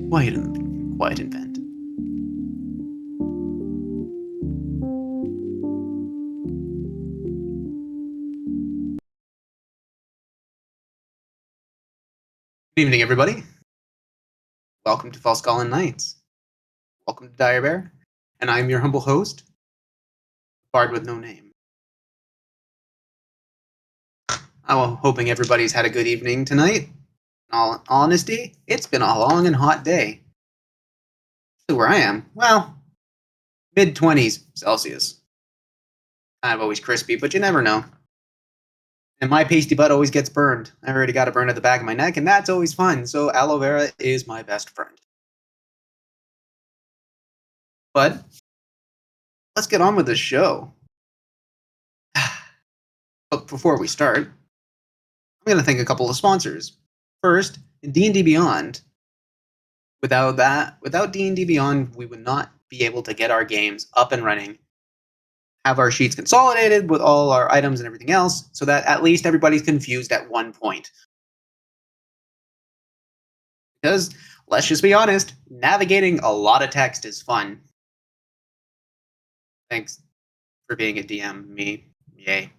quiet and vent. Good evening, everybody. Welcome to Falskallan Nights. Welcome to Diamondback, and I'm your humble host, Bard with no name. I'm hoping everybody's had a good evening tonight. In all honesty, it's been a long and hot day. So where I am, well, mid-20s Celsius. Kind of always crispy, but you never know. And my pasty butt always gets burned. I already got a burn at the back of my neck, and that's always fun. So aloe vera is my best friend. But let's get on with the show. But before we start, I'm going to thank a couple of sponsors. First, D&D Beyond. Without D&D Beyond, we would not be able to get our games up and running, have our sheets consolidated with all our items and everything else, so that at least everybody's confused at one point. Because, let's just be honest, navigating a lot of text is fun. Thanks for being a DM, me. Yay.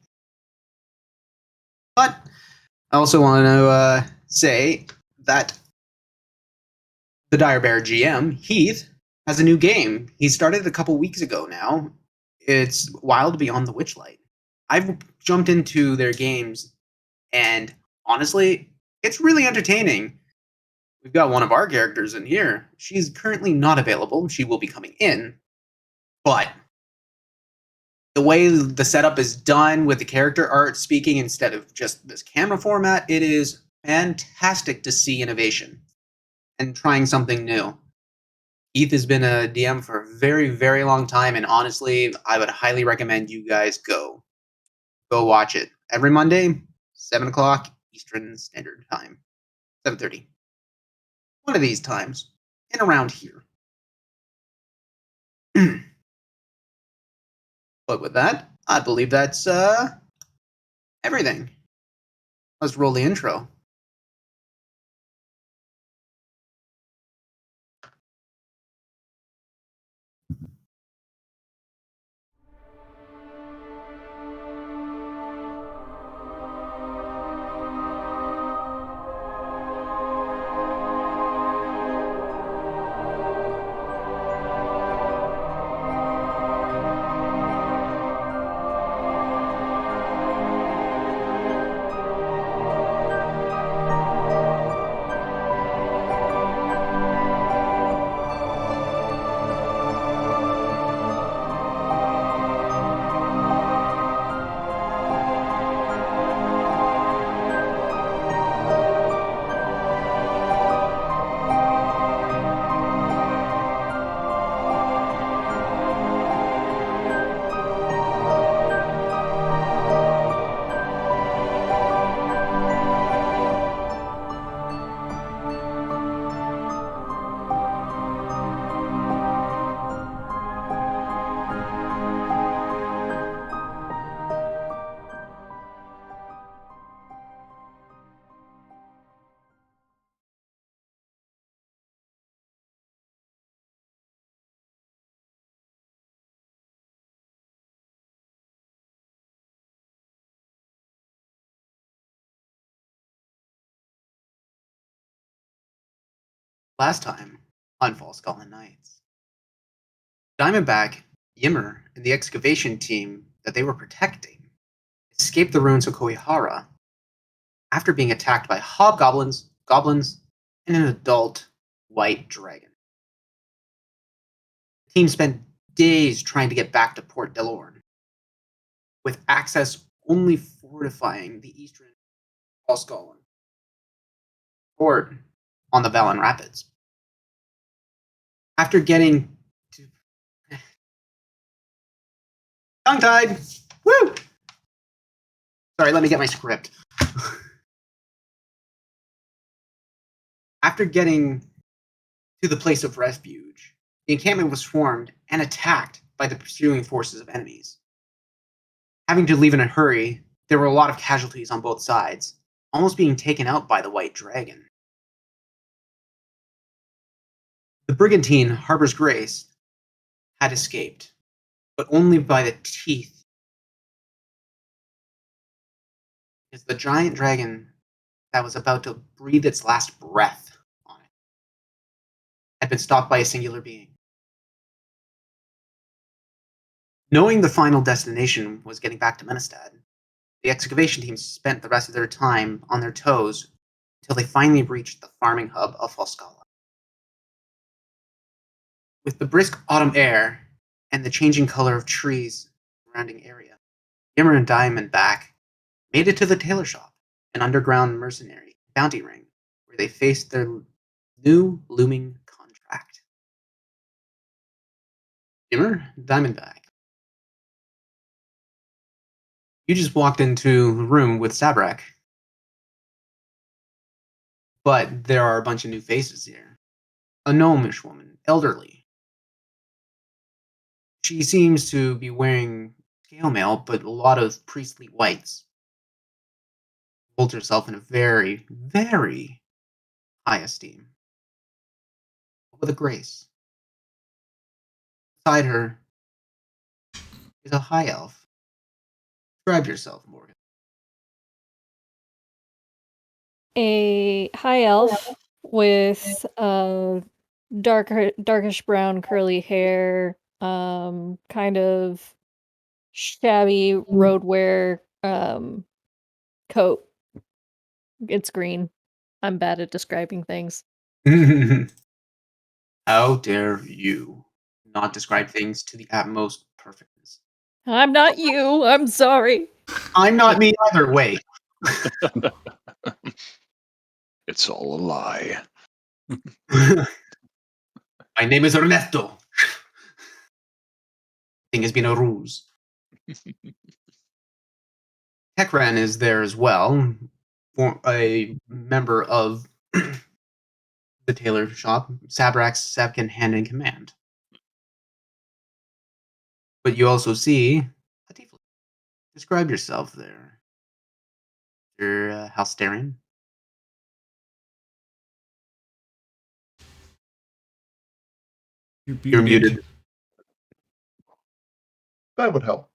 But I also want to say that the Dire Bear GM, Heath, has a new game. He started a couple weeks ago now. It's Wild Beyond the Witchlight. I've jumped into their games, and honestly, it's really entertaining. We've got one of our characters in here. She's currently not available. She will be coming in. But the way the setup is done with the character art speaking instead of just this camera format, it is fantastic to see innovation and trying something new. Heath has been a DM for a very, very long time, and honestly, I would highly recommend you guys go watch it every Monday, 7 o'clock Eastern Standard Time, 7:30. One of these times, and around here. But with that, I believe that's everything. Let's roll the intro. Last time on Falskallan Nights, Diamondback, Yimmer, and the excavation team that they were protecting escaped the ruins of Koihara after being attacked by hobgoblins, goblins, and an adult white dragon. The team spent days trying to get back to Port Delorn, with access only fortifying the eastern Falskallan port on the Valen Rapids. After getting to tongue-tied, woo! Sorry, let me get my script. After getting to the place of refuge, the encampment was swarmed and attacked by the pursuing forces of enemies. Having to leave in a hurry, there were a lot of casualties on both sides, almost being taken out by the white dragon. The brigantine Harbor's Grace had escaped, but only by the teeth, because the giant dragon that was about to breathe its last breath on it had been stopped by a singular being. Knowing the final destination was getting back to Menestad, the excavation team spent the rest of their time on their toes until they finally reached the farming hub of Falskallan. With the brisk autumn air and the changing color of trees surrounding area, Yimmer and Diamondback made it to the tailor shop, an underground mercenary bounty ring, where they faced their new looming contract. Yimmer, Diamondback, you just walked into the room with Sabrak, but there are a bunch of new faces here. A gnomish woman, elderly. She seems to be wearing scale mail, but a lot of priestly whites. Holds herself in a very, very high esteem. With a grace. Beside her is a high elf. Describe yourself, Morgan. A high elf with darkish brown curly hair, kind of shabby road wear coat. It's green. I'm bad at describing things. How dare you not describe things to the utmost perfectness? I'm not you. I'm sorry. I'm not me either. Wait. It's all a lie. My name is Ernesto. Thing has been a ruse. Tekran is there as well, a member of the tailor shop. Sabrak's second hand in command. But you also see a tiefling. Describe yourself there. You're Halstarian. You're muted. That would help.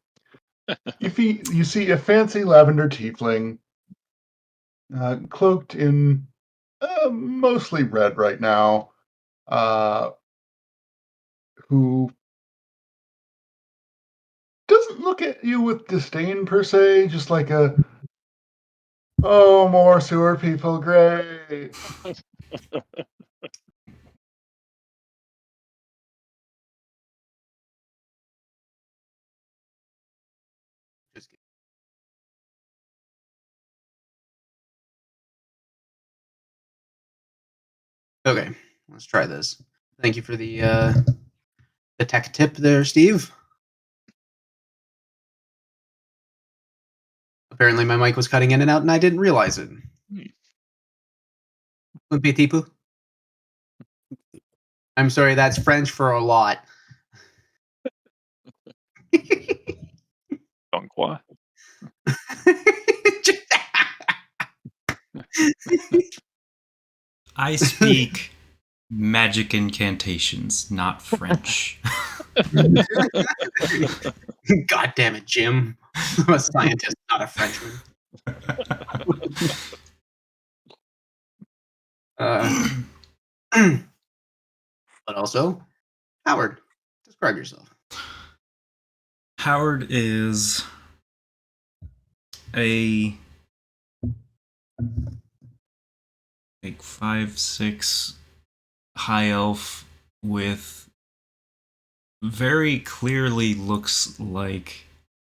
You see a fancy lavender tiefling, cloaked in mostly red right now, who doesn't look at you with disdain per se, just like oh, more sewer people, great. Just kidding. Okay, let's try this. Thank you for the tech tip there, Steve. Apparently my mic was cutting in and out and I didn't realize it. Un petit peu. I'm sorry, that's French for a lot. Don't quoi? I speak magic incantations, not French. God damn it, Jim. I'm a scientist, not a Frenchman. But also, Howard, describe yourself. Howard is a like 5'6" high elf with very clearly looks like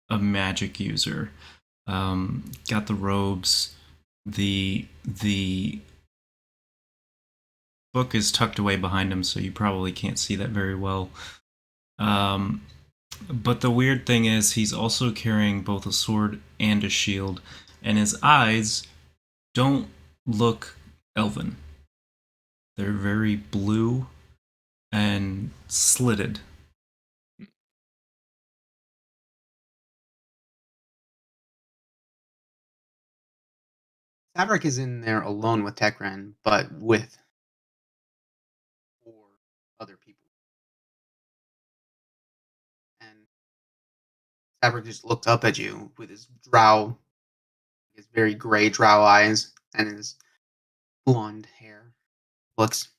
a magic user. Got the robes. The book is tucked away behind him, so you probably can't see that very well. But the weird thing is he's also carrying both a sword and a shield, and his eyes don't look elven. They're very blue and slitted. Sabrak is in there alone with Tekran, but with 4 other Fabric just looks up at you with his very gray drow eyes, and his blonde hair. Looks,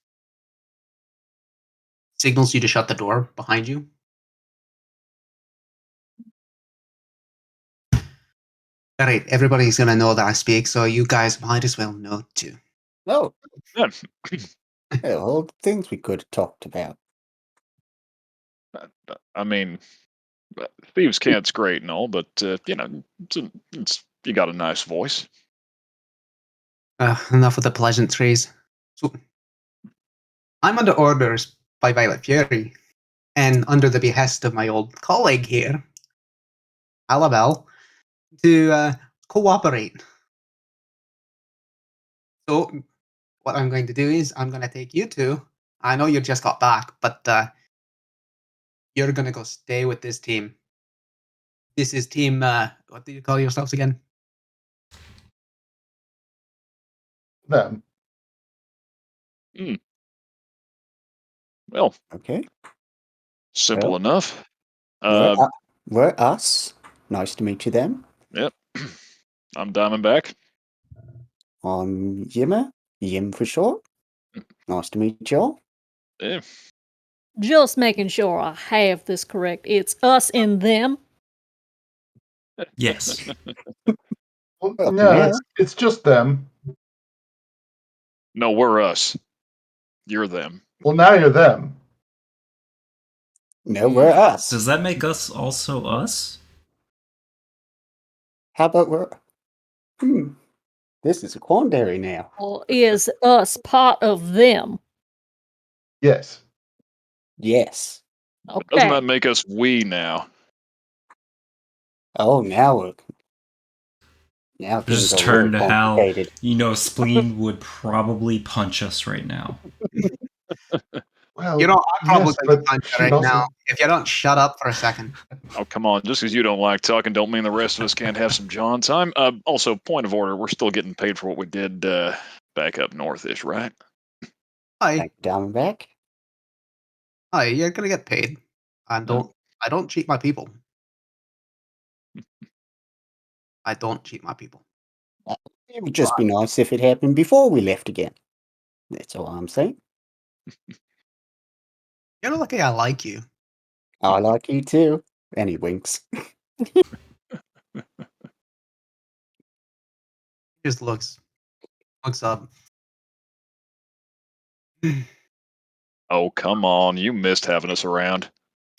signals you to shut the door behind you. All right, everybody's gonna know that I speak, so you guys might as well know too. Oh, Yeah, yeah, all the things we could have talked about. I mean, thieves' cant's great and all, but you got a nice voice. Enough of the pleasantries. So, I'm under orders by Violet Fury, and under the behest of my old colleague here, Alabel, to cooperate. So, what I'm going to do is I'm going to take you two. I know you just got back, but you're going to go stay with this team. This is team. What do you call yourselves again? Them. Well, Okay. simple Well, enough. We're us. Nice to meet you then. Yep. I'm Diamondback. I'm Yimmer. Yim for short. Nice to meet y'all. Yeah. Just making sure I have this correct. It's us and them. Yes. Well, Well, no, yeah. it's just them. No, we're us. You're them. Well, now you're them. No, we're us. Does that make us also us? How about we're... This is a quandary now. Or is us part of them? Yes. Yes. Doesn't Okay. that make us we now? Oh, now things Just are turn really to Hal. complicated. Spleen would probably punch us right now. Well, You know, I'm probably yes, going to but punch you she'd right also. now if you don't shut up for a second. Oh, come on. Just because you don't like talking don't mean the rest of us can't have some John time. Also, point of order, we're still getting paid for what we did back up north-ish, right? Hi, Thank you, Diamondback. hi, you're going to get paid. I don't cheat my people. I don't cheat my people. It would just be nice if it happened before we left again. That's all I'm saying. You're lucky I like you. I like you too. And he winks. Just looks up. Oh, come on. You missed having us around.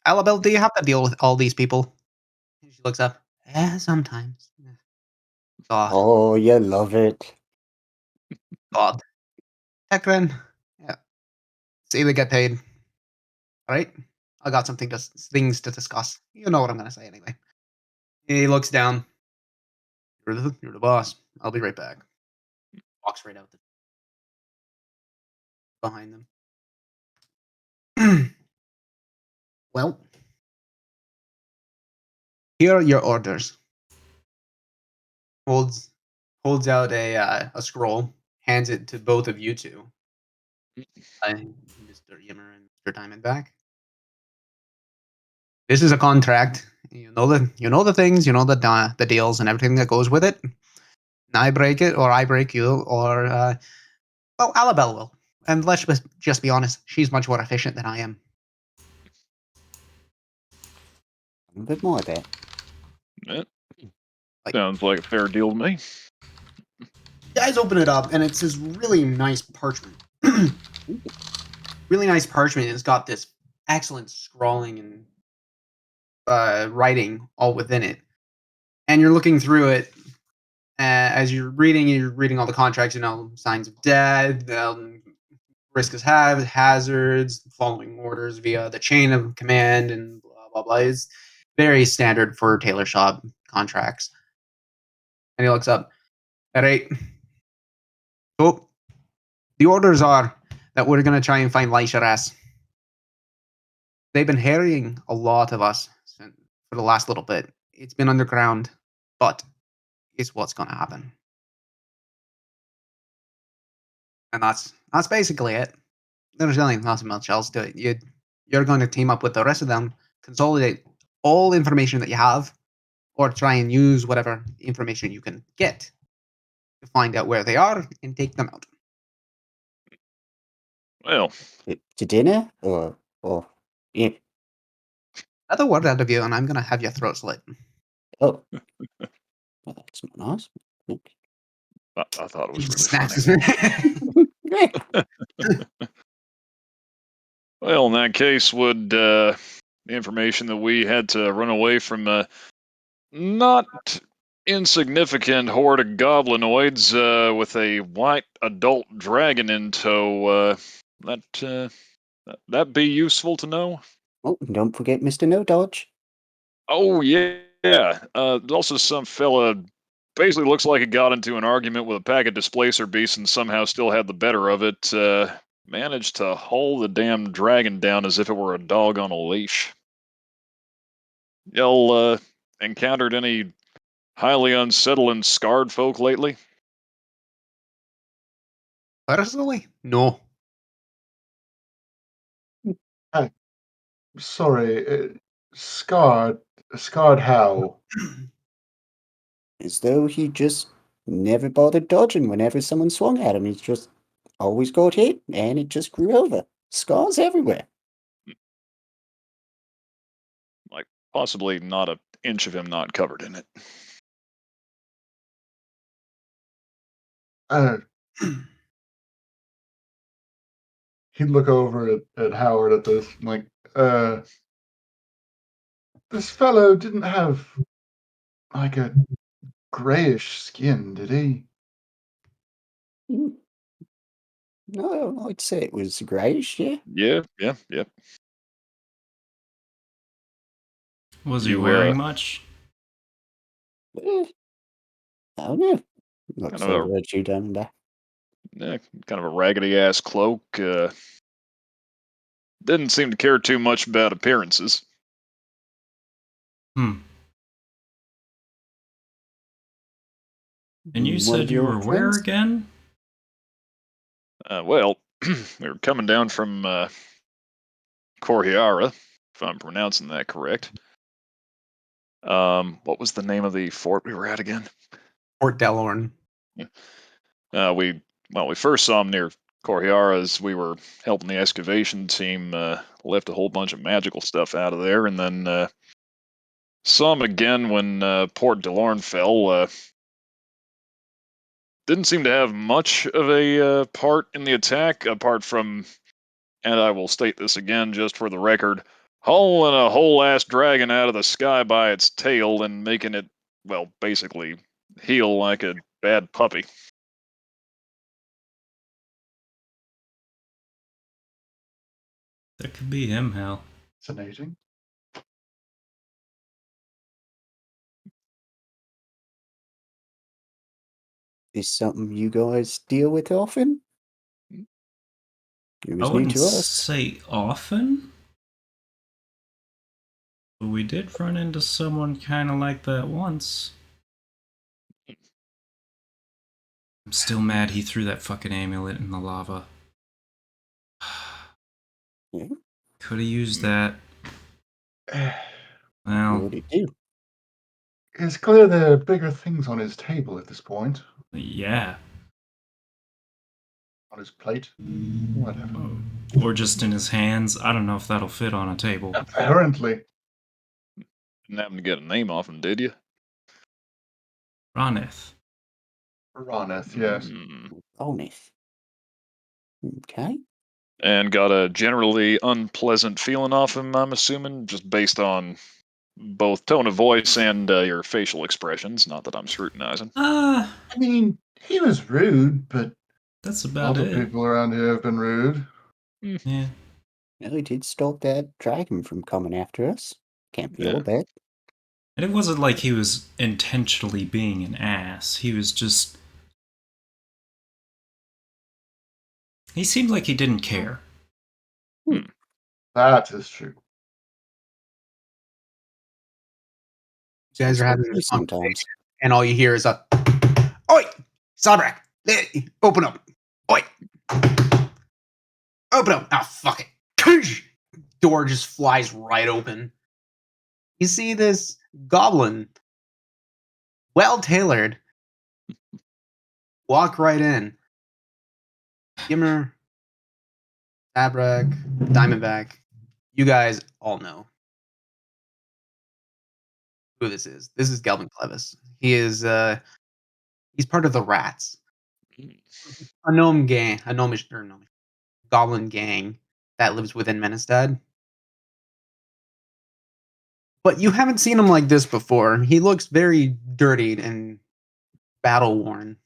Alabel, do you have to deal with all these people? She looks up. Sometimes. God. Oh, you love it. God. Tekren. Yeah. See, they get paid. All right. I got things to discuss. You know what I'm gonna say anyway. He looks down. You're the boss. I'll be right back. Walks right out behind them. Well, here are your orders. Holds out a scroll, hands it to both of you two. Mr. Yimmer and Mr. Diamondback. This is a contract. You know the things, you know the deals and everything that goes with it. And I break it, or I break you, or well, Alabel will. And let's just be honest, she's much more efficient than I am. A bit more of that. Yeah. Sounds like a fair deal to me. You guys open it up, and it's this really nice parchment. Really nice parchment. And it's got this excellent scrawling and writing all within it. And you're looking through it as you're reading all the contracts. You know, signs of death, risk is hazards, following orders via the chain of command, and blah blah blah. It's very standard for tailor shop contracts. And he looks up. All right. So the orders are that we're gonna try and find Lysharass. They've been harrying a lot of us for the last little bit. It's been underground, but it's what's gonna happen. And that's basically it. There's really nothing much else to it. You're going to team up with the rest of them, consolidate all information that you have, or try and use whatever information you can get to find out where they are and take them out. Well, To dinner or yeah. Another word out of you, and I'm gonna have your throat slit. Oh, well, that's not nice. Okay. I thought it was really Snaps funny. his- Well, in that case, would the information that we had to run away from a not insignificant horde of goblinoids with a white adult dragon in tow, that be useful to know? Oh, and don't forget Mr. No Dodge. Oh, yeah. Also, some fella basically looks like he got into an argument with a pack of displacer beasts and somehow still had the better of it. Managed to haul the damn dragon down as if it were a dog on a leash. Y'all encountered any highly unsettled and scarred folk lately? Personally, no. Sorry, scarred. Scarred how? As though he just never bothered dodging whenever someone swung at him. He just always got hit, and it just grew over. Scars everywhere. Like, possibly not an inch of him not covered in it. He'd look over at Howard at this, like, this fellow didn't have like a grayish skin, did he? Mm. No, I'd say it was greyish, yeah. Yeah. Was he You wear wearing a much? I don't know. Looks kind of over at you, Diamondback. kind of a raggedy ass cloak. Didn't seem to care too much about appearances. Hmm. And you One said of you your were where friends? again? Well, we were coming down from Corhiara, if I'm pronouncing that correct. What was the name of the fort we were at again? Port Delorn. We first saw him near Corhiara as we were helping the excavation team lift a whole bunch of magical stuff out of there, and then saw him again when Port Delorn fell. Didn't seem to have much of a part in the attack, apart from, and I will state this again just for the record, hauling a whole ass dragon out of the sky by its tail and making it, well, basically heel like a bad puppy. That could be him, Hal. Fascinating. Is something you guys deal with often? It I was new wouldn't to us. say often, but we did run into someone kind of like that once. I'm still mad he threw that fucking amulet in the lava. Yeah. Could have used that. What Well, would it do? It's clear there are bigger things on his table at this point. yeah. On his plate. Whatever. Or just in his hands. I don't know if that'll fit on a table. Apparently. Didn't happen to get a name off him, did you? Roneth. Roneth, yes. Bonus. Okay. And got a generally unpleasant feeling off him, I'm assuming, just based on both tone of voice and your facial expressions. Not that I'm scrutinizing. I mean, he was rude, but That's about other it. people around here have been rude. Yeah. Well, he did stop that dragon from coming after us. Can't be Yeah. all bad. And it wasn't like he was intentionally being an ass. He was just. He seemed like he didn't care. That is true. You guys are having Especially this sometimes. conversation, and all you hear is a, "Oi, Sabrak, open up! Oi, open up! Ah, fuck it!" Door just flies right open. You see this goblin well tailored. Walk right in. Yimmer, Sabrak, Diamondback. You guys all know who this is. This is Galvin Clevis. He is he's part of the Rats. A gnome gang, a gnomish or gnome goblin gang that lives within Menestad. But you haven't seen him like this before. He looks very dirty and battle worn.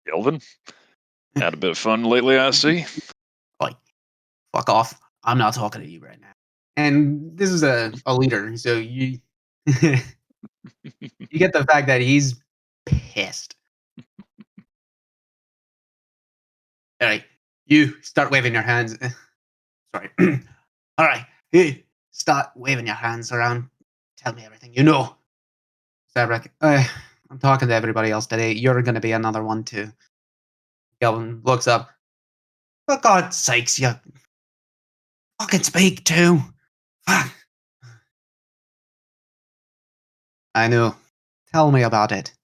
Kelvin, had a bit of fun lately, I see. Like, fuck off. I'm not talking to you right now. And this is a leader, so you you get the fact that he's pissed. All right, you start waving your hands. Sorry. All right, you start waving your hands around. Tell me everything you know. Sabrak, I'm talking to everybody else today. You're going to be another one too. Kelvin looks up. For God's sakes, you fucking speak too. Fuck. I know. Tell me about it.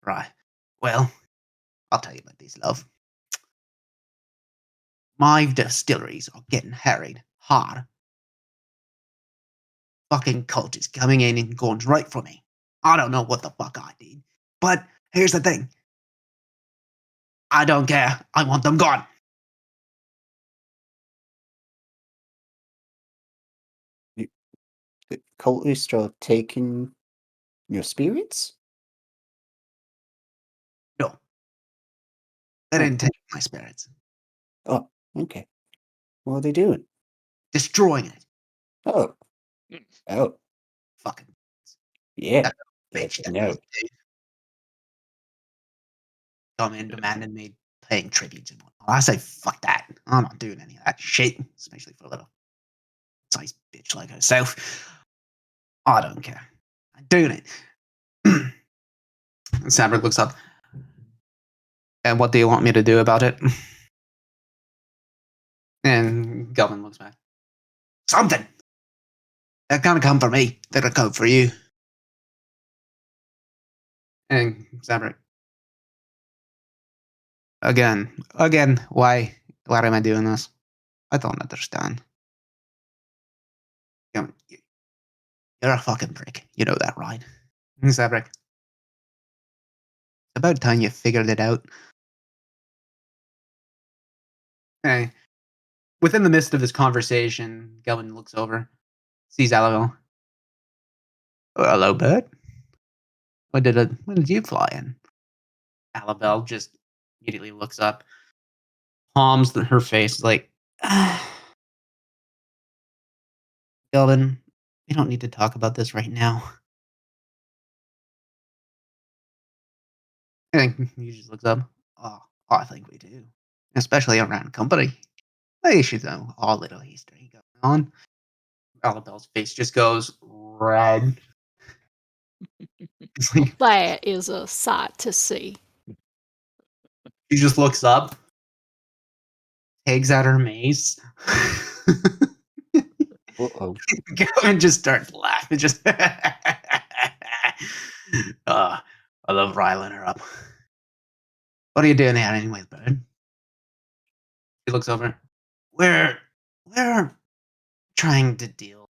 Right. Well, I'll tell you about this, love. My distilleries are getting harried hard. Fucking cult is coming in and going right for me. I don't know what the fuck I did. But here's the thing. I don't care. I want them gone. The cultists are taking your spirits? No. They didn't take my spirits. Oh, okay. What are they doing? Destroying it. Oh. Oh, Fucking yeah. that bitch. That No. Come in demanding me paying tributes and whatnot. I say, fuck that. I'm not doing any of that shit, especially for a little size bitch like herself. I don't care. I'm doing it. And Sabrik looks up. And what do you want me to do about it? And Gelman looks back. Something! They're gonna come for me. They're gonna come for you. And Sabrik. Again, why am I doing this? I don't understand. Gelman, you're a fucking prick. You know that, right? And Sabrik. It's about time you figured it out. Okay. Within the midst of this conversation, Gelvin looks over, sees Alabel. Oh, hello, bird. When did you fly in? Alabel just immediately looks up, palms her face like, Gelvin, we don't need to talk about this right now. I think he just looks up. Oh, I think we do. Especially around company. They should know all little history going on. Alabel's face just goes red. It's like, That is a sight to see. she just looks up, takes out her mace, Uh-oh. and just starts laughing. Just, I love riling her up. What are you doing here, anyways, bird? He looks over. We're trying to deal.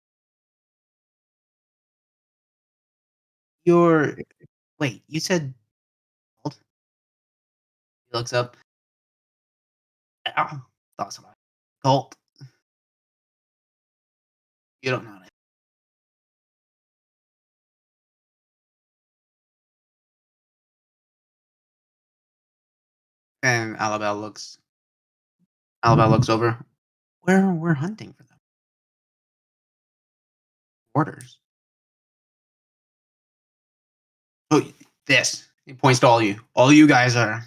Wait, you said cult? He looks up. Oh, that's what cult. You don't know it. And Alabel looks over. We're hunting for them. Orders. Oh, this. He points to all you. All you guys are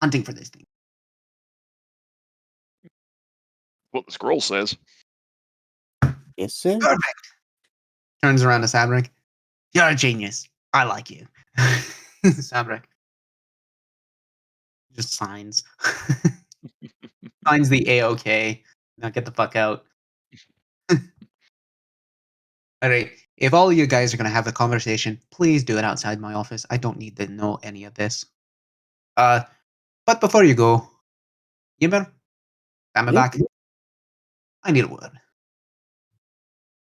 hunting for this thing. What the scroll says. Yes, sir. Perfect. Turns around to Sabrik. You're a genius. I like you. Sabrik just signs. Signs the A-OK. Now get the fuck out. All right. If all of you guys are going to have a conversation, please do it outside my office. I don't need to know any of this. But before you go, Yimmer, Diamondback, I need a word.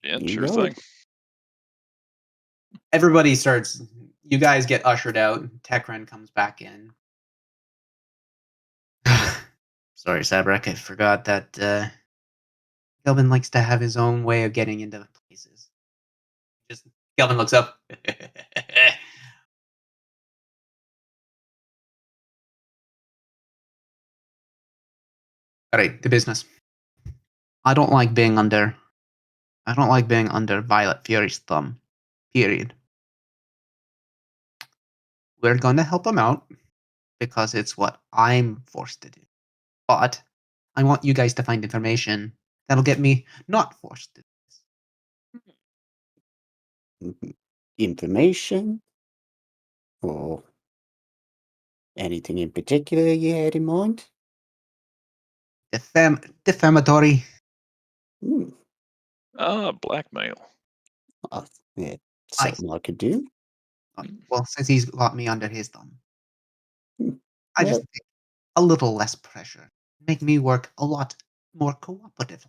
Yeah, You sure know thing. it. Everybody starts. You guys get ushered out. Tekren comes back in. Sorry, Sabrak. I forgot that Kelvin likes to have his own way of getting into places. Just Kelvin looks up. All right, to business. I don't like being under Violet Fury's thumb. Period. We're going to help him out because it's what I'm forced to do. But I want you guys to find information that'll get me not forced to do this. Mhm. Information or anything in particular you had in mind? Defamatory. Hmm. Blackmail. Yeah, I something I could do. well, since he's got me under his thumb, Hmm. I Well, just think a little less pressure, make me work a lot more cooperatively.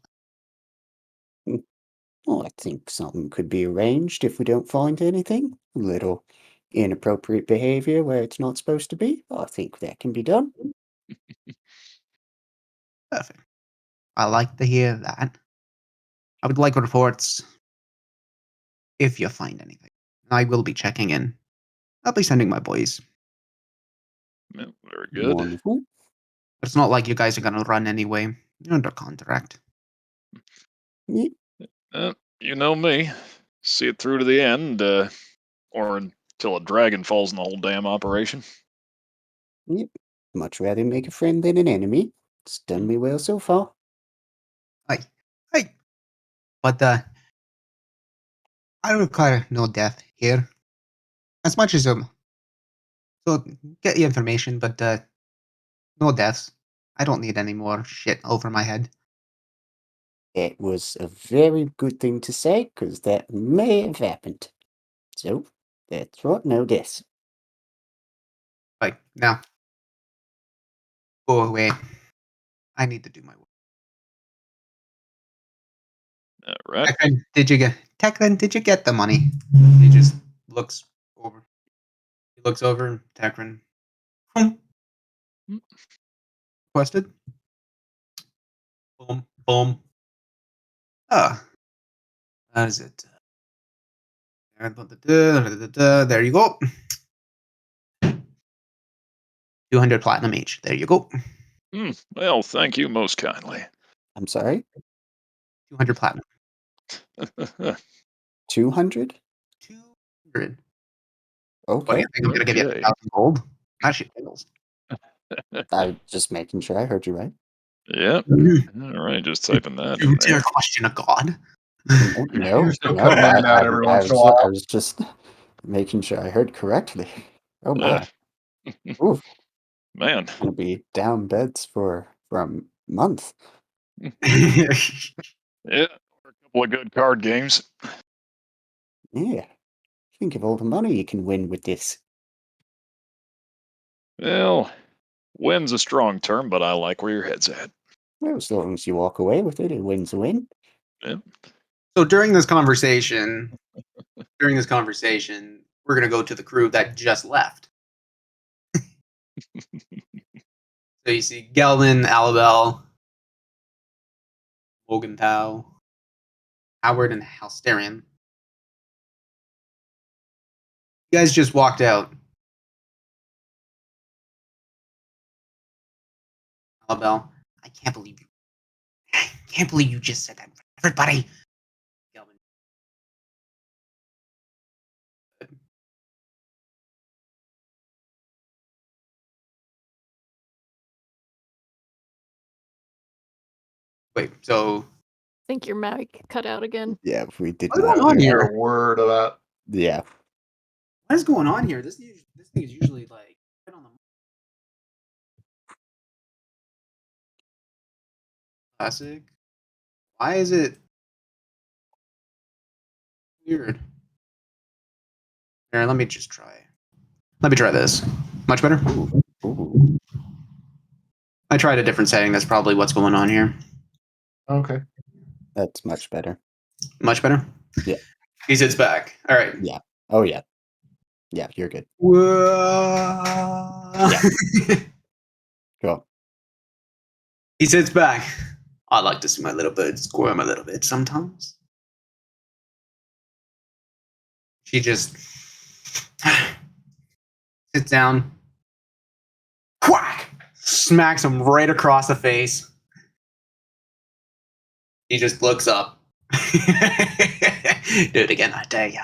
well, I think something could be arranged if we don't find anything. A little inappropriate behavior where it's not supposed to be. I think that can be done. Perfect. I like to hear that. I would like reports if you find anything. I will be checking in. I'll be sending my boys. Yeah, very good. Wonderful. It's not like you guys are gonna run anyway. You're under contract. Yeah, You know me. See it through to the end, or until a dragon falls in the whole damn operation. yep. Much rather make a friend than an enemy. It's done me well so far. Hey, hey. But I require no death here. As much as so get the information, but no deaths. I don't need any more shit over my head. It was a very good thing to say, because that may have happened. So, that's right, no deaths. Like now, go away. I need to do my work. All right. Tekren, did you get the money? He just looks over. He looks over. Tekren. Requested. Boom. Boom. Ah, that is it. There you go. 200 platinum each. There you go. Well, thank you most kindly. I'm sorry? 200 platinum. 200? 200. What do Okay. you think I'm gonna give you? Okay. 1,000 gold? That shit feels. I'm just making sure I heard you right. Yep. You All right, just typing that in dare there. question a god? No, You're still no, coming in and out every once in a while. I was just making sure I heard correctly. Oh Yeah, my. Ooh, man. gonna be down beds for a month. Yeah, a couple of good card games. Yeah. Think of all the money you can win with this. Well, win's a strong term, but I like where your head's at. Well, as long as you walk away with it, a win's a win. Yep. So during this conversation, we're gonna go to the crew that just left. So you see Gelvin, Alabel, Morgenthau, Howard, and Halsterian. You guys just walked out. Alabel, I can't believe you just said that. Everybody. Gelvin. Wait, so Think your mic cut out again. Yeah, we did what's not going on I hear. here? heard a word of that. Yeah. What is going on here? This thing is usually like right on the classic. Why is it? Weird. Here, let me just try. Let me try this. Much better? Ooh. I tried a different setting. That's probably what's going on here. Okay. That's much better. Much better? Yeah. He sits back. All right. Yeah. Oh, yeah. Yeah, you're good. Whoa. Yeah. Cool. He sits back. I like to see my little bird squirm a little bit sometimes. She just sits down. Quack! Smacks him right across the face. He just looks up. Do it again, I dare ya.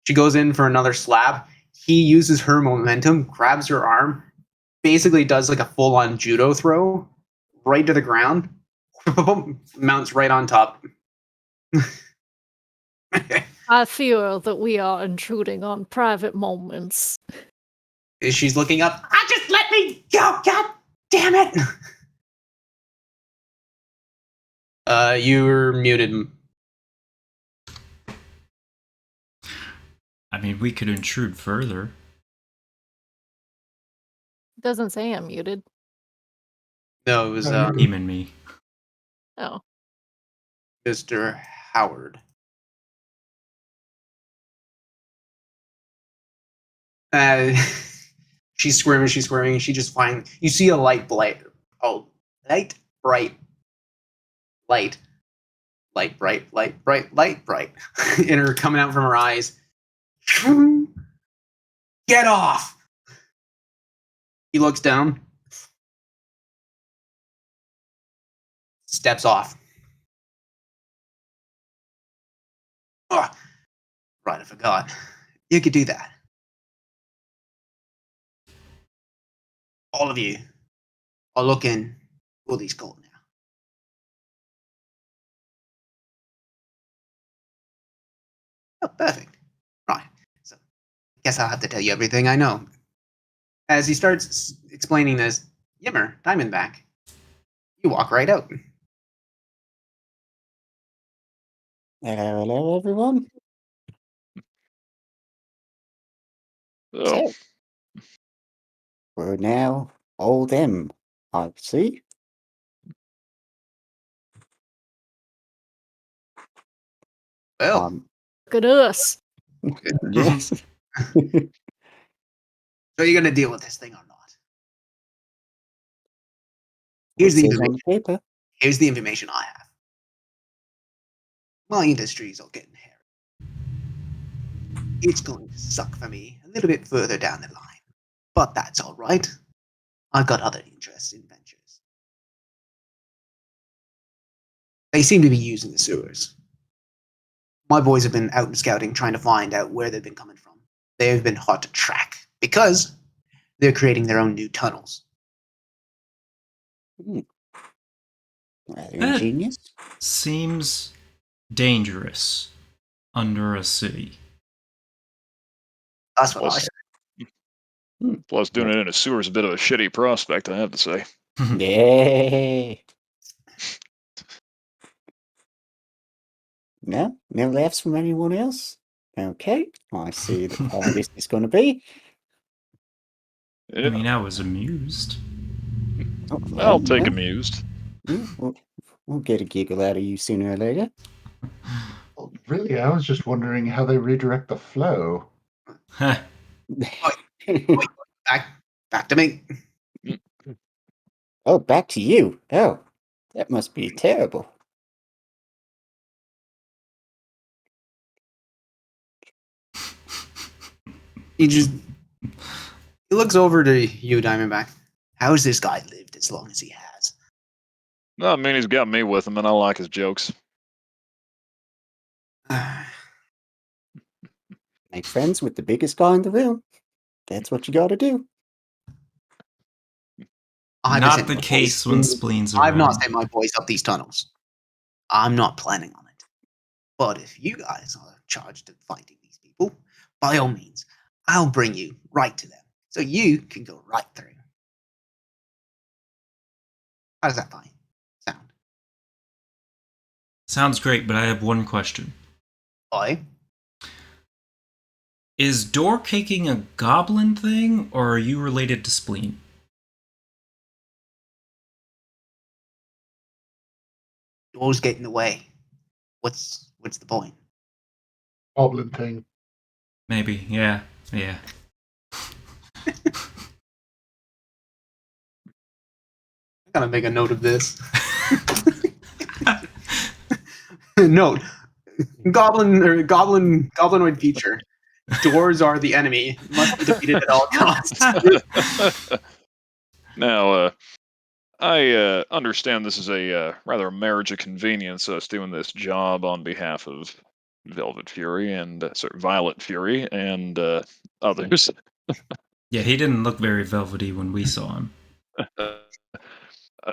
She goes in for another slap. He uses her momentum, grabs her arm, basically does like a full-on judo throw right to the ground. Mounts right on top. I feel that we are intruding on private moments. She's looking up. Just let me go! God damn it! You're muted. I mean, we could intrude further. Doesn't say I'm muted. No, it was No, Him and me. Oh. Mr. Howard. She's squirming. She just finds you see a light bright in her coming out from her eyes. Get off! He looks down, steps off. Oh, right, I forgot. You could do that. All of you are looking for these gold now. Oh, perfect. Right. So, I guess I'll have to tell you everything I know. As he starts explaining this, Yimmer, Diamondback, you walk right out. Hello, everyone. So, So, we're now all them, I see. Well, Look at us. Yes. so you're gonna deal with this thing or not? Here's It the says on information. the paper. Here's the information I have. My industries are getting hairy. It's going to suck for me a little bit further down the line, but that's all right. I've got other interests in ventures. They seem to be using the sewers. My boys have been out and scouting, trying to find out where they've been coming from. They have been hard to track because they're creating their own new tunnels. Rather Eh. ingenious. Seems dangerous under a city. That's what I Plus- said. plus, doing it in a sewer is a bit of a shitty prospect, I have to say. Yay. No? No laughs from anyone else? Okay. I see how this is going to be. I mean, I was amused. Oh, I'll take well, amused. we'll get a giggle out of you sooner or later. Well, really, I was just wondering how they redirect the flow. Heh. Back to me. Oh, back to you. Oh, that must be terrible. He looks over to you, Diamondback. How's this guy lived as long as he has? No, I mean, he's got me with him, and I like his jokes. Make friends with the biggest guy in the room. That's what you got to do. I've Not sent the my case boys- when Spleen's I've not around. sent my boys up these tunnels. I'm not planning on it. But if you guys are charged with finding these people, by all means, I'll bring you right to them, so you can go right through. How does that sound? Sounds great, but I have one question. Why? Is door caking a goblin thing, or are you related to Spleen? Doors get in the way. What's the point? Goblin thing. Maybe, yeah. I gotta make a note of this. Note: goblinoid feature. Doors are the enemy. Must be defeated at all costs. Now, I understand this is a rather a marriage of convenience, us doing this job on behalf of Velvet Fury and Violet Fury and others. Yeah, he didn't look very velvety when we saw him.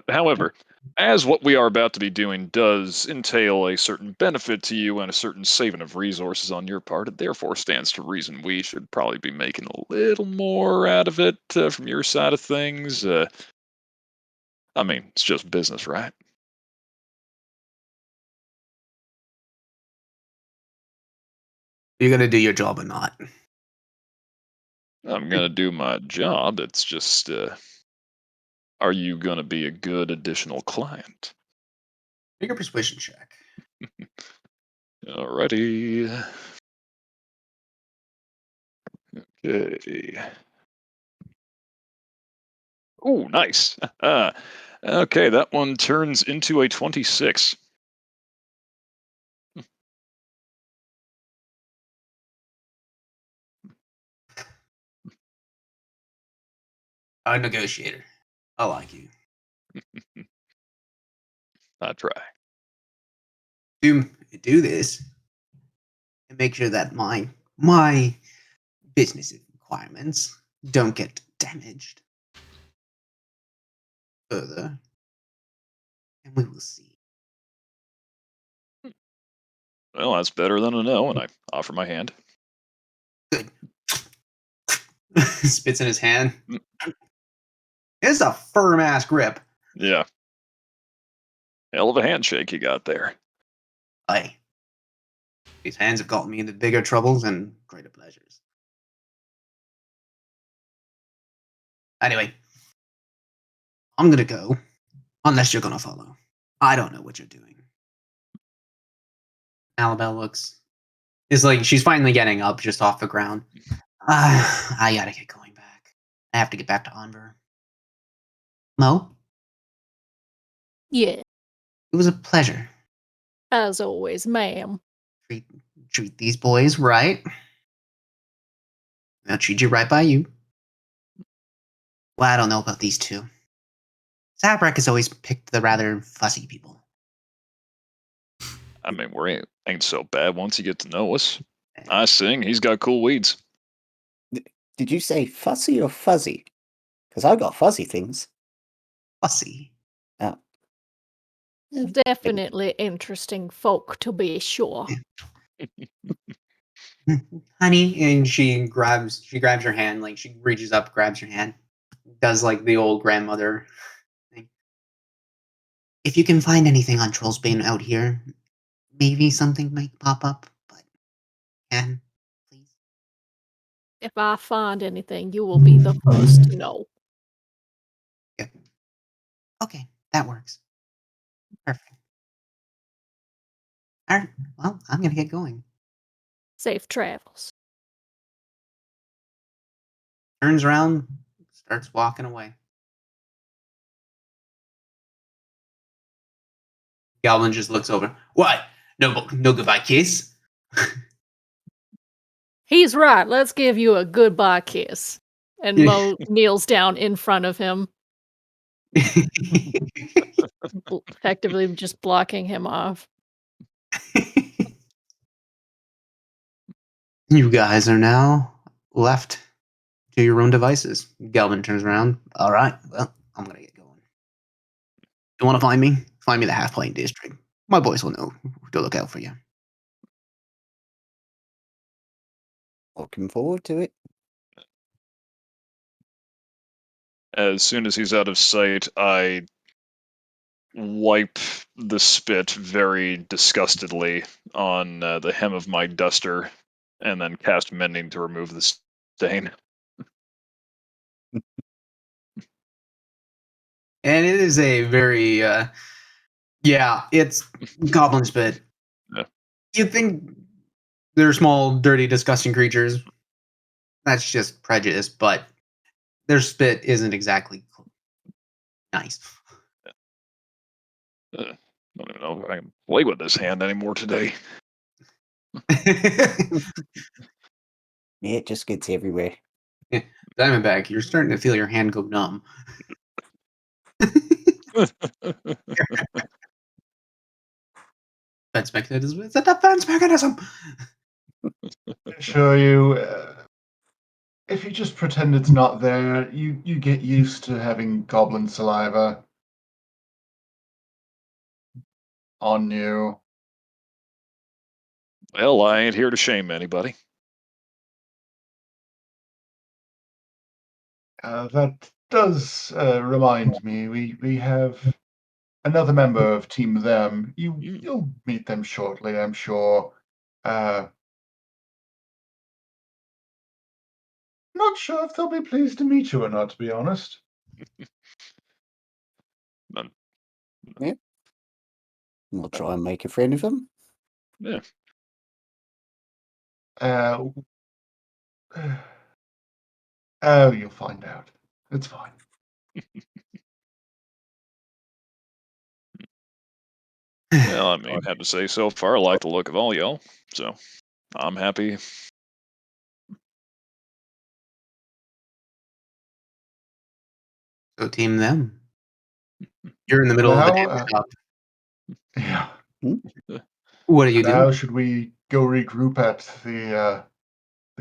However, as what we are about to be doing does entail a certain benefit to you and a certain saving of resources on your part, it therefore stands to reason we should probably be making a little more out of it from your side of things. I mean, it's just business, right? You're gonna do your job or not? I'm gonna do my job. It's just, are you gonna be a good additional client? Make a persuasion check. Alrighty. Okay. Oh, nice. Okay, that one turns into a 26. A negotiator. I like you. I try. Do this and make sure that my business requirements don't get damaged further, and we will see. Well, that's better than a no, and I offer my hand. Good. Spits in his hand. Mm. It's a firm ass grip. Yeah. Hell of a handshake you got there. Hey, these hands have gotten me into bigger troubles and greater pleasures. Anyway, I'm gonna go, unless you're gonna follow. I don't know what you're doing. Annabelle looks. It's like she's finally getting up just off the ground. I gotta get going back. I have to get back to Anver. Mo, Yeah, it was a pleasure. as always, ma'am. Treat these boys right. They'll treat you right by you. Well, I don't know about these two. Zabrak has always picked the rather fussy people. I mean, we ain't so bad once you get to know us. I sing, he's got cool weeds. Did you say fussy or fuzzy? Because I got fuzzy things. Fussy. Oh. Definitely interesting folk, to be sure. Honey, and she grabs your hand, like she reaches up, grabs your hand, does like the old grandmother thing. If you can find anything on Trollsbane out here, maybe something might pop up, but can please. If I find anything, you will be the first to know. Yep. Okay, that works. Perfect. All right. Well, I'm gonna get going. Safe travels. Turns around, starts walking away. Galvin just looks over. What? No goodbye kiss? He's right. Let's give you a goodbye kiss. And Mo kneels down in front of him, effectively just blocking him off. You guys are now left to your own devices. Galvin turns around. All right, well, I'm gonna get going. You want to find me? Find me the Half Plane District. My boys will know to look out for you. Looking forward to it. As soon as he's out of sight, I wipe the spit very disgustedly on the hem of my duster, and then cast mending to remove the stain. And it is a very, it's goblin spit. Yeah. You'd think they're small, dirty, disgusting creatures. That's just prejudice, but their spit isn't exactly nice. I don't even know if I can play with this hand anymore today. It just gets everywhere. Diamondback, you're starting to feel your hand go numb. Defense mechanism. It's a defense mechanism. Assure you, if you just pretend it's not there, you get used to having goblin saliva on you. Well, I ain't here to shame anybody. That does remind me, we have another member of Team Them. You'll meet them shortly, I'm sure. Not sure if they'll be pleased to meet you or not, to be honest. None. We'll try and make a friend of him. Yeah. Oh, you'll find out. It's fine. Well, I mean, have to say, so far, I like the look of all y'all, so I'm happy. So team them. You're in the middle of the damn shop. Yeah. What do you Now, do? should we go regroup at the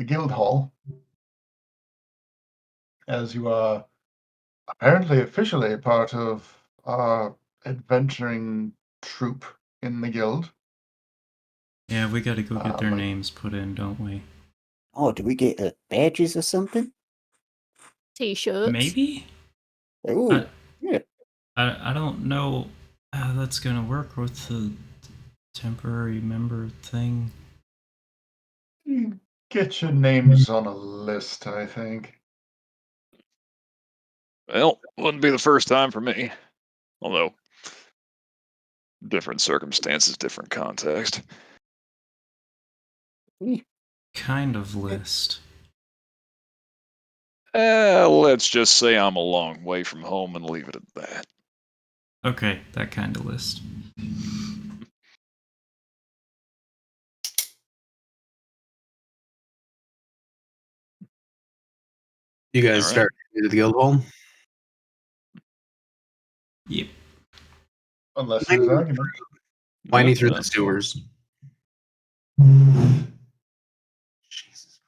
guild hall? As you are apparently officially part of our adventuring troop in the guild. Yeah, we gotta go get their But- names put in, don't we? Oh, do we get badges or something? T-shirts. Maybe? Oh, yeah. I don't know how that's gonna work with the temporary member thing. You get your names on a list, I think. Well, wouldn't be the first time for me. Although, different circumstances, different context. Kind of list. Let's just say I'm a long way from home and leave it at that. Okay, that kind of list. You guys All right. start to the guild hall. Yep. Unless there's argument. Winding through Yeah. the sewers. Jesus.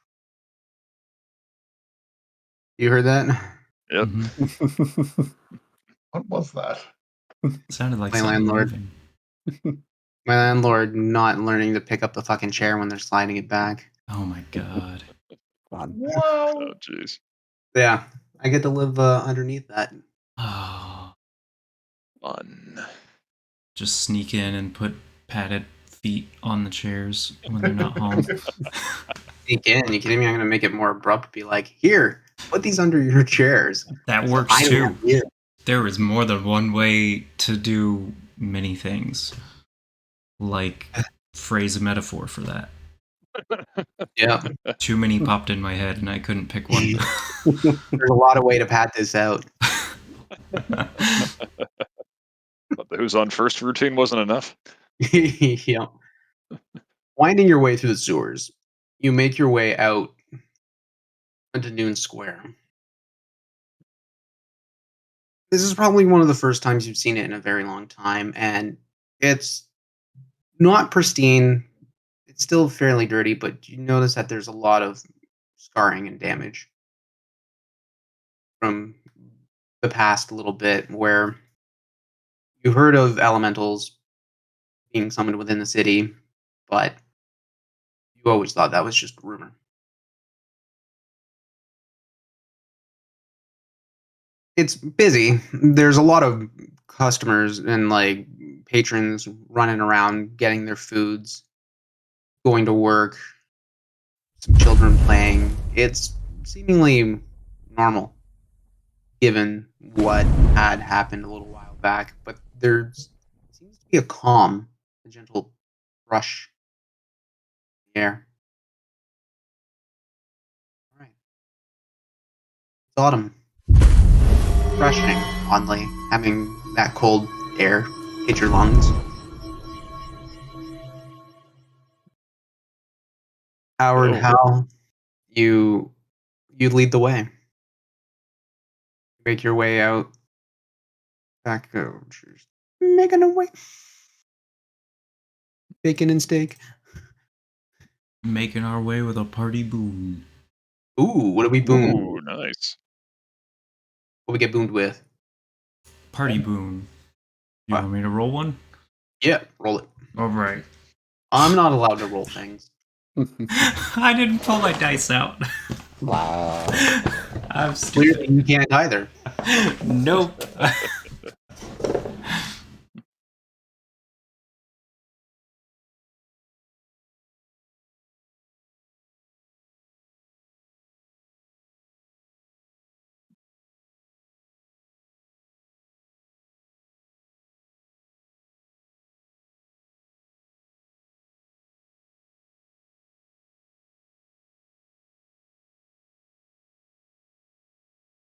You heard that? Yep. Mhm. What was that? Sounded like My something landlord. moving. My landlord not learning to pick up the fucking chair when they're sliding it back. Oh my god. Fun. Wow. Oh, jeez. Yeah, I get to live underneath that. Oh, Fun. just sneak in and put padded feet on the chairs when they're not home. Sneak in. You kidding me? I'm gonna make it more abrupt. Be like, here, put these under your chairs. That So works I don't too. have to- There is more than one way to do many things. Like, phrase a metaphor for that. Yeah, Too many popped in my head and I couldn't pick one. there's a lot of way to pat this out. But the who's on first routine wasn't enough. Yeah. Winding your way through the sewers, you make your way out into Noon Square. This is probably one of the first times you've seen it in a very long time, and it's not pristine. It's still fairly dirty, but you notice that there's a lot of scarring and damage from the past a little bit, where you heard of elementals being summoned within the city, but you always thought that was just rumor. It's busy. There's a lot of customers and like patrons running around getting their foods, going to work, some children playing. It's seemingly normal given what had happened a little while back, but there seems to be a calm, a gentle rush in the air. All right. It's autumn. Refreshing, oddly, having that cold air hit your lungs. Howard, Oh. how you lead the way. Make your way out. Back making a way. Bacon and steak. Making our way with a party boon. Ooh, what do we boon? Ooh, nice. What we get booned with? Party boon. You What? want me to roll one? Yeah, roll it. All right. I'm not allowed to roll things. I didn't pull my dice out. Wow. I'm Clearly, stupid. you can't either. Nope.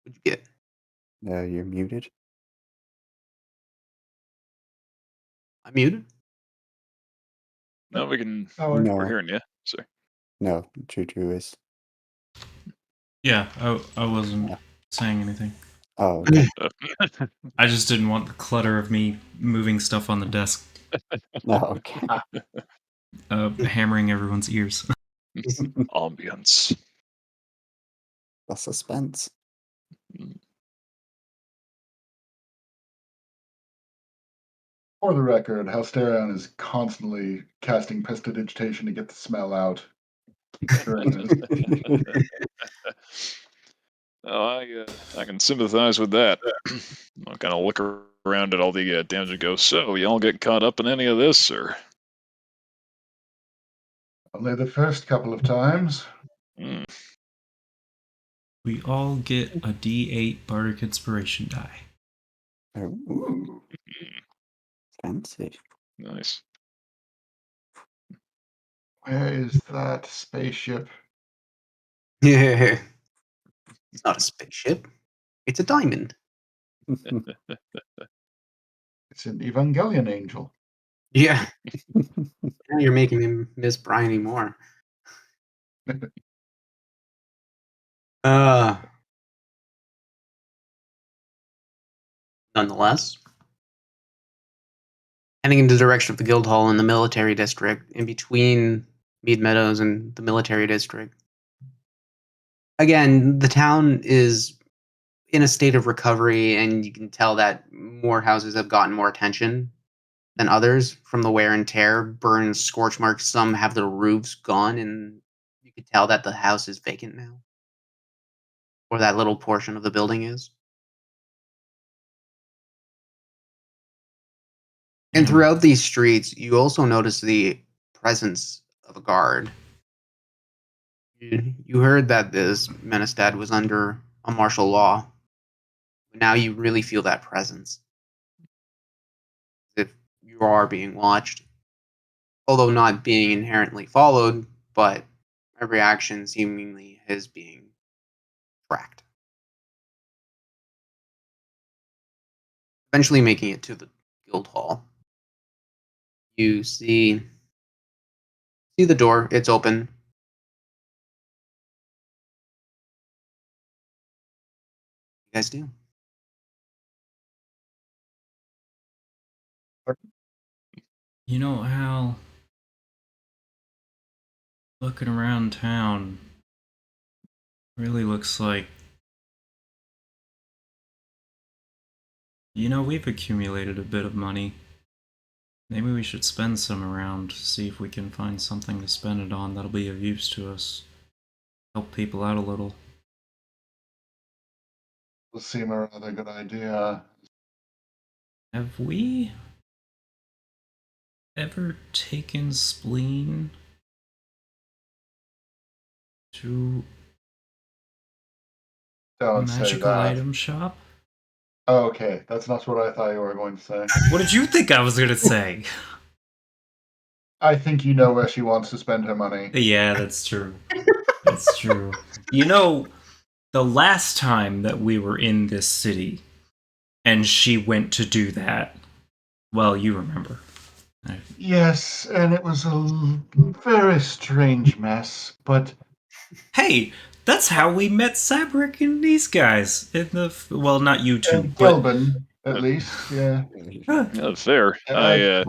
What'd you get? You're muted. I'm muted. No, we can. Howard, No. We're hearing you. Sorry. No, Choo is. Yeah, I wasn't Yeah. saying anything. Oh, okay. I just didn't want the clutter of me moving stuff on the desk, No, okay. hammering everyone's ears. Ambience. The suspense. For the record, Halsterion is constantly casting prestidigitation to get the smell out during this. Oh, I can sympathize with that. I'll kind of look around at all the damage and go, so, y'all get caught up in any of this, or? Only the first couple of times. Hmm. We all get a D8 Bardic Inspiration die. Oh, Ooh. fancy. Nice. Where is that spaceship? Yeah. It's not a spaceship. It's a diamond. It's an Evangelion angel. Yeah. Now you're making him miss Bryony more. Nonetheless, heading in the direction of the guild hall in the military district, in between Mead Meadows and the military district. Again, the town is in a state of recovery, and you can tell that more houses have gotten more attention than others from the wear and tear, burns, scorch marks. Some have their roofs gone, and you can tell that the house is vacant now, or that little portion of the building is. And Yeah. throughout these streets, you also notice the presence of a guard. You heard that this Menestad was under a martial law. Now you really feel that presence. As if you are being watched. Although not being inherently followed, but every action seemingly is being tracked. Eventually making it to the guild hall. You see the door, it's open. You guys do. You know, Al, looking around town really looks like, we've accumulated a bit of money. Maybe we should spend some around, see if we can find something to spend it on that'll be of use to us. Help people out a little. Will seem a rather good idea. Have we ever taken spleen to Don't say magical that. item shop? Okay, that's not what I thought you were going to say. What did you think I was gonna say? I think you know where she wants to spend her money. Yeah, that's true. That's true. You know, the last time that we were in this city and she went to do that, well, you remember. Yes, and it was a very strange mess, but Hey, that's how we met Sabrick and these guys in the well, not you two, and but Gilbin, at least, yeah. Yeah, fair. I-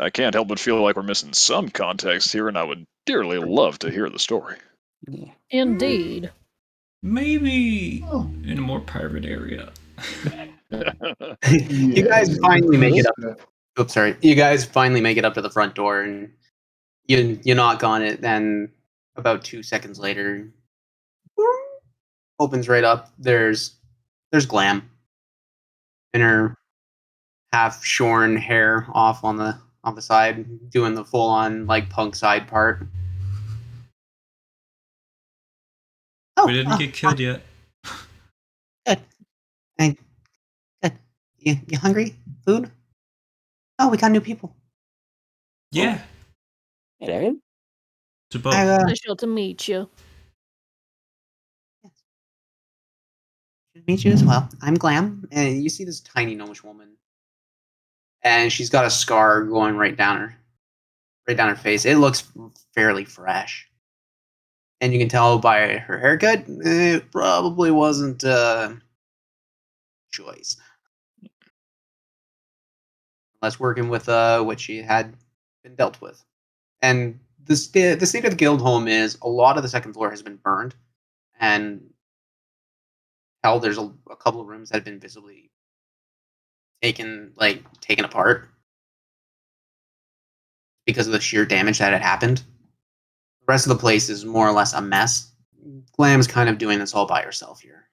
I can't help but feel like we're missing some context here, and I would dearly love to hear the story. Yeah. Indeed. maybe Oh. in a more private area. You guys Yes, finally make it yes. up. Oops, sorry. You guys finally make it up to the front door, and you knock on it. Then about 2 seconds later, opens right up. There's Glam in her half shorn hair off on the side, doing the full on like punk side part. Oh, We didn't get killed yet. good. Hey, good. You hungry? Food? Oh, we got new people. Yeah, Hello? to both. Pleasure to meet you. Good to meet you as well. I'm Glam, and you see this tiny gnomish woman, and she's got a scar going right down her face. It looks fairly fresh, and you can tell by her haircut, it probably wasn't choice. Unless working with what she had been dealt with. And the state of the guild home is a lot of the second floor has been burned, and hell, there's a couple of rooms that have been visibly taken apart because of the sheer damage that had happened. The rest of the place is more or less a mess. Glam's kind of doing this all by herself here.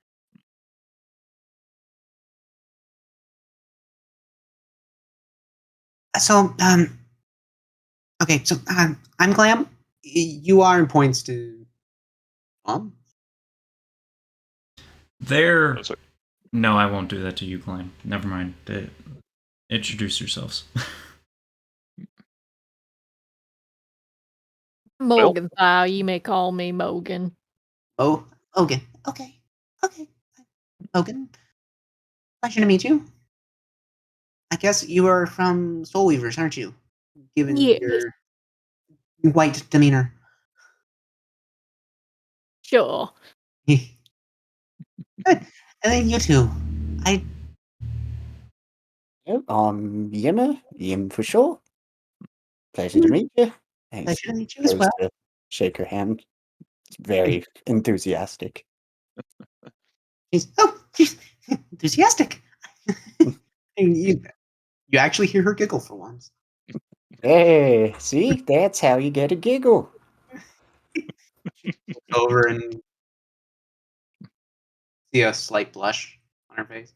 So, okay, so I'm Glam. You are in points to. There. That's it. No, I won't do that to you, Glenn. Never mind. Introduce yourselves. Morgan, you may call me Mogan. Oh, Ogan. Okay. Ogan. Pleasure to meet you. I guess you are from Soul Weavers, aren't you? Given Yes. your white demeanor. Sure. Good. And then you two. Oh, Yimmer? Yim for sure. Pleasure to meet you. Pleasure to meet you as Goes well. to shake her hand. It's very enthusiastic. She's enthusiastic. And you actually hear her giggle for once. Hey, see? That's how you get a giggle. Looks over and see a slight blush on her face.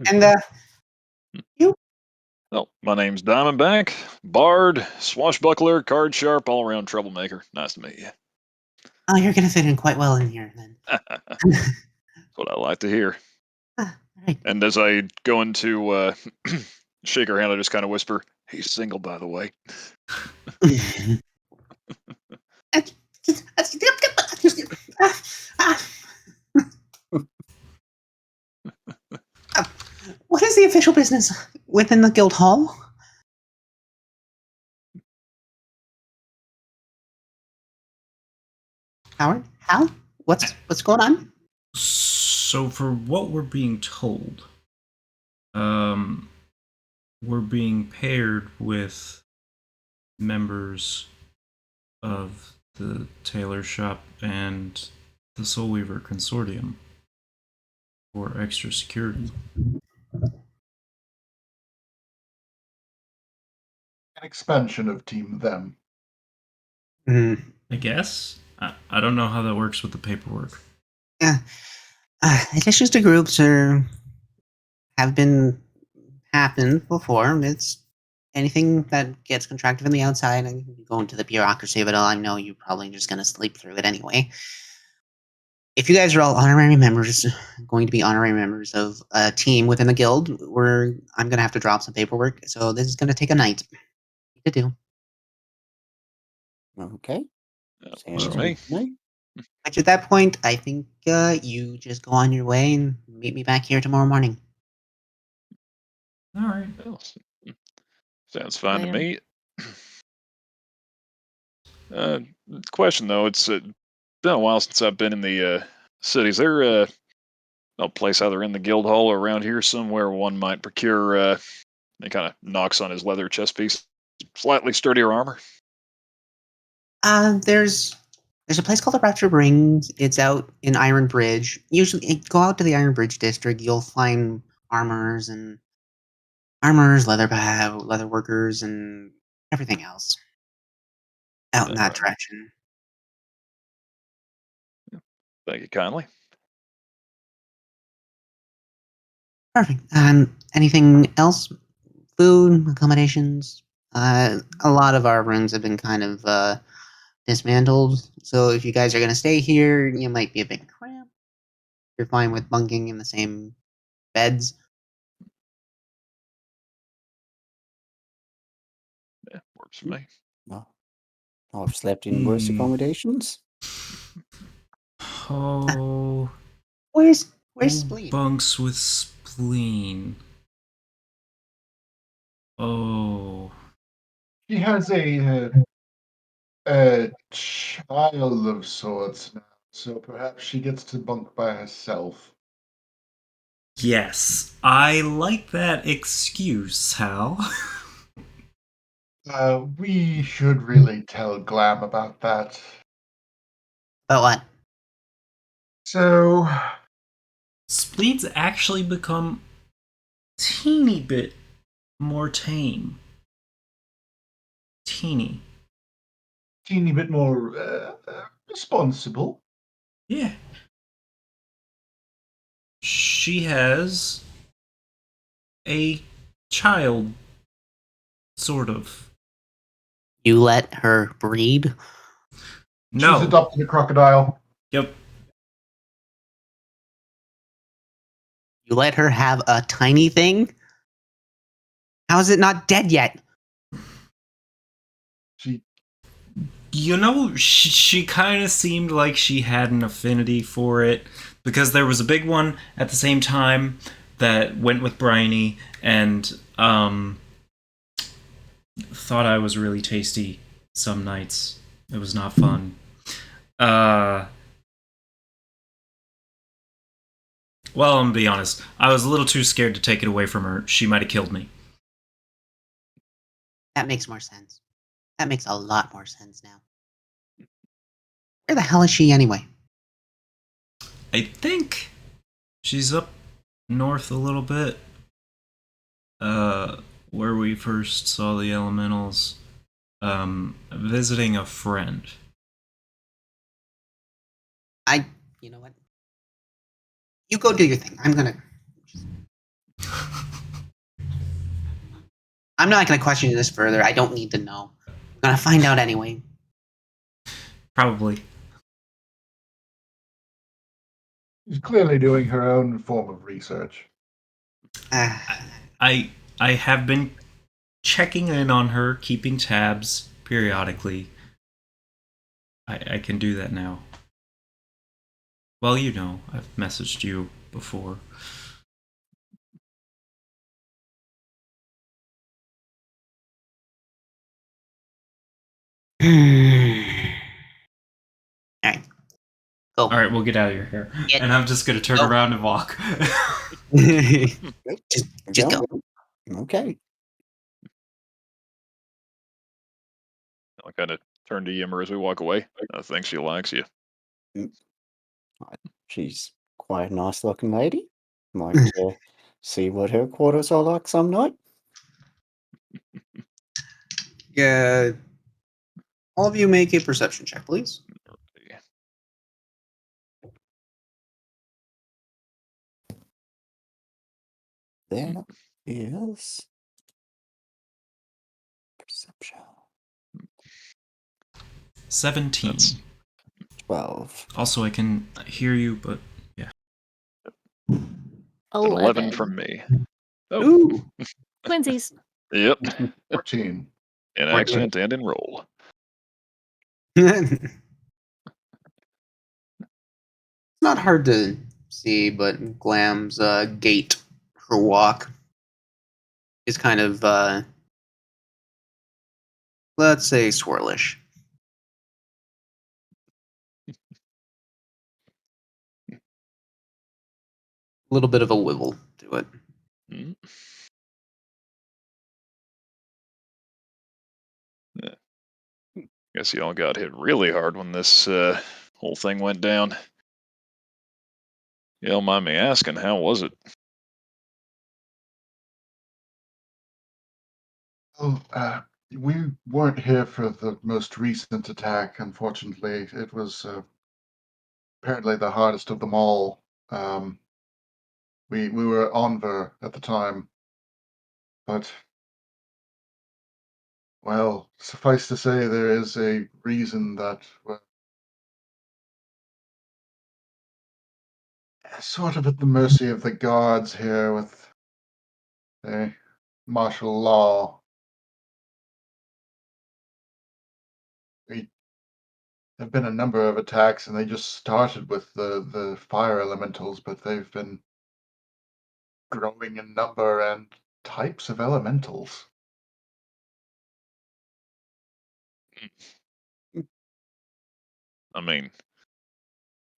And you? Oh, my name's Diamondback, bard, swashbuckler, card sharp, all around troublemaker. Nice to meet you. Oh, you're gonna fit in quite well in here then. That's what I like to hear. All right. And as I go into shake her hand, I just kind of whisper, "He's single, by the way." What is the official business within the guild hall? Howard? Hal? What's going on? So, for what we're being told, we're being paired with members of the tailor shop and the Soul Weaver Consortium for extra security. An expansion of Team Them. I guess. I don't know how that works with the paperwork. It's just a group, sir. have been happened before. It's anything that gets contracted from the outside and you go into the bureaucracy of it all. I know you're probably just gonna sleep through it anyway. If you guys are all honorary members, going to be honorary members of a team within the guild, I'm gonna have to drop some paperwork, so this is gonna take a night to do. Okay. Works Sounds for me. good to me. Which at that point, I think you just go on your way and meet me back here tomorrow morning. All right. Well, sounds fine to Man. me. Question though, it's been a while since I've been in the city. Is there a place either in the guild hall or around here somewhere one might procure any kind of knocks on his leather chest piece, slightly sturdier armor? There's a place called the Rapture Rings. It's out in Iron Bridge. Usually, go out to the Iron Bridge district. You'll find armors, leather workers, and everything else out in that direction. Thank you kindly. Perfect. Anything else? Food, accommodations. A lot of our rooms have been kind of dismantled. So if you guys are gonna stay here, you might be a bit cramped. You're fine with bunking in the same beds. Yeah, works for me. Oh, I've slept in worse Hmm. accommodations. Oh, Where's who Spleen? bunks with spleen? Oh, She has a child of sorts now, so perhaps she gets to bunk by herself. yes. I like that excuse, Hal. We should really tell Glam about that. About what? So, Spleen's actually become teeny bit more tame. Teeny. teeny bit more responsible. Yeah. She has a child, sort of. You let her breed? No. She's adopted a crocodile. Yep. You let her have a tiny thing? How is it not dead yet? She You know, she kind of seemed like she had an affinity for it because there was a big one at the same time that went with Bryony and thought I was really tasty some nights. It was not fun. Well, I'm gonna be honest. I was a little too scared to take it away from her. She might have killed me. That makes more sense. That makes a lot more sense now. Where the hell is she anyway? I think she's up north a little bit. Where we first saw the elementals. Visiting a friend. You know what? You go do your thing. I'm not gonna question you this further. I don't need to know. I'm gonna find out anyway. Probably. is clearly doing her own form of research. I have been checking in on her, keeping tabs periodically. I can do that now. Well, you know, I've messaged you before. Alright. Go. Alright, we'll get out of your hair. Get- And I'm just gonna turn Go. around and walk. just go. Okay. I kind of turn to Yimmer as we walk away. I think she likes you. She's quite a nice looking lady. Might see what her quarters are like some night. Yeah. All of you make a perception check, please. That is perception. 17. That's 12. Also, I can hear you, but yeah. 11 from me. Oh, Ooh. Twinsies. yep. 14. In Wait, accent and in roll. It's not hard to see, but Glam's gait, her walk, is kind of, let's say, swirlish. A little bit of a wibble to it. Mm. Yeah. Guess y'all got hit really hard when this whole thing went down. You don't mind me asking, how was it? Well, we weren't here for the most recent attack, unfortunately. It was apparently the hardest of them all. We were on Ver at the time, but, well, suffice to say, there is a reason that we're sort of at the mercy of the gods here with the martial law. There have been a number of attacks, and they just started with the fire elementals, but they've been growing in number and types of elementals. I mean,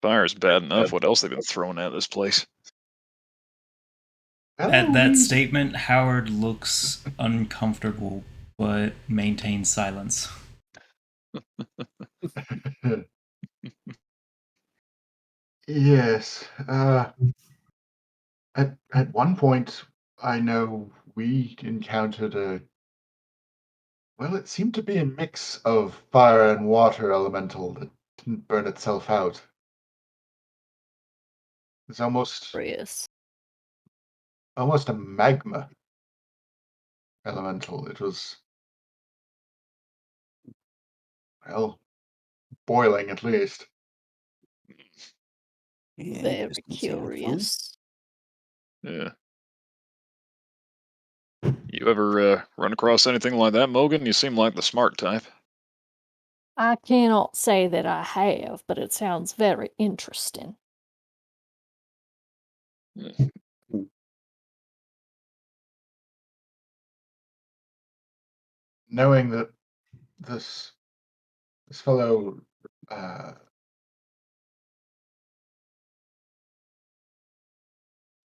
fire's bad enough. What else they've been throwing at this place? At Well, that statement, Howard looks uncomfortable, but maintains silence. yes. At one point, I know we encountered well, it seemed to be a mix of fire and water elemental that didn't burn itself out. It's almost Curious. a magma elemental. It was, well, boiling at least. Yeah, Very doesn't sound fun. curious. Yeah. You ever run across anything like that, Mogan? You seem like the smart type. I cannot say that I have, but it sounds very interesting. Knowing that this fellow uh,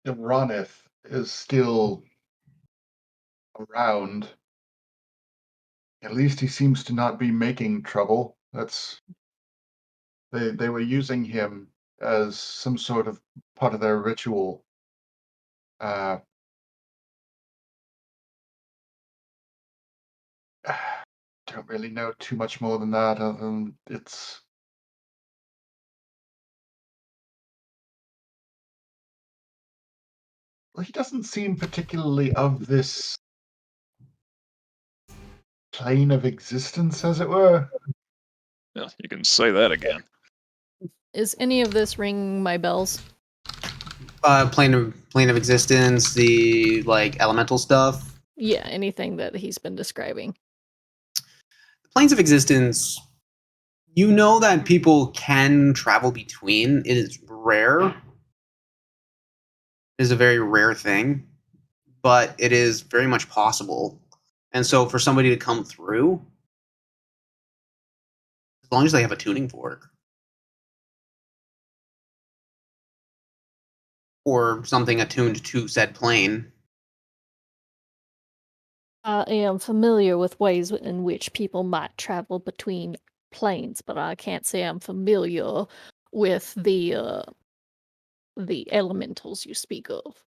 Ronith is still around. At least he seems to not be making trouble. They were using him as some sort of part of their ritual. Uh, don't really know too much more than that. Other than it's well, he doesn't seem particularly of this plane of existence, as it were. Yeah, you can say that again. Is any of this ringing my bells? Plane of existence, the like elemental stuff. Yeah, anything that he's been describing. The planes of existence. You know that people can travel between. It is rare. It is a very rare thing, but it is very much possible. And so, for somebody to come through, as long as they have a tuning fork or something attuned to said plane, I am familiar with ways in which people might travel between planes, but I can't say I'm familiar with the elementals you speak of.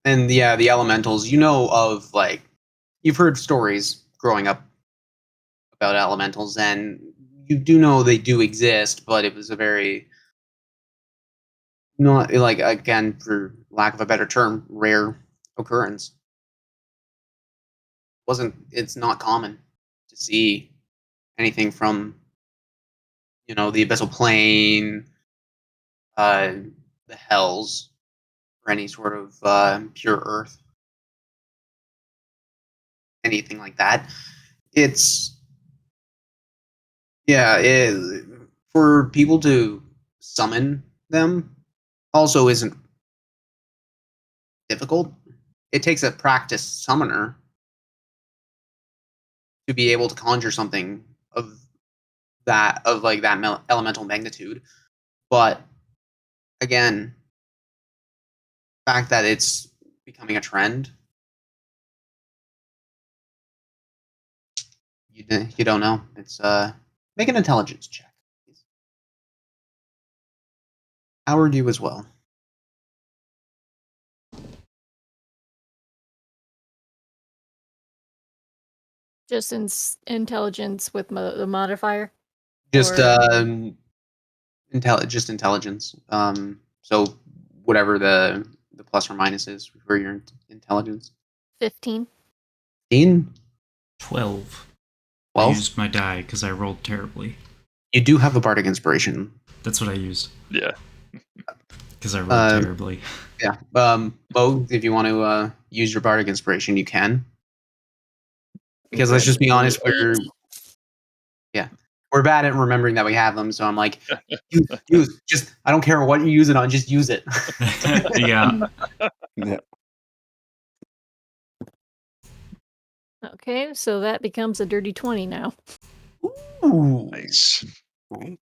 and yeah, the elementals. You know of like you've heard stories growing up about elementals, and you do know they do exist, but it was a very not like, again, for lack of a better term, rare occurrence. It's not common to see anything from, the abyssal plane, the hells, or any sort of pure earth, anything like that. It's for people to summon them also isn't difficult. It takes a practiced summoner to be able to conjure something of that elemental magnitude. But again, the fact that it's becoming a trend, you don't know. It's make an intelligence check. Howard, you as well. Just intelligence with the modifier? Just Or- just intelligence. So whatever the plus or minus is for your intelligence. 15. 15? 12. I 12? used my die because I rolled terribly. You do have a bardic inspiration. That's what I used Yeah. because I rolled terribly. Yeah. Bo, if you want to use your bardic inspiration, you can. Because let's just be honest, we're bad at remembering that we have them. So I'm like, use. Just I don't care what you use it on. Just use it. Yeah. Yeah. Okay, so that becomes a dirty 20 now. Ooh. Nice. Right.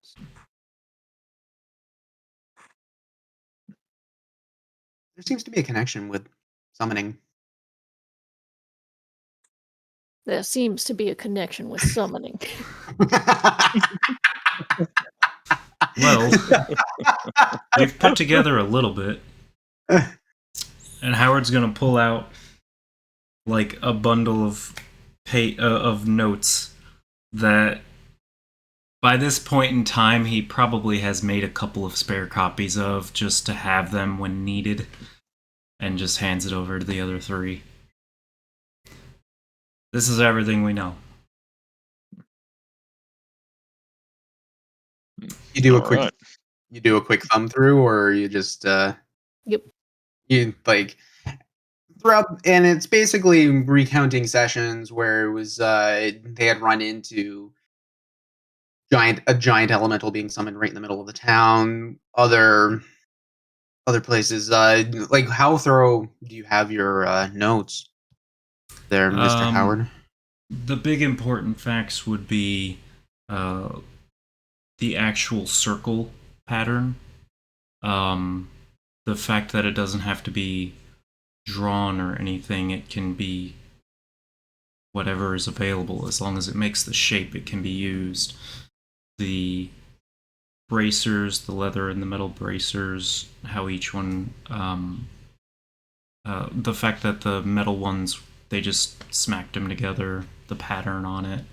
There seems to be a connection with summoning. There seems to be a connection with summoning. Well, we've put together a little bit. And Howard's going to pull out like a bundle of notes that by this point in time he probably has made a couple of spare copies of just to have them when needed, and just hands it over to the other three. This is everything we know. You do a All quick right. you do a quick thumb through, or you just Yep. you like throughout, and it's basically recounting sessions where it was they had run into a giant elemental being summoned right in the middle of the town. Other places, like how thorough do you have your notes there, Mr. Howard? The big important facts would be the actual circle pattern. The fact that it doesn't have to be drawn or anything, it can be whatever is available. As long as it makes the shape, it can be used. The bracers, the leather and the metal bracers, how each one, the fact that the metal ones, they just smacked them together, the pattern on it.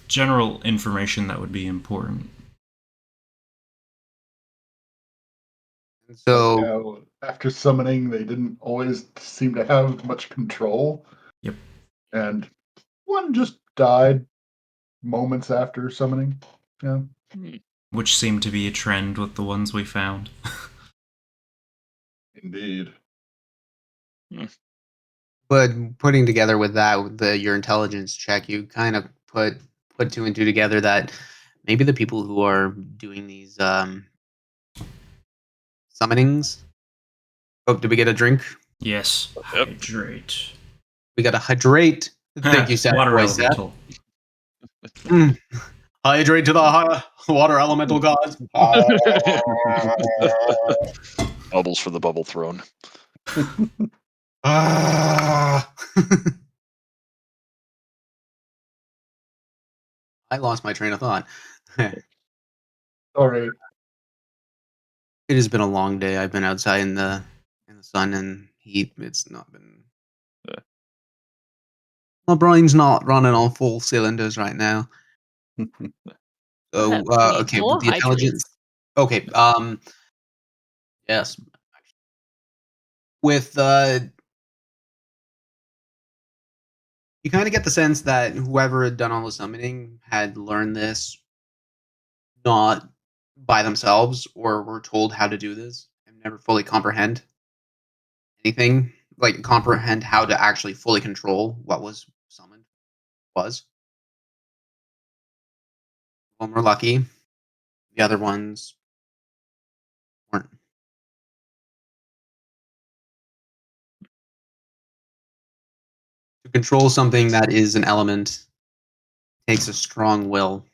General information that would be important. So Now, after summoning, they didn't always seem to have much control. Yep. And one just died moments after summoning. Yeah. Which seemed to be a trend with the ones we found. Indeed. but putting together with that, with your intelligence check, you kind of put two and two together that maybe the people who are doing these summonings. Oh, did we get a drink? Yes. Yep. Hydrate. We got to hydrate. Thank you, Seth. Water Boy, Seth. elemental. Hydrate to the water elemental gods. Bubbles for the bubble throne. Ah. I lost my train of thought. Sorry. It has been a long day. I've been outside in the sun and heat. It's not been. My brain's not running on full cylinders right now. So Perhaps we need okay, more with the intelligence. hydrates. Okay, Yes. With you kind of get the sense that whoever had done all the summoning had learned this not by themselves or were told how to do this and never fully comprehend anything, like comprehend how to actually fully control what was summoned was. One were lucky, the other ones weren't. To control something that is an element takes a strong will.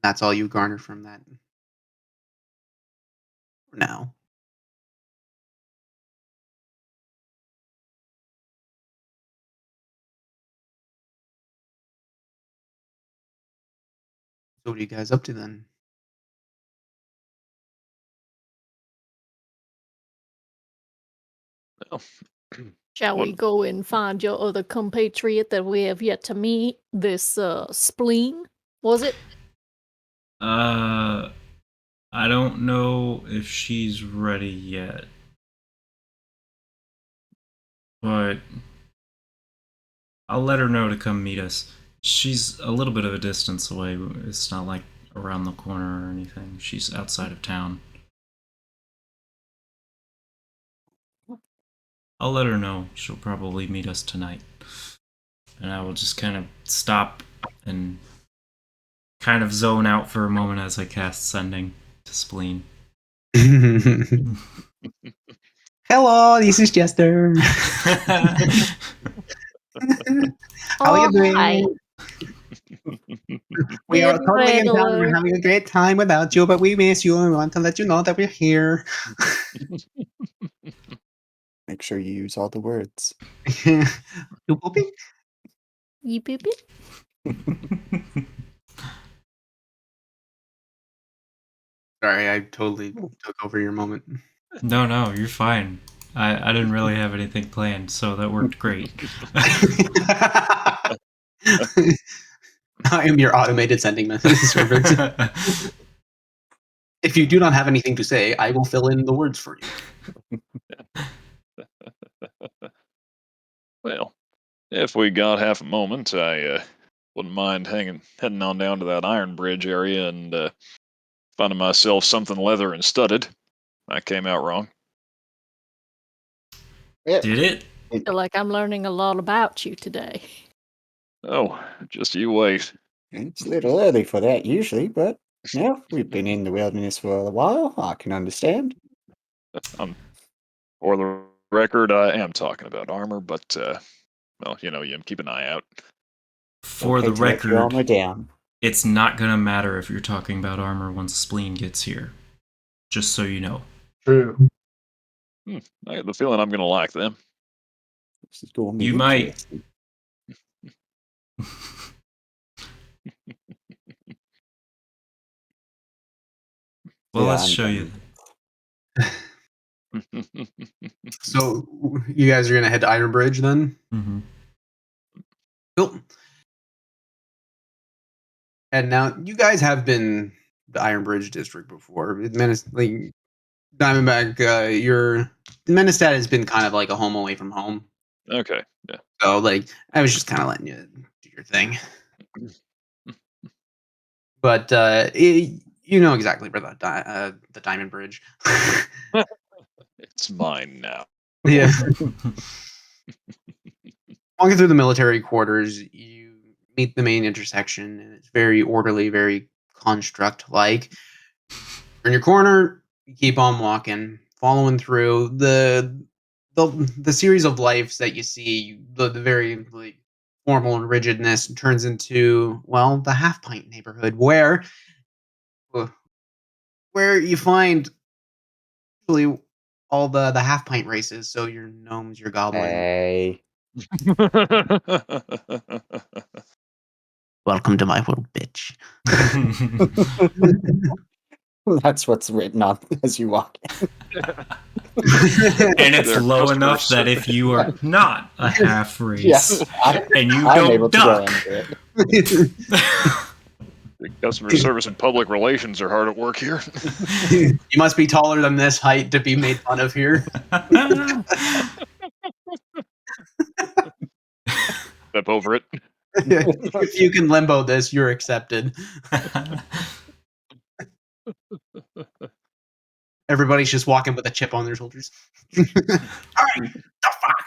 That's all you garner from that for now. So what are you guys up to then? Well, Shall we go and find your other compatriot that we have yet to meet? This spleen, was it? I don't know if she's ready yet. But I'll let her know to come meet us. She's a little bit of a distance away. It's not like around the corner or anything. She's outside of town. I'll let her know. She'll probably meet us tonight. And I will just kind of stop and kind of zone out for a moment as I cast Sending to Spleen. Hello, this is Jester. How are you doing? Hi. We are Good totally in town. We're traveler. having a great time without you, but we miss you and we want to let you know that we're here. Make sure you use all the words. You pooping? You poopy? Sorry, I totally took over your moment. No, you're fine. I didn't really have anything planned, so that worked great. I am your automated sending message service. If you do not have anything to say, I will fill in the words for you. well, if we got half a moment, I wouldn't mind heading on down to that Iron Bridge area and finding myself something leather and studded. I came out wrong. Yeah, Did it? I feel like I'm learning a lot about you today. Oh, just you wait. it's a little early for that usually, but yeah, we've been in the wilderness for a while. I can understand. For the record, I am talking about armor, but well, you keep an eye out. For Okay the to let your armor record, down. it's not gonna matter if you're talking about armor once Spleen gets here. Just so you know. True. I get the feeling I'm gonna like them. This is going to be You might. interesting. Well, Yeah, let's I'm show done. you. So you guys are gonna head to Iron Bridge then? Mm-hmm. Cool. And now you guys have been the Iron Bridge district before. Like Diamondback, your Menestad has been kind of like a home away from home. Okay, yeah. So like I was just kind of letting you do your thing. But you know exactly where the Diamond Bridge. It's mine now. Yeah. Walking through the military quarters, you meet the main intersection, and it's very orderly, very construct-like. In your corner, you keep on walking, following through the series of lives that you see. The very like formal and rigidness turns into the Half Pint neighborhood, where you find really all the Half Pint races. So your gnomes, your goblins. Hey. Welcome to my world, bitch. That's what's written on as you walk in. And it's Their low enough customers. that if you are not a half race Yes, and you I'm able don't to go duck, into it. The customer service and public relations are hard at work here. You must be taller than this height to be made fun of here. Step over it. If you can limbo this, you're accepted. Everybody's just walking with a chip on their shoulders. All right, the fuck.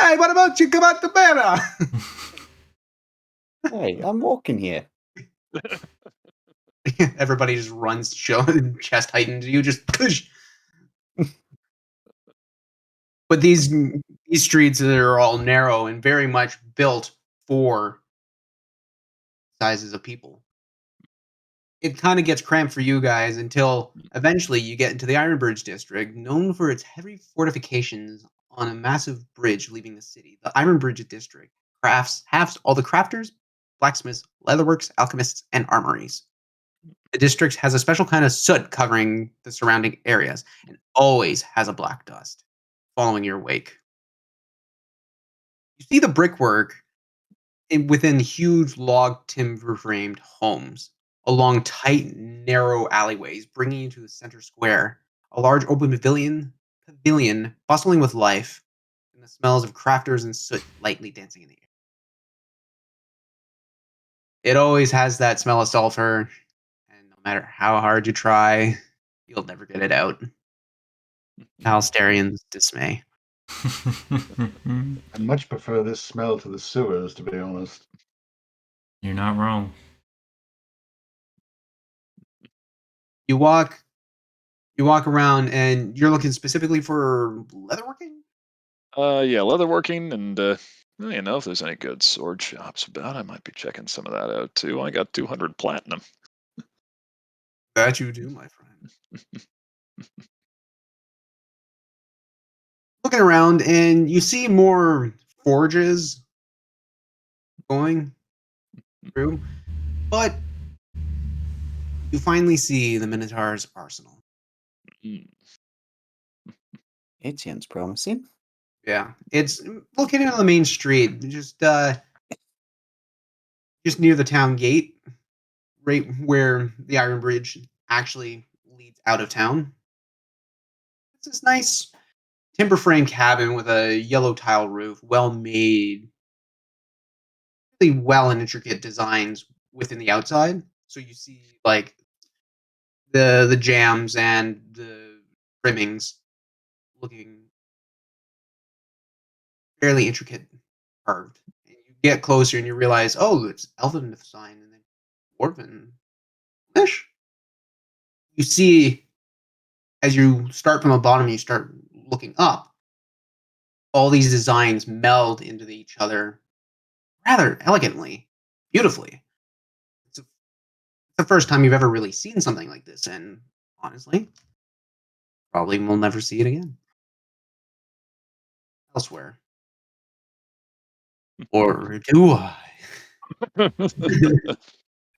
Hey, what about you? Come out the banner. Hey, I'm walking here. Everybody just runs, chest heightened to you, just push. But these streets are all narrow and very much built for sizes of people. It kind of gets cramped for you guys until eventually you get into the Ironbridge district, known for its heavy fortifications on a massive bridge leaving the city. The Ironbridge district housed all the crafters, blacksmiths, leatherworks, alchemists, and armories. The district has a special kind of soot covering the surrounding areas and always has a black dust following your wake. You see the brickwork within huge log timber framed homes along tight, narrow alleyways, bringing you to the center square. A large open pavilion bustling with life, and the smells of crafters and soot lightly dancing in the air. It always has that smell of sulfur, and no matter how hard you try, you'll never get it out. Alsterian's dismay. I much prefer this smell to the sewers, to be honest. You're not wrong. You walk around, and you're looking specifically for leatherworking. Yeah, leatherworking, and you know, if there's any good sword shops about, I might be checking some of that out too. I got 200 platinum. That you do, my friend. Looking around, and you see more forges going through, but you finally see the Minotaur's arsenal. Mm. It sounds promising. Yeah, it's located on the main street, just near the town gate, right where the Iron Bridge actually leads out of town. It's this nice timber frame cabin with a yellow tile roof, well made, really well and intricate designs within the outside. So you see like the jams and the trimmings looking fairly intricate, carved. And you get closer and you realize, oh, it's Elven sign and then Dwarven. Ish. You see, as you start from the bottom, you start looking up. All these designs meld into each other rather elegantly, beautifully. It's the first time you've ever really seen something like this, and honestly, probably will never see it again elsewhere. Or do I?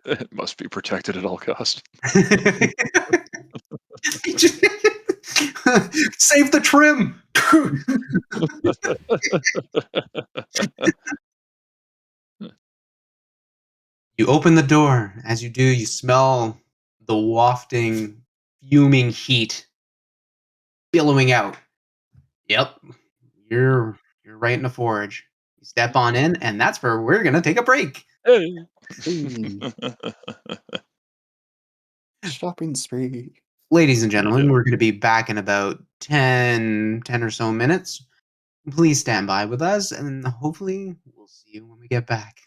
It must be protected at all costs. Save the trim. You open the door. As you do, you smell the wafting, fuming heat billowing out. Yep, you're right in the forge. You step on in, and that's where we're gonna take a break. Hey, shopping spree. Ladies and gentlemen, we're gonna be back in about 10 or so minutes. Please stand by with us, and hopefully we'll see you when we get back.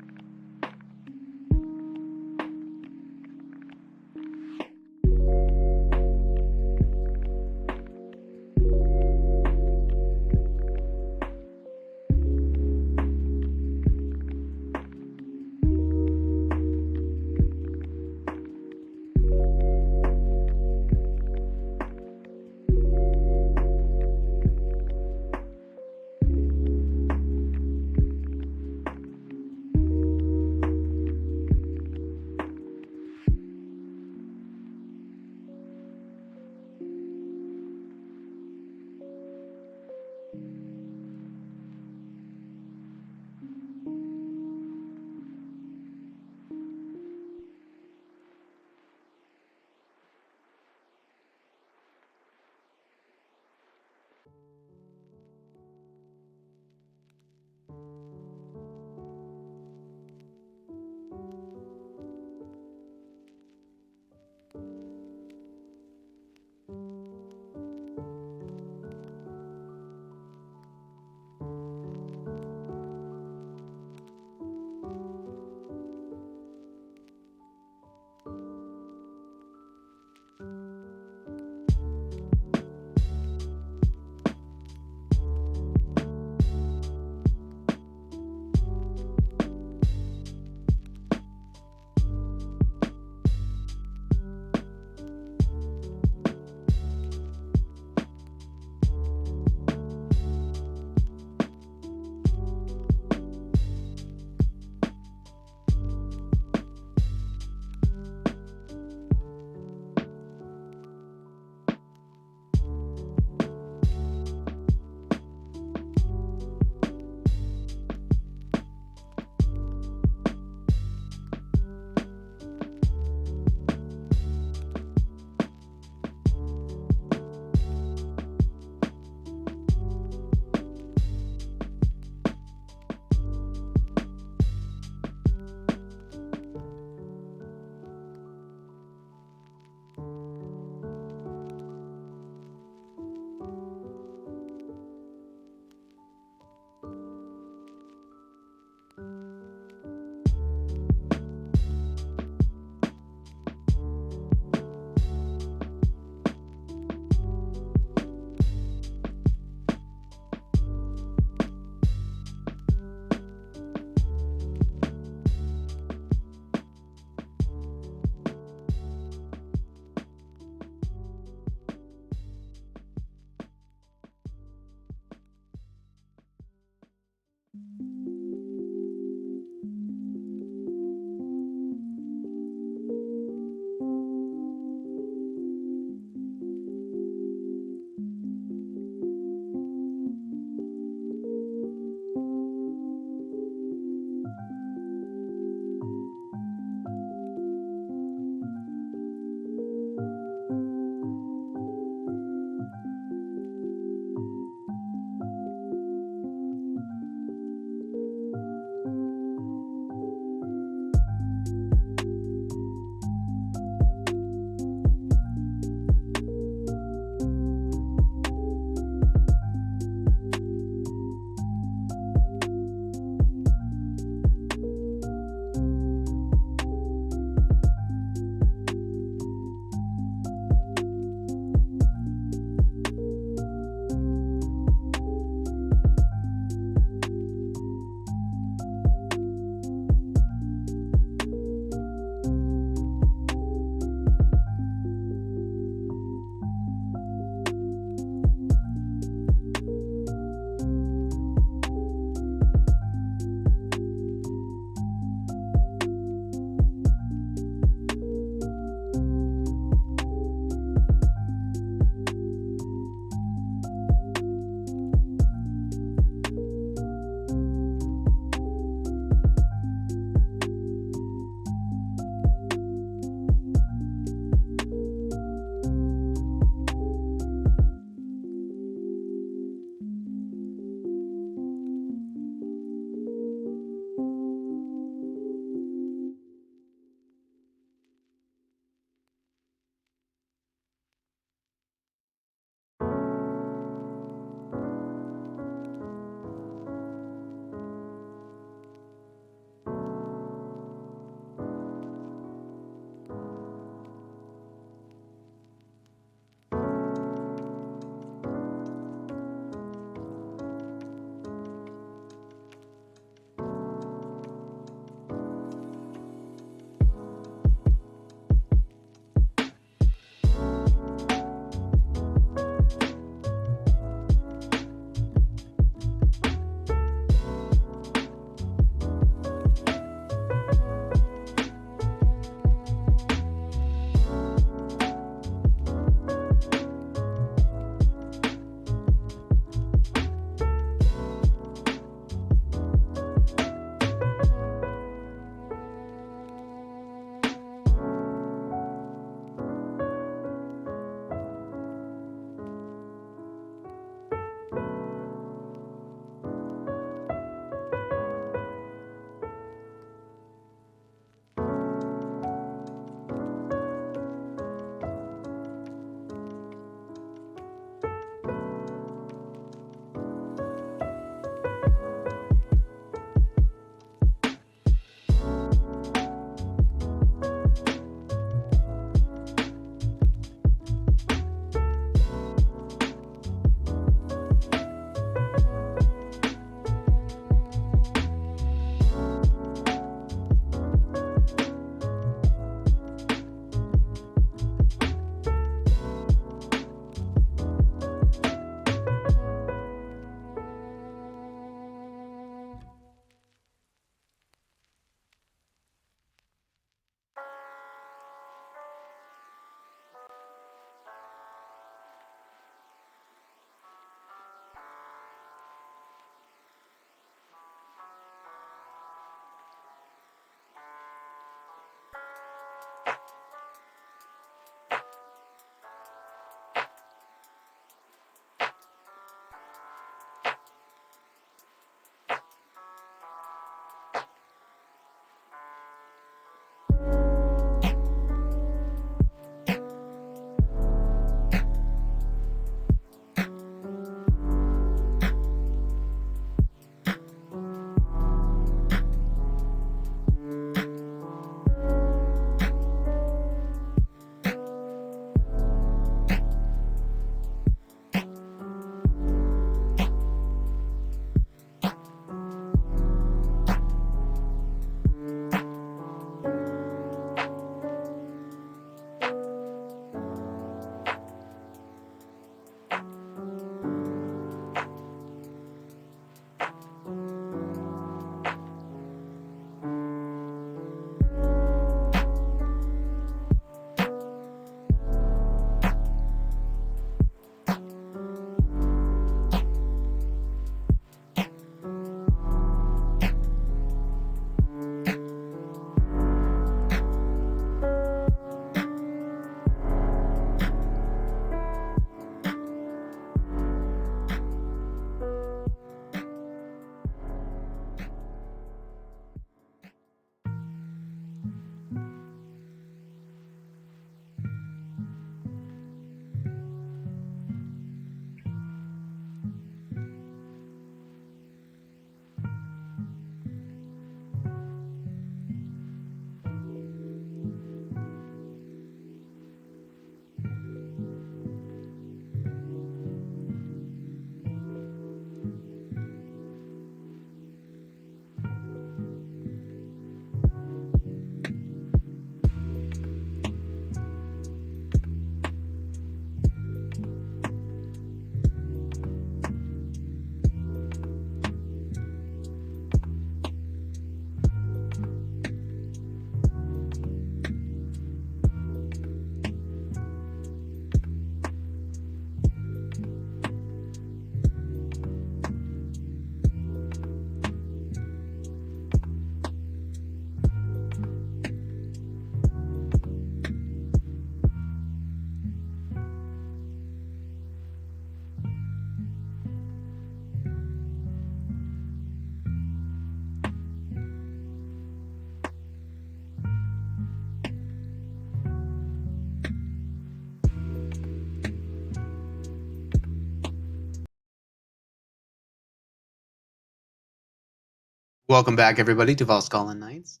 Welcome back, everybody, to Falskallan Nights.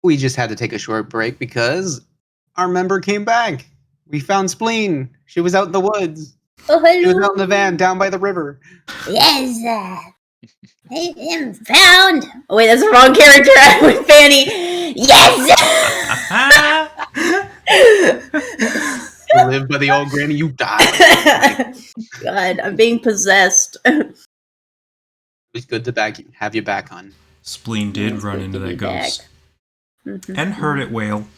We just had to take a short break because our member came back. We found Spleen. She was out in the woods. Oh, She was out in the hello. van down by the river. Yes. I am found. Oh, wait, that's the wrong character. I went Fanny. Yes. You live by the old granny, you die. God, I'm being possessed. It's good to have you back, hon. Spleen did It's run good into to be that ghost back. Mhm, and heard it wail.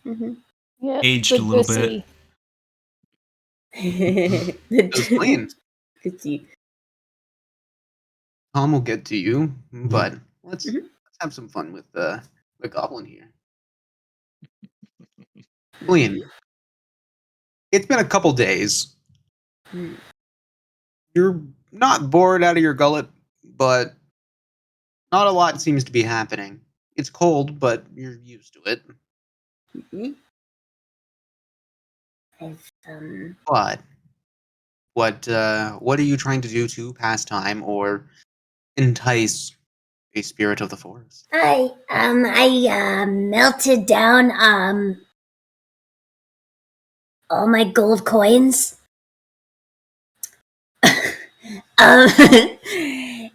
mhm. Yeah, Aged the a little bit. So Spleen, Good. Tom will get to you, but let's Mhm. have some fun with the goblin here. Spleen, it's been a couple days. Hmm. You're not bored out of your gullet, but not a lot seems to be happening. It's cold, but you're used to it. Mhm. I've But what are you trying to do to pass time or entice a spirit of the forest? I melted down all my gold coins.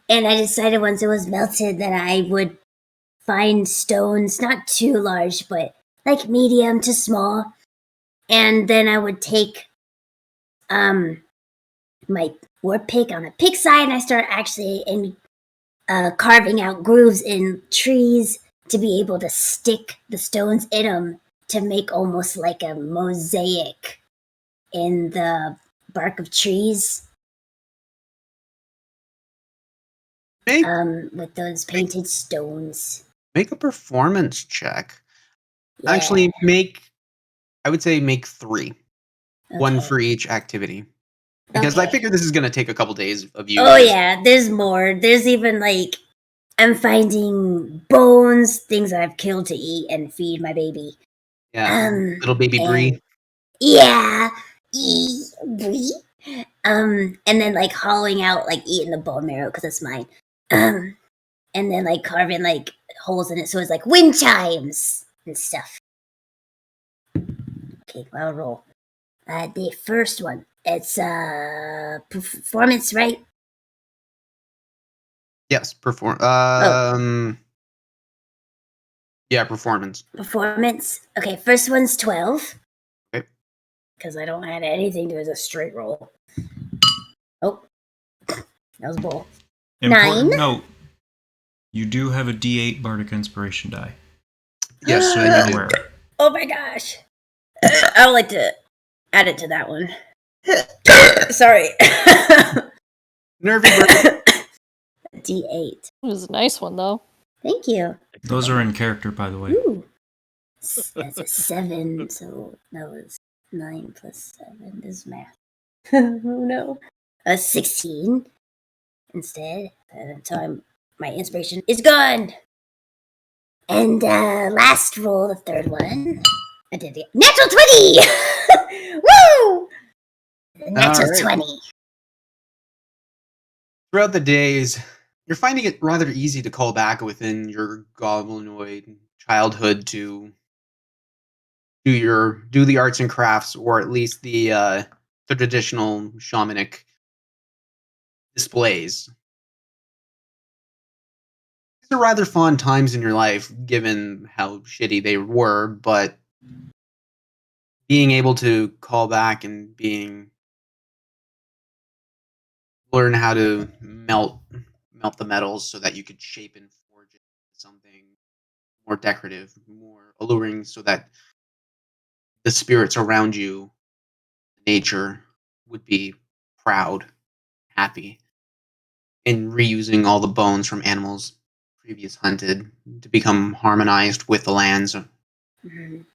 And I decided once it was melted that I would find stones not too large, but like medium to small, and then I would take my warp pick on the pick side, and I start actually carving out grooves in trees to be able to stick the stones in them to make almost like a mosaic in the bark of trees. Make With those painted stones. make a performance check. Yeah. Actually, I would say make 3. One Okay. for each activity. Because I Okay. figure this is going to take a couple days of you. Oh yeah, there's more. There's even like I'm finding bones, things that I've killed to eat and feed my baby. Yeah. Little baby Bree. And yeah, Bree. And then like hollowing out, like eating the bone marrow because it's mine. And then like carving like holes in it so it's like wind chimes and stuff. Okay, I'll roll. The first one, it's performance, right? Yes, yeah, performance. Performance. Okay, first one's 12. Okay. Because I don't add anything to it as a straight roll. Oh, that was a bull. Important 9. note: you do have a D8 Bardic Inspiration die. Yes, So you you're do. aware. Oh my gosh. I would like to add it to that one. Sorry. Nervy bird. D8. It was a nice one, though. Thank you. Those are in character, by the way. Ooh. That's a 7, so that was 9 plus 7 is math. Oh no. A 16 instead. Until my inspiration is gone. And last roll, the third one. I did it. Natural 20! Woo! Natural Alright. 20. Throughout the days, you're finding it rather easy to call back within your goblinoid childhood to do the arts and crafts, or at least the traditional shamanic displays. These are rather fond times in your life, given how shitty they were, but being able to call back and learn how to melt the metals so that you could shape and forge it into something more decorative, more alluring, so that the spirits around you, nature, would be proud, happy, and reusing all the bones from animals previous hunted to become harmonized with the lands. Mhm.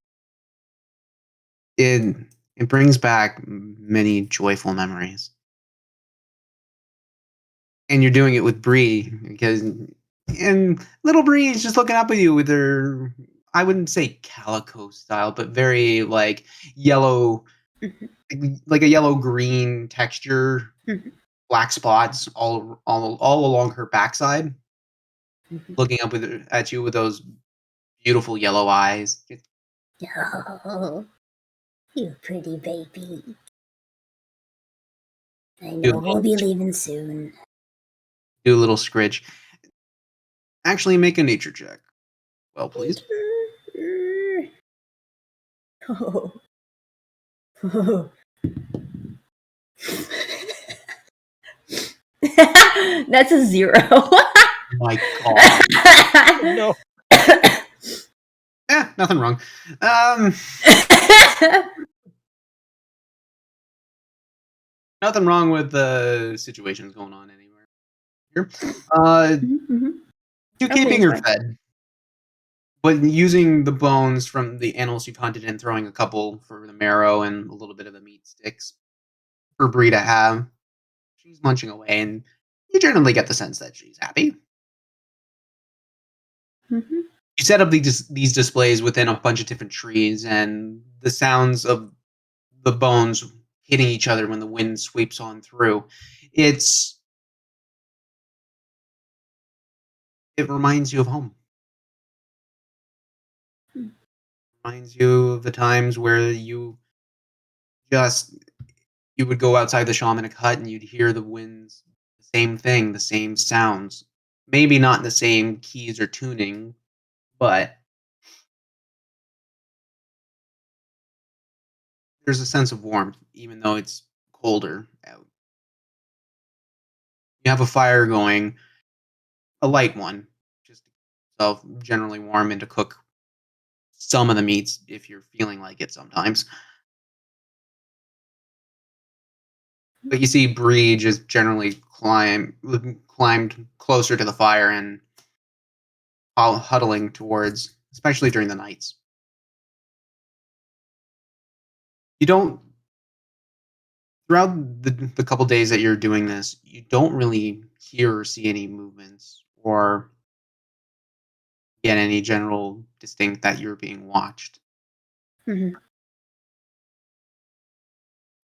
It brings back many joyful memories. And you're doing it with Bree and little Bree is just looking up at you with her, I wouldn't say calico style, but very like yellow, like a yellow green texture, Mhm. black spots all along her backside. looking up at you with those beautiful yellow eyes. Oh, you pretty baby. I Do a know we'll little, be leaving soon. do a little scritch. Actually, make a nature check. Well, please. Oh. Oh. That's a 0. My God. No. Nothing wrong. Nothing wrong with the situations going on anywhere here. You keeping her fed, but using the bones from the animals you've hunted and throwing a couple for the marrow and a little bit of the meat sticks for Bree to have. She's munching away, and you generally get the sense that she's happy. You set up these displays within a bunch of different trees, and the sounds of the bones hitting each other when the wind sweeps on through. It reminds you of home. Reminds you of the times where you would go outside the shamanic hut and you'd hear the winds, the same thing, the same sounds. Maybe not the same keys or tuning, but there's a sense of warmth, even though it's colder out. You have a fire going, a light one, just to keep yourself generally warm and to cook some of the meats if you're feeling like it sometimes. But you see Bree just generally climbed closer to the fire and huddling towards, especially during the nights. You don't, throughout the couple days that you're doing this, you don't really hear or see any movements or get any general distinct that you're being watched.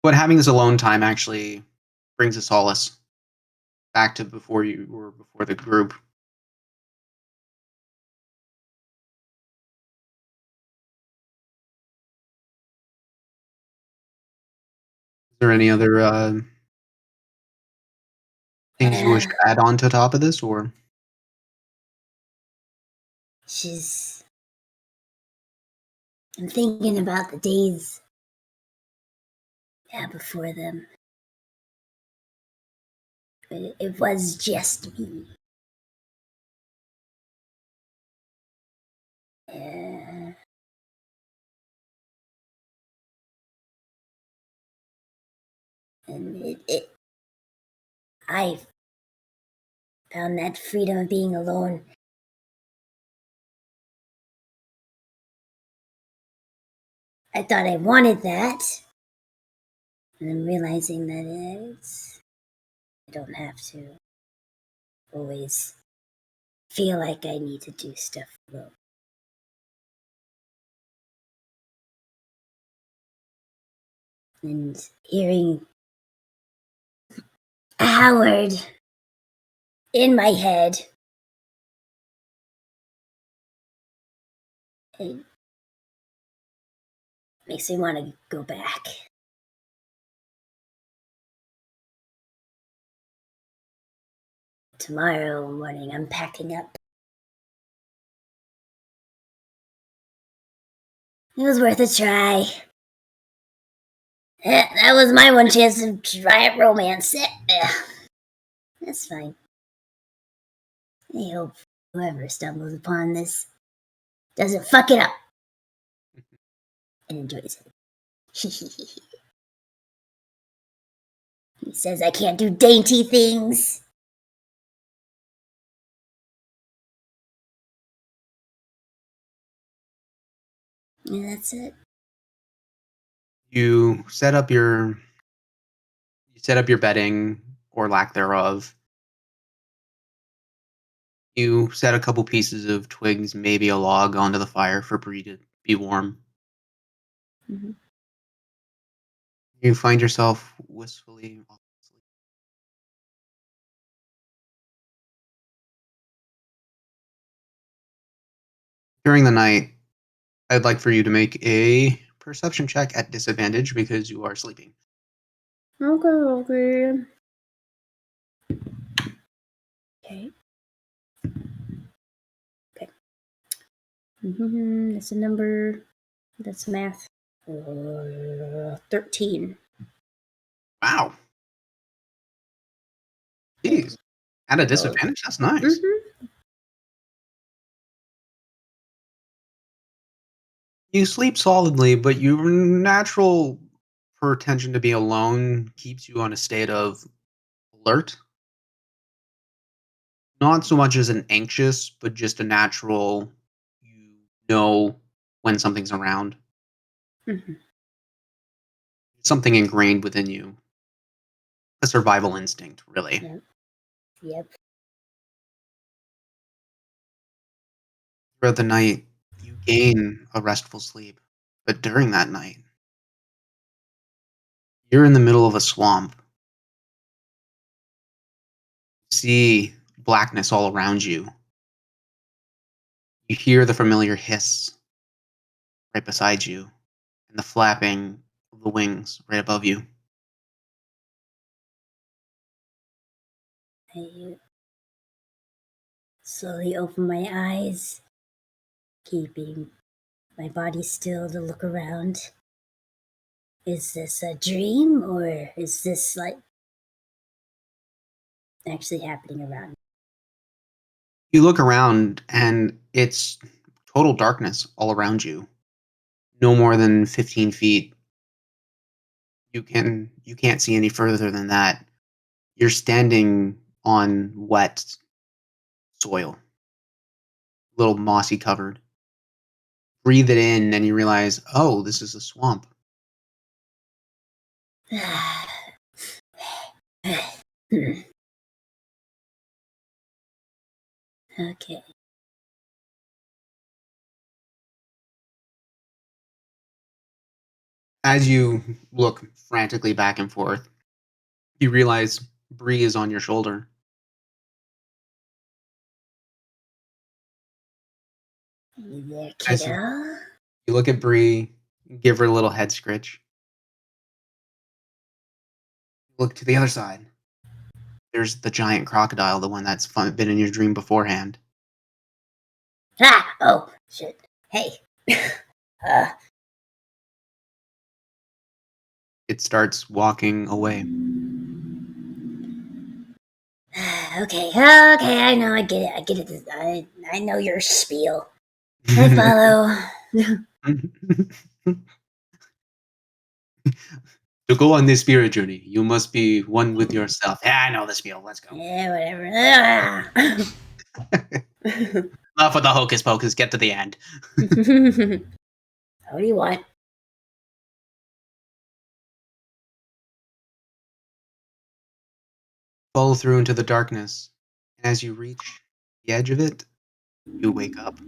But having this alone time actually brings a solace back to before the group. Is there any other things you wish to add on to top of this, or? I'm thinking about the days before them. It was just me. And I found that freedom of being alone. I thought I wanted that. And I'm realizing that I don't have to always feel like I need to do stuff alone. And hearing Howard in my head, it makes me want to go back. Tomorrow morning, I'm packing up. It was worth a try. That was my one chance to try a romance. That's fine. I hope whoever stumbles upon this doesn't fuck it up and enjoys it. He says I can't do dainty things. And that's it. You set up your bedding or lack thereof. You set a couple pieces of twigs, maybe a log, onto the fire for Bree to be warm. You find yourself wistfully During the night, I'd like for you to make a perception check at disadvantage because you are sleeping. Okay. Okay. That's a number. That's math. 13. Wow. Jeez. At a disadvantage? That's nice. You sleep solidly, but your natural pretension to be alone keeps you on a state of alert. Not so much as an anxious, but just a natural, you know when something's around. Mhm. Something ingrained within you. A survival instinct, really. Yep. Yep. Throughout the night, you gain a restful sleep. But during that night, you're in the middle of a swamp. You see blackness all around you. You hear the familiar hiss right beside you and the flapping of the wings right above you. I slowly open my eyes, keeping my body still to look around. Is this a dream or is this like actually happening around me? You look around and it's total darkness all around you. No more than 15 feet. You can't see any further than that. You're standing on wet soil, a little mossy covered. Breathe it in and you realize, oh, this is a swamp. Okay. As you look frantically back and forth, you realize Bree is on your shoulder. You there, As kiddo? you look at Bree, give her a little head scritch. Look to the other side. There's the giant crocodile, the one that's been in your dream beforehand. Ah! Oh, shit. Hey. uh, It starts walking away. okay, I know, I get it. I know your spiel. I follow. To go on this spirit journey, you must be one with yourself. Yeah, I know the spiel. Let's go. Yeah, whatever. Enough with the hocus pocus. Get to the end. What do you want? Follow through into the darkness. And as you reach the edge of it, you wake up.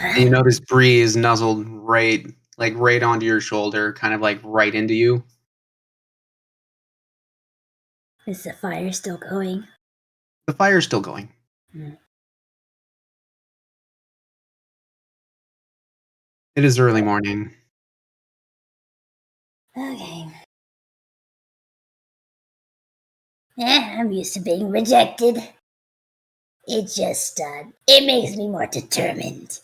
And you notice Bree is nuzzled right onto your shoulder, kind of like right into you. Is the fire still going? The fire's still going. Hmm. It is early morning. Okay. I'm used to being rejected. It just, it makes me more determined.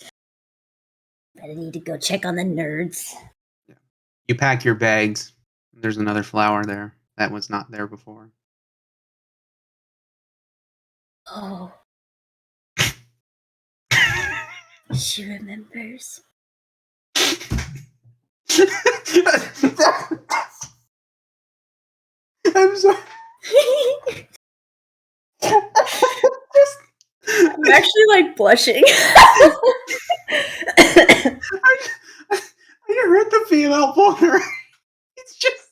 But I need to go check on the nerds. You pack your bags. There's another flower there that was not there before. Oh. She remembers. I'm sorry. I'm actually like blushing. I heard the female boner. It's just.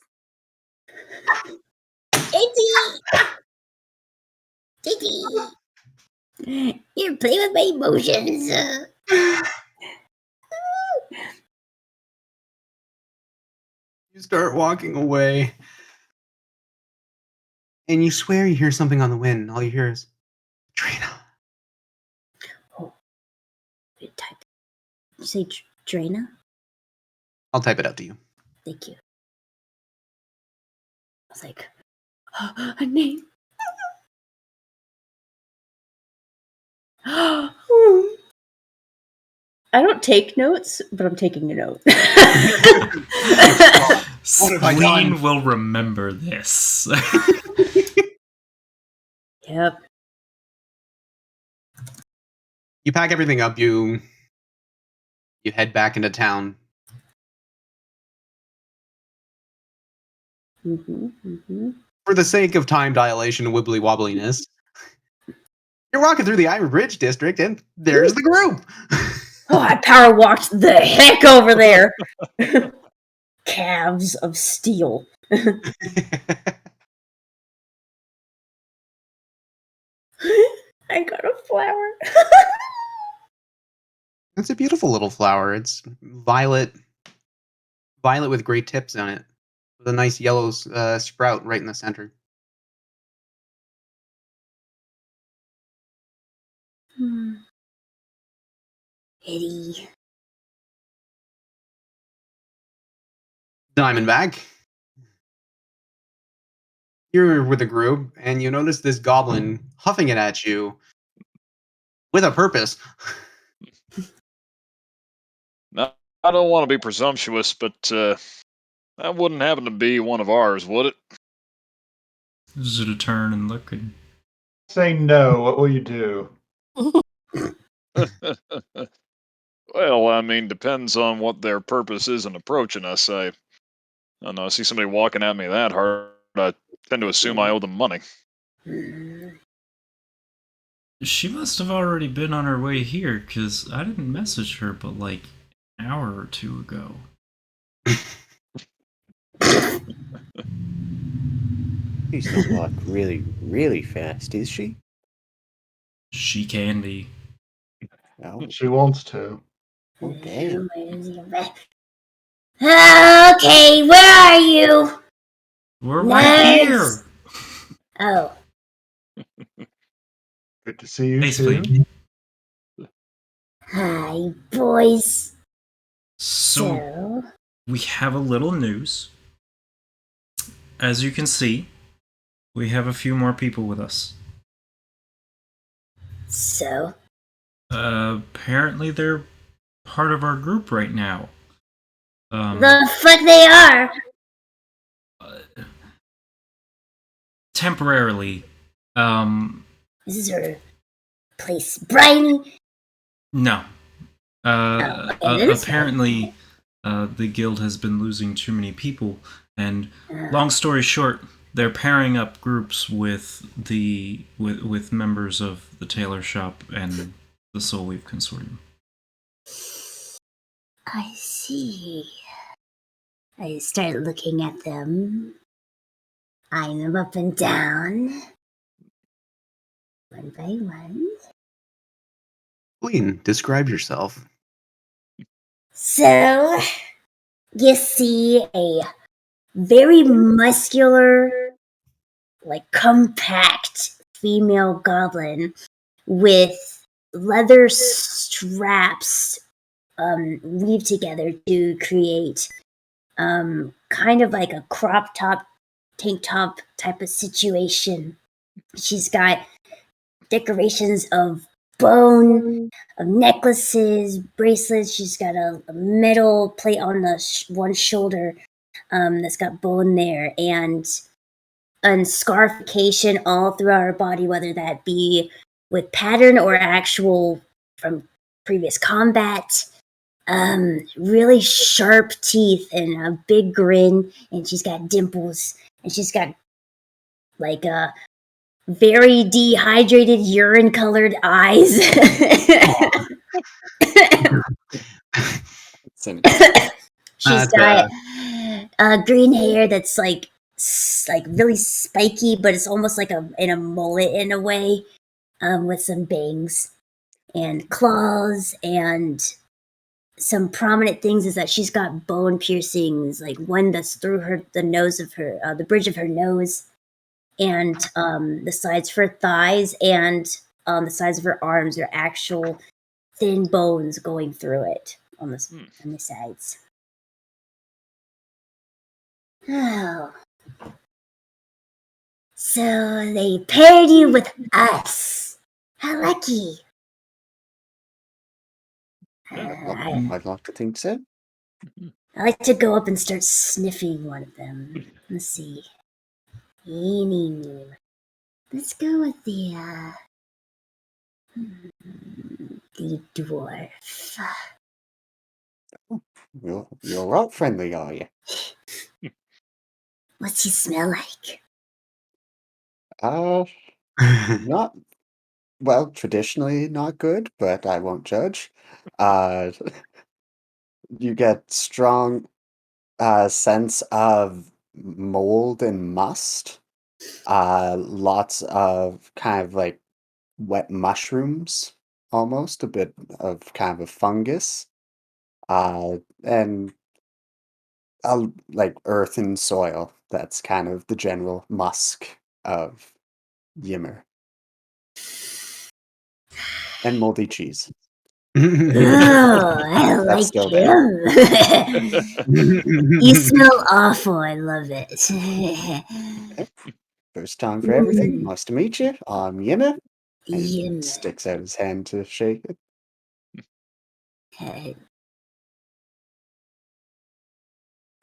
Diddy! You're playing with my emotions. You start walking away. and you swear you hear something on the wind. All you hear is, Trina. Type. You say Drana? I'll type it out to you. Thank you. I was like, a name. I don't take notes, but I'm taking a note. What have I done? Spleen will remember this. Yep. You pack everything up. You head back into town. For the sake of time dilation and wibbly wobbliness, you're walking through the Iron Bridge district, and there's the group. Oh, I power walked the heck over there. Calves of steel. I got a flower. It's a beautiful little flower. It's violet with gray tips on it, with a nice yellow sprout right in the center. Eddie. Diamondback, you're with a group, and you notice this goblin huffing it at you with a purpose. Now, I don't want to be presumptuous, but that wouldn't happen to be one of ours, would it? Is it a turn and look? And Say no. What will you do? Well, I mean, depends on what their purpose is in approaching us. I don't know. I see somebody walking at me that hard, I tend to assume I owe them money. she must have already been on her way here, because I didn't message her but like an hour or two ago. She's not like really, really fast, is she? She can be. Oh, She wants to. oh damn. Okay, where are you? We're right here! Nice. Oh. Good to see you Hey, too. Spleen. Hi, boys. So, we have a little news. As you can see, we have a few more people with us. So? Apparently they're part of our group right now. The fuck they are? Temporarily. Is her place briny? No. It is Apparently, the guild has been losing too many people, and long story short, they're pairing up groups with with members of the tailor shop and the Soulweave Consortium. I see. I start looking at them, eyeing them up and down, one by one. Spleen, describe yourself. So, you see a very muscular, like compact female goblin with leather straps weaved together to create kind of like a crop top, tank top type of situation. She's got decorations of bone, of necklaces, bracelets. She's got a metal plate on the one shoulder that's got bone there, and scarification all throughout her body, whether that be with pattern or actual from previous combat. Really sharp teeth and a big grin, and she's got dimples, and she's got like very dehydrated urine-colored eyes. She's got green hair that's like really spiky, but it's almost like in a mullet in a way, with some bangs and claws, and some prominent things is that she's got bone piercings, like one that's through the nose of her, the bridge of her nose, and the sides of her thighs and the sides of her arms are actual thin bones going through it on the sides. Oh. So they paired you with us. How lucky. I'd like to think so. I like to go up and start sniffing one of them. Let's see. Let's go with the dwarf. You're right friendly, are you? What's he smell like? Not well, traditionally not good, but I won't judge. Uh, you get strong sense of mold and must. Lots of kind of like wet mushrooms, almost a bit of kind of a fungus. And like earth and soil. That's kind of the general musk of Yimmer. And moldy cheese. Oh, I That's like still there. him. You smell awful. I love it. First time for everything. Nice to meet you. I'm Yimmer. And he Yimmer. sticks out his hand to shake it.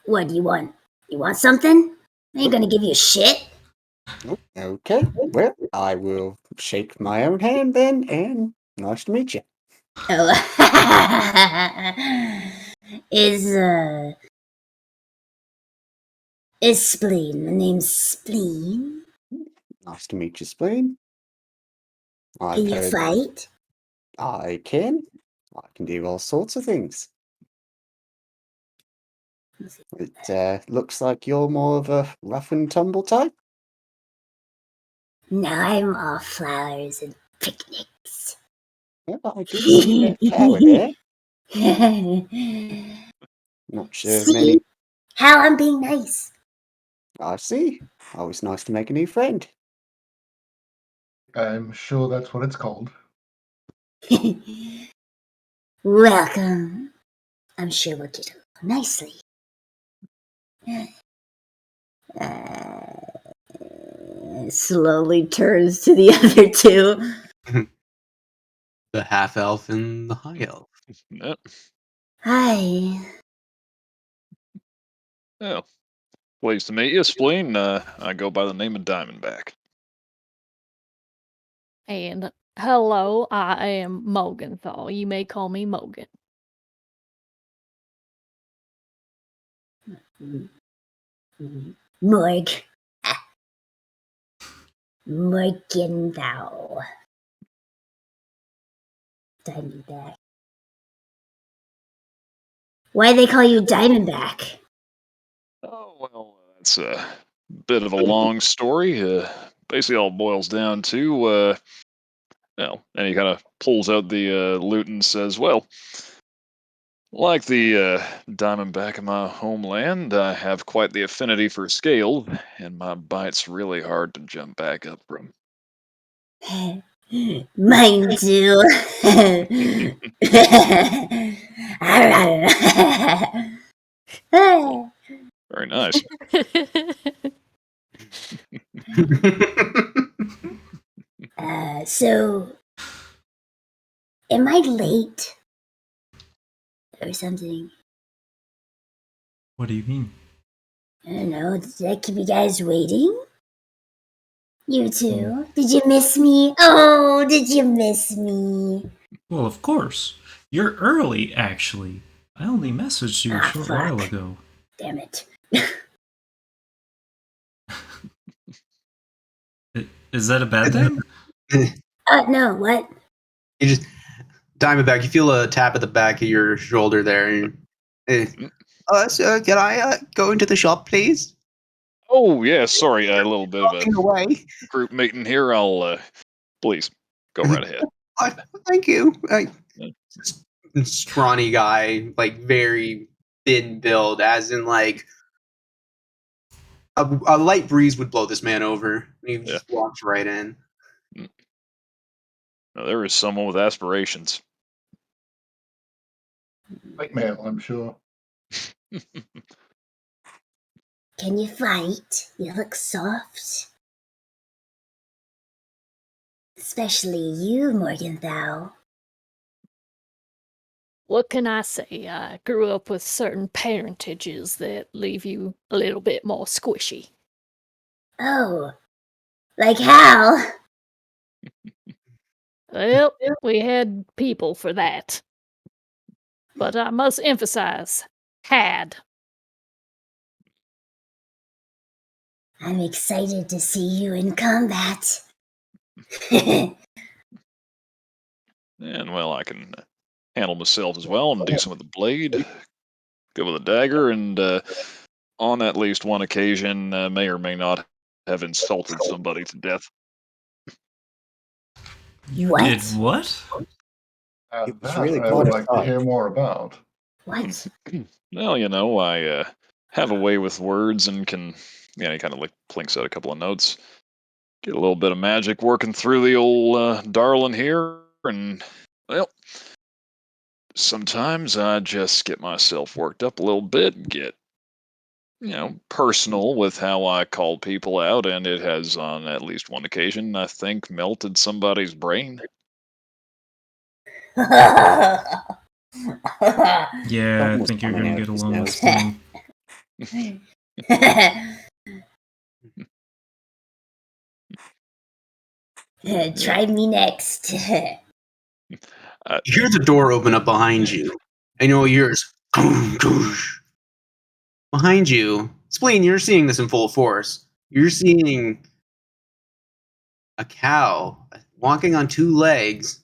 What do you want? You want something? I ain't gonna give you shit. Oh, okay, well, I will shake my own hand then, and nice to meet you. Oh. Is Spleen. My name's Spleen. Nice to meet you, Spleen. I've Can you heard fight? I can. I can do all sorts of things. It looks like you're more of a rough and tumble type. No, I'm all flowers and picnics. Well, I do see that flower there. Not sure See many. how I'm being nice. I see. Always nice to make a new friend. I'm sure that's what it's called. Welcome. I'm sure we'll get along nicely. Slowly turns to the other two. The half elf and the high elf. Yep. Hi. Oh, pleased to meet you, Spleen. I go by the name of Diamondback. And hello, I am Mogenthal. You may call me Mogan. Morg. Morgenthau. Diamondback. Why they call you Diamondback? Oh, well, that's a bit of a long story. Basically, all boils down to, and he kind of pulls out the loot and says, well, like the Diamondback in my homeland, I have quite the affinity for scale, and my bite's really hard to jump back up from. Mine too. Very nice. So, am I late or something? What do you mean? I don't know. Did I keep you guys waiting? You too? Did you miss me? Oh, did you miss me? Well, of course. You're early, actually. I only messaged you a short while Fuck. ago. Damn it. Is that a bad thing? No, what? You just Diamondback. You feel a tap at the back of your shoulder there. So can I go into the shop, please? Oh, yeah, sorry, a little bit of a Walking away. group meeting here. I'll, please, go right ahead. Thank you. Yeah. Scrawny guy, like very thin build, as in like A light breeze would blow this man over. He Yeah. just walks right in. Now, there is someone with aspirations. White male, I'm sure. Can you fight? You look soft. Especially you, Morgenthau. What can I say? I grew up with certain parentages that leave you a little bit more squishy. Oh, like how? Well, we had people for that. But I must emphasize, had. I'm excited to see you in combat. And, well, I can handle myself as well. I'm decent with the blade, good with a dagger, and on at least one occasion, may or may not have insulted somebody to death. You What? did what? It was That really I quite would a like to thought. hear more about. What? Well, I have a way with words and can, he kind of like plinks out a couple of notes. Get a little bit of magic working through the old darling here, and, well, sometimes I just get myself worked up a little bit and get, personal with how I call people out, and it has, on at least one occasion, I think, melted somebody's brain. Yeah, I Something was think you're coming gonna out get of his along with nose. Spleen. Try me next. I, You hear the door open up behind you, and you'll hear behind you. Spleen, you're seeing this in full force. You're seeing a cow walking on two legs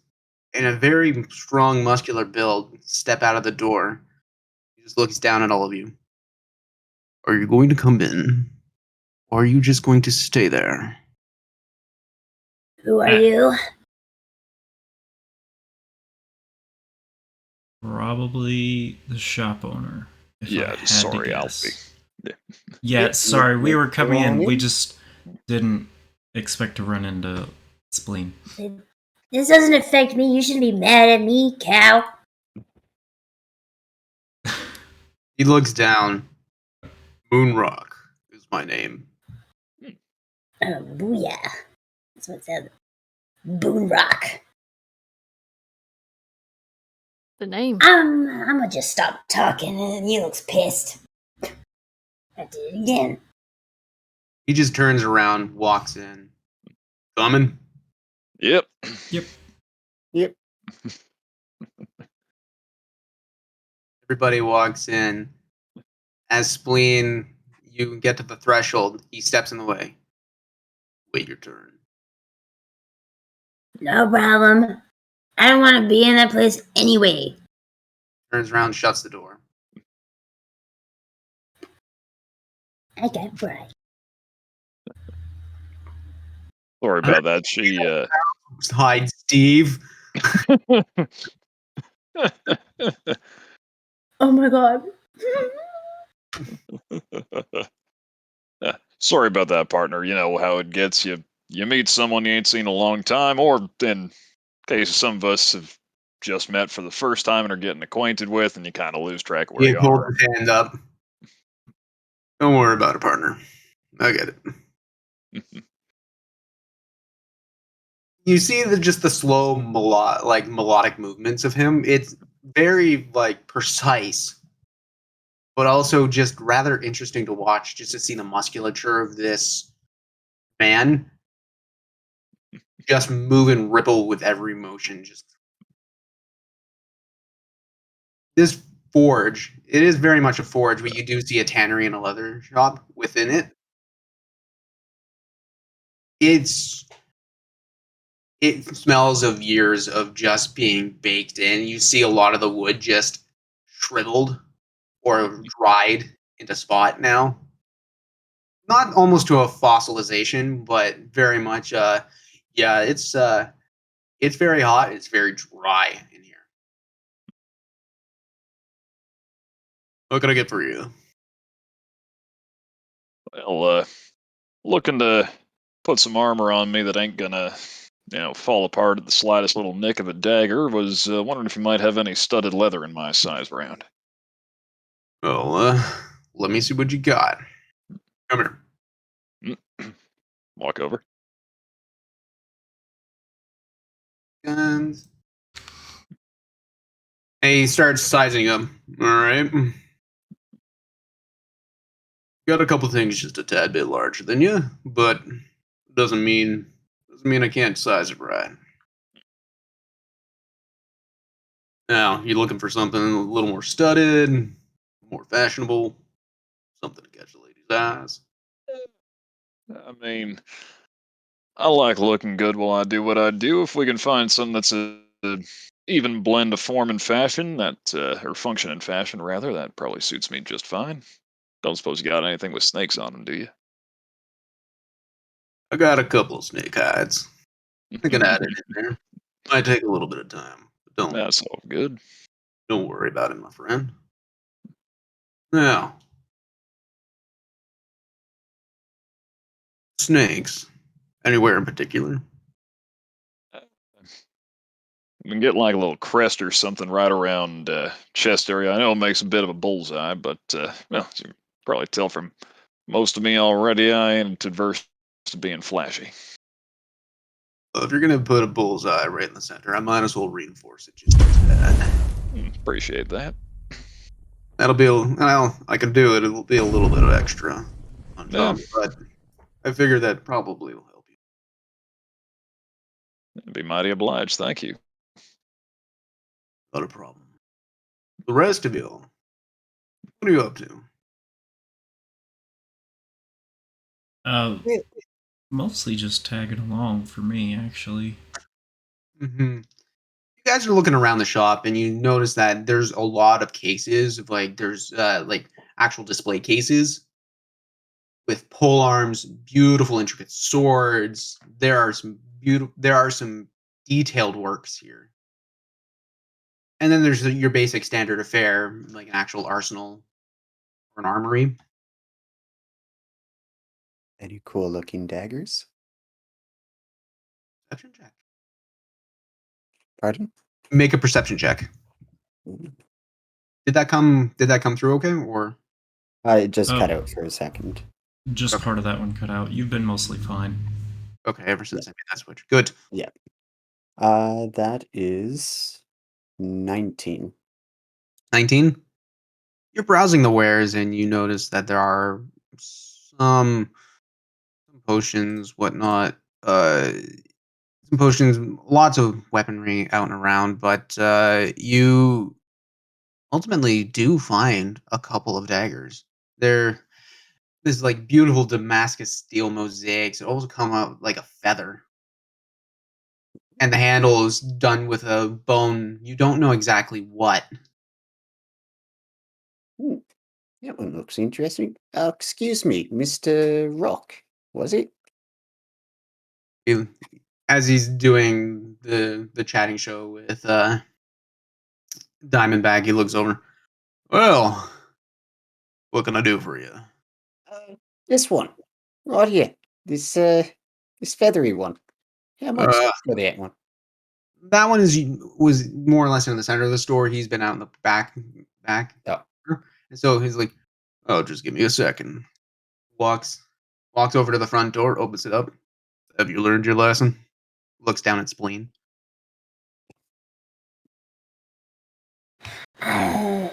and a very strong muscular build step out of the door. He just looks down at all of you. Are you going to come in? Or are you just going to stay there? Who are you? Probably the shop owner, if I yeah, had sorry, to I'll guess. be. Yeah, sorry, we were coming in. Belonging? We just didn't expect to run into Spleen. This doesn't affect me. You shouldn't be mad at me, cow. He looks down. Moonrock is my name. Oh, booyah. That's what it said. Boon Rock. The name. I'm gonna just stop talking, and he looks pissed. I did it again. He just turns around, walks in. Coming? Yep. Yep. Yep. Everybody walks in. As Spleen, you get to the threshold, he steps in the way. Wait your turn. No problem. I don't want to be in that place anyway. Turns around, shuts the door. I got pride. Sorry about that. She, Hide, Steve. Oh my god. sorry about that, partner. You know how it gets. You meet someone you ain't seen in a long time, or in case some of us have just met for the first time and are getting acquainted with, and you kind of lose track of where He you holds are. his hand up. Don't worry about it, partner. I get it. You see just the slow melodic movements of him. It's very precise, but also just rather interesting to watch. Just to see the musculature of this man just move and ripple with every motion. Just this forge. It is very much a forge, but you do see a tannery and a leather shop within it. It smells of years of just being baked in. You see a lot of the wood just shriveled or dried into spot now. Not almost to a fossilization, but very much yeah, it's very hot, it's very dry in here. What can I get for you? Well, looking to put some armor on me that ain't gonna, fall apart at the slightest little nick of a dagger. Was wondering if you might have any studded leather in my size round. Well, let me see what you got. Come here. Walk over. And he starts sizing them. All right. Got a couple things just a tad bit larger than you, but doesn't mean I can't size it right. Now, you looking for something a little more studded, more fashionable, something to catch the lady's eyes? I mean, I like looking good while I do what I do. If we can find something that's a even blend of form and fashion, or function and fashion rather, that probably suits me just fine. Don't suppose you got anything with snakes on them, do you? I got a couple of snake hides. I can add it in there. Might take a little bit of time, but That's all good. don't worry about it, my friend. Now, snakes. Anywhere in particular? We can get like a little crest or something right around chest area. I know it makes a bit of a bullseye, but well, as you can probably tell from most of me already, I ain't adverse to being flashy. Well, if you're gonna put a bullseye right in the center, I might as well reinforce it just a tad. Appreciate that. I can do it. It'll be a little bit of extra on Yeah, top, but I figure that probably will help you. I'd be mighty obliged. Thank you. Not a problem. The rest of you, what are you up to? Uh, mostly just tagging along for me, actually. You guys are looking around the shop, and you notice that there's a lot of cases of there's like actual display cases with pole arms, beautiful intricate swords. There are some detailed works here. And then there's your basic standard affair, like an actual arsenal or an armory. Any cool looking daggers? Perception check. Pardon? Make a perception check. Ooh. Did that come through okay or I just cut Oh. out for a second. Just Okay. part of that one cut out. You've been mostly fine. okay, ever since I made that switch. Good. Yeah. That is 19. 19. You're browsing the wares and you notice that there are some potions, whatnot, some potions, lots of weaponry out and around, but you ultimately do find a couple of daggers. They're this like beautiful Damascus steel mosaics. It also come out like a feather. And the handle is done with a bone. You don't know exactly what. Ooh, that one looks interesting. Excuse me, Mr. Rock, was it? He- As he's doing the chatting show with Diamondback, he looks over. Well, what can I do for you? This one. Right here. This feathery one. How much Uh, for that one? that one was more or less in the center of the store. He's been out in the back. Oh. And so he's like, "Oh, just give me a second." Walks over to the front door, opens it up. Have you learned your lesson? Looks down at Spleen. Uh,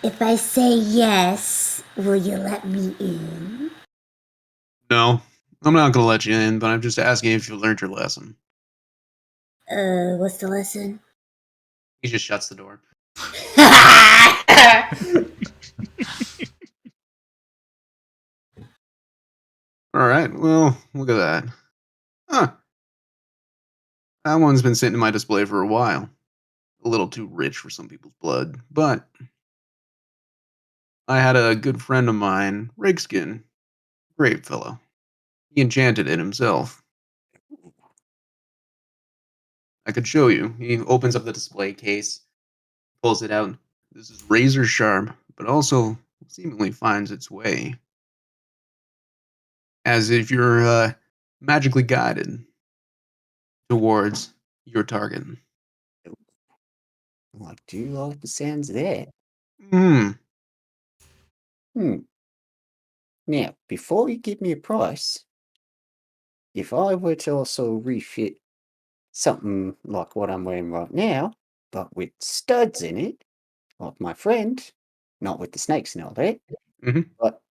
if I say yes, will you let me in? No, I'm not gonna let you in, but I'm just asking if you learned your lesson. What's the lesson? He just shuts the door. All right, well, look at that. Huh. That one's been sitting in my display for a while. A little too rich for some people's blood, but I had a good friend of mine, Rigskin. Great fellow. He enchanted it himself. I could show you. He opens up the display case, pulls it out. This is razor sharp, but also seemingly finds its way. as if you're magically guided towards your target. I do like the sounds of that. Hmm. Hmm. Now, before you give me a price, if I were to also refit something like what I'm wearing right now, but with studs in it, like my friend, not with the snakes and all that, Mhm. but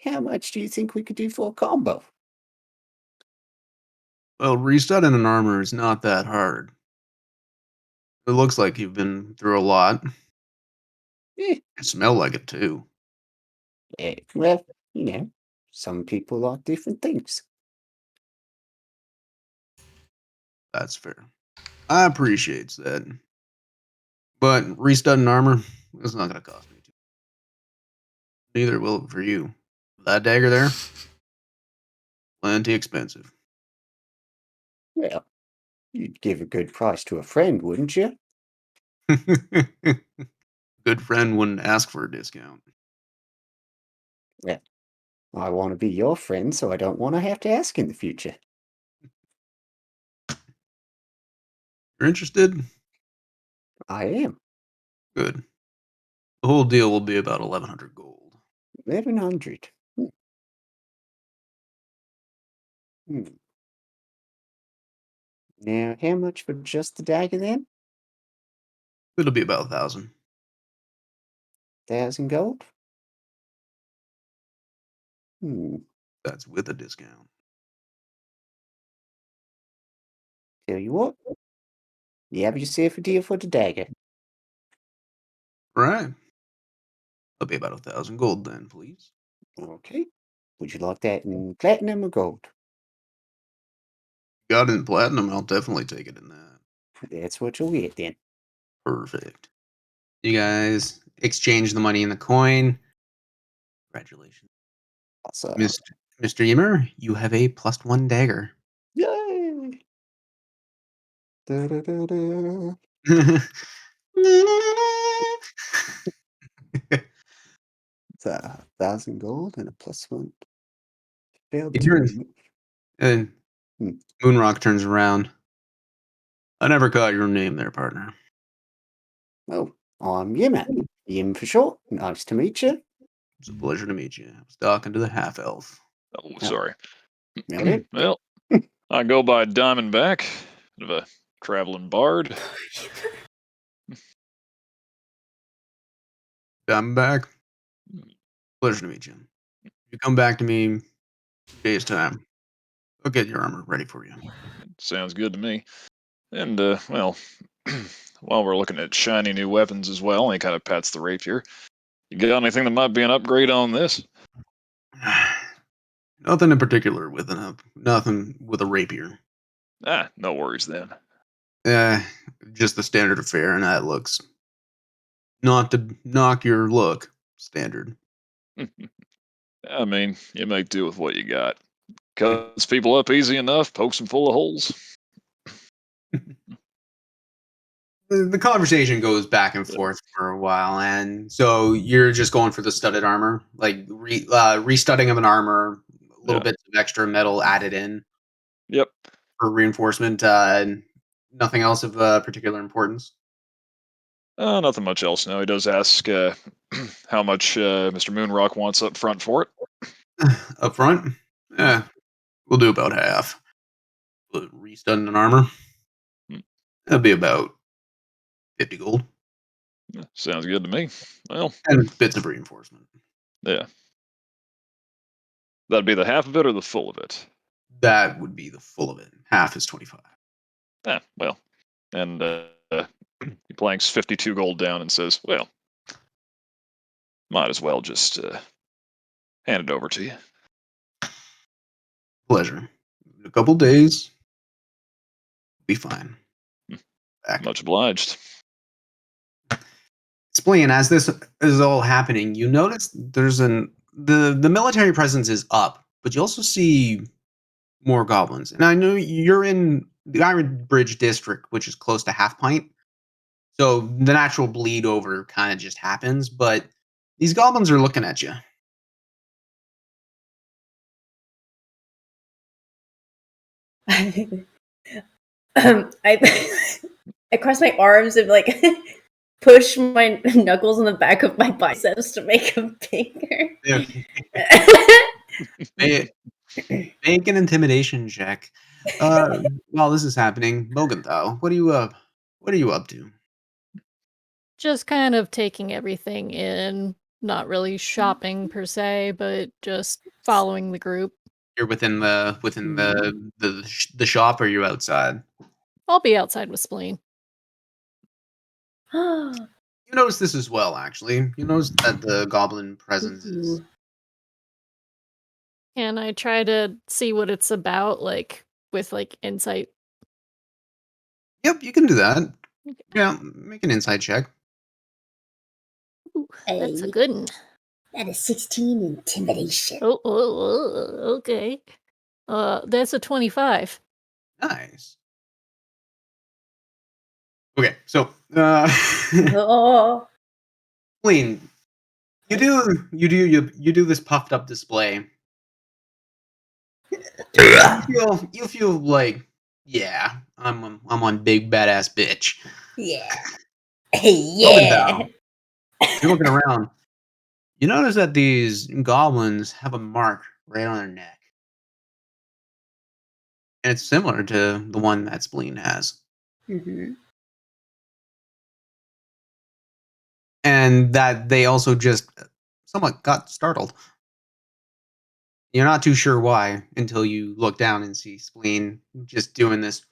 how much do you think we could do for a combo? Well, restudding an armor is not that hard. It looks like you've been through a lot. Eh, It smelled like it too. well, some people like different things. That's fair. I appreciate that. But restudding armor, it's not going to cost me too. Neither will it for you. That dagger there, plenty expensive. Well, you'd give a good price to a friend, wouldn't you? Good friend wouldn't ask for a discount. Yeah. I want to be your friend, so I don't want to have to ask in the future. You're interested? I am. Good. The whole deal will be about 1,100 gold. 1,100. Hmm. Now, how much for just the dagger then? It'll be about 1,000. 1,000 gold? Hmm. That's with a discount. Tell you what, you have yourself a deal for the dagger. Right. It'll be about 1,000 gold then, please. Okay. Would you like that in platinum or gold? Got it in platinum, I'll definitely take it in that. That's what you'll get then. Perfect. You guys exchange the money and the coin. Congratulations. Awesome. Mr. Yimmer, you have a +1 dagger. Yay! Da-da-da-da. It's 1,000 gold and a +1. Failed He to turns, remove. and Hmm. Moonrock turns around. I never caught your name there, partner. Oh, I'm Yimmer. Yim for short. Nice to meet you. It's a pleasure to meet you. I was talking to the half elf. Oh, Oh, sorry. okay. Well, I go by Diamondback, bit of a traveling bard. Diamondback, pleasure to meet you. You come back to me in a day's time. I'll get your armor ready for you. Sounds good to me. And, well, while we're looking at shiny new weapons as well, he kind of pats the rapier. You got anything that might be an upgrade on this? Nothing in particular with nothing with a rapier. Ah, no worries then. Uh, just the standard affair, and that looks not to knock your look standard. I mean, you make do with what you got. Cuts people up easy enough, pokes them full of holes. The conversation goes back and Yeah. forth for a while, and so you're just going for the studded armor, like restudding of an armor, little Yeah. bits of extra metal added in Yep. for reinforcement. And nothing else of particular importance. Nothing much else. No, he does ask how much Mr. Moonrock wants up front for it. Up front, yeah, we'll do about half. But restudding an armor, Hmm. that'll be about 50 gold Sounds good to me. Well, and bits of reinforcement. yeah. That'd be the half of it or the full of it? That would be the full of it. Half is 25. Well. And he planks 52 gold down and says, well, might as well just hand it over to you. Pleasure. In a couple days, be fine. Hmm. Back. Much obliged. Explain, as this is all happening, you notice there's the military presence is up, but you also see more goblins. And I know you're in the Iron Bridge district, which is close to Half Pint. So the natural bleed over kind of just happens, but these goblins are looking at you. I I cross my arms and like push my knuckles on the back of my biceps to make them bigger. Okay. Make an intimidation check. While this is happening, Mogenthau, what are you up to? Just kind of taking everything in, not really shopping per se, but just following the group. You're within the shop, or you outside? I'll be outside with Spleen. You notice this as well, actually. You notice that the goblin presence is. Can I try to see what it's about, like, with, like, insight? Yep, you can do that. Okay. Yeah, make an insight check. Ooh, that's a Hey. good one. That is 16 intimidation. Okay. That's a 25. Nice. Okay, so Oh. Spleen, you do this puffed up display. You feel like, yeah, I'm on big badass bitch. Yeah. Yeah. You're looking around. You notice that these goblins have a mark right on their neck, and it's similar to the one that Spleen has. Mm-hmm. And that they also just somewhat got startled. You're not too sure why until you look down and see Spleen just doing this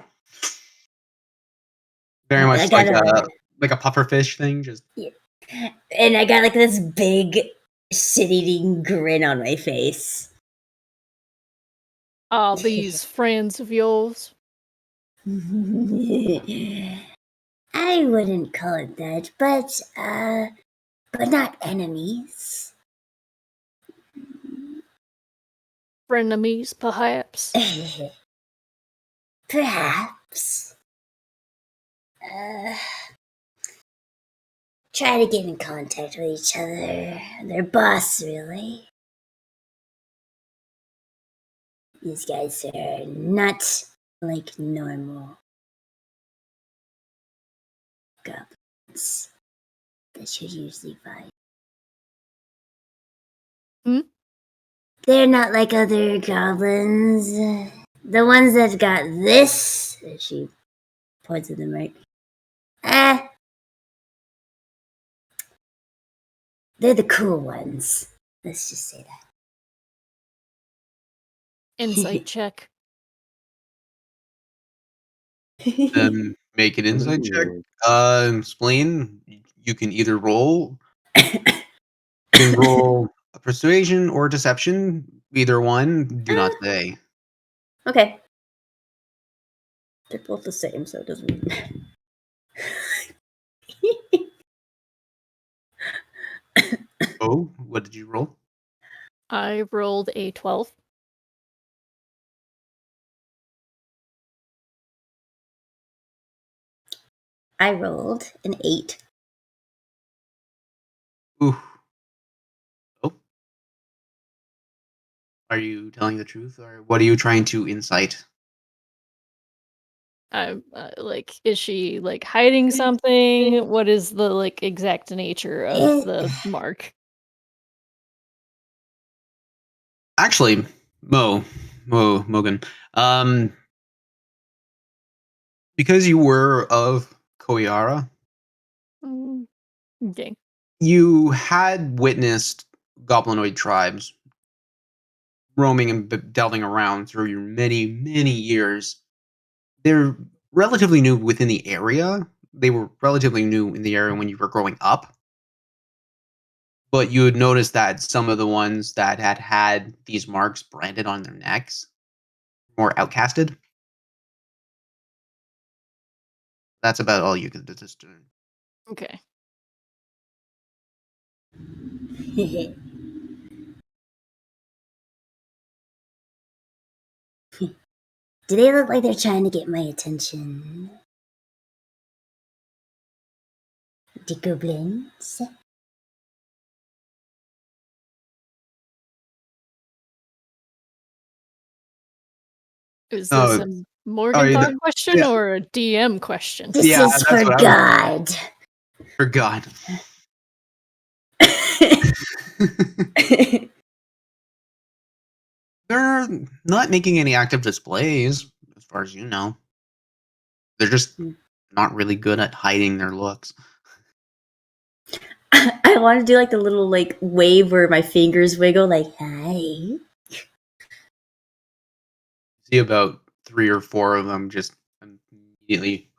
very I much got like a pufferfish thing. Just and I got like this big shit-eating grin on my face. Are these friends of yours? I wouldn't call it that, but not enemies. Frenemies, perhaps? Perhaps. Try to get in contact with each other. Their boss, really. These guys are not like normal goblins that you usually find. Hmm? They're not like other goblins. The ones that got this, she points at the mic. They're the cool ones. Let's just say that. Insight check. make an insight check. Ooh. Spleen, you can either roll. You can roll a persuasion or deception. Either one. Do not say. Okay. They're both the same, so it doesn't really matter. Oh, what did you roll? I rolled a 12. I rolled an 8. Ooh. Oh. Are you telling the truth, or what are you trying to incite? I'm like, is she like hiding something? What is the like exact nature of the mark? Actually, Mogan, because you were of Koyara, Mm, okay. you had witnessed goblinoid tribes roaming and delving around through your many years. They're relatively new within the area. They were relatively new in the area when you were growing up. But you would notice that some of the ones that had these marks branded on their necks more outcasted. That's about all you could discern. Okay. Do they look like they're trying to get my attention? The goblins? Is Oh, this a Morgenthau question yeah. or a DM question? This Yeah, is that's for what I God. For God. They're not making any active displays, as far as you know. They're just not really good at hiding their looks. I want to do like the little like wave where my fingers wiggle, like hi. See about 3 or 4 of them just immediately.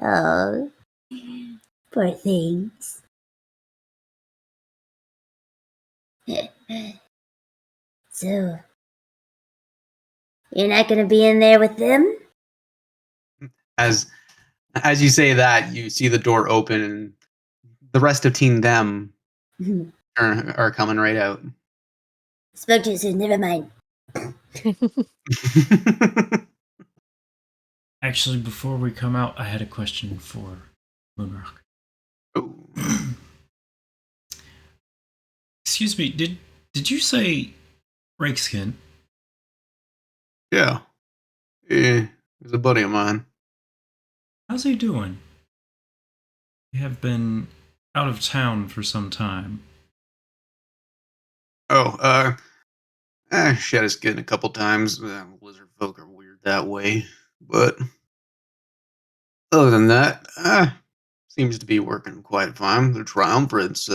Oh, poor things. So, you're not gonna be in there with them? As you say that, you see the door open, and the rest of Team Them are coming right out. Spoke too soon. Never mind. Actually, before we come out, I had a question for Moonrock. Oh. Excuse me, did you say Rakeskin? Yeah. He's a buddy of mine. How's he doing? We have been out of town for some time. Oh, shed his skin a couple times. Lizard folk are weird that way. But other than that, seems to be working quite fine. The Triumvirate's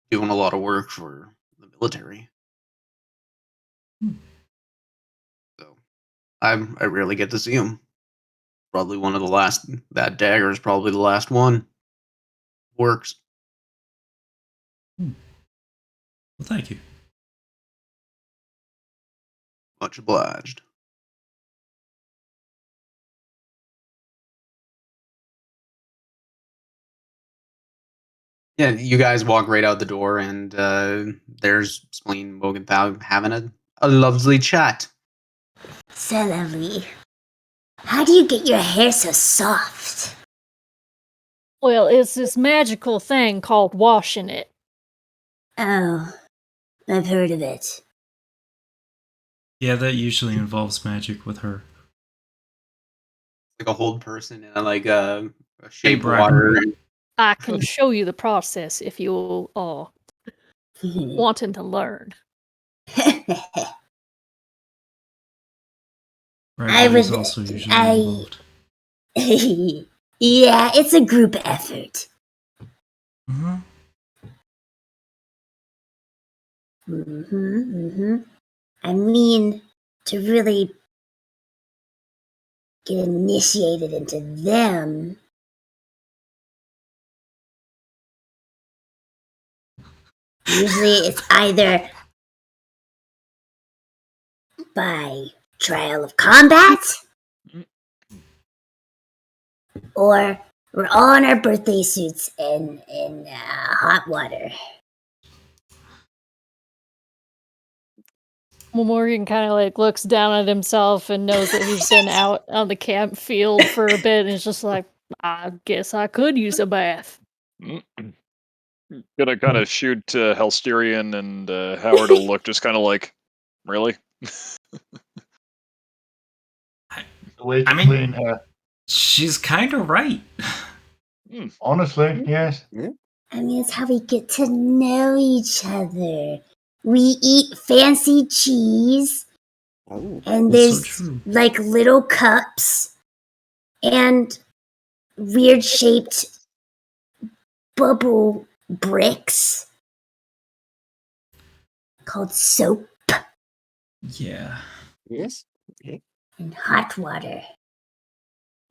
doing a lot of work for the military. So I rarely get to see him. Probably one of the last. That dagger is probably the last one. Works. Well, thank you. Much obliged. Yeah, you guys walk right out the door, and there's Spleen Morgenthau having a lovely chat. So lovely. How do you get your hair so soft? Well, it's this magical thing called washing it. Oh, I've heard of it. Yeah, that usually involves magic with her. Like a hold person in a shape of Brad. water. I can show you the process if you are wanting to learn. Brad is also usually involved. Yeah, it's a group effort. Mm-hmm. I mean, to really get initiated into them. Usually it's either by trial of combat, or we're all in our birthday suits in hot water. Well, Morgan kind of like looks down at himself and knows that he's been out on the camp field for a bit, and is just like, I guess I could use a bath. Gonna kind of shoot Helsterian and Howard will look just kind of like, really? The way to I mean- clean hair. She's kind of right. Honestly, yes. I mean, it's how we get to know each other. We eat fancy cheese, Oh, and That's so there's true. like little cups and weird shaped bubble bricks called soap Yeah. yes. and hot water.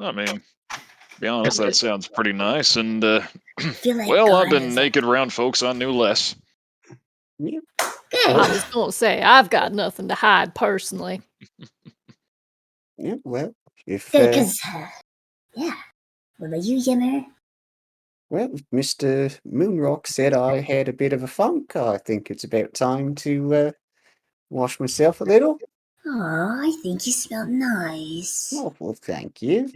I mean, to be honest, that sounds pretty nice. And I feel like well, God I've been is naked around folks I knew less. Yep. I good. was gonna say, I've got nothing to hide personally. Yeah, well, if Good, because, yeah. What about you, Yimmer? well, if Mr. Moonrock said I had a bit of a funk, I think it's about time to wash myself a little. Oh, I think you smell nice. Oh, well, thank you.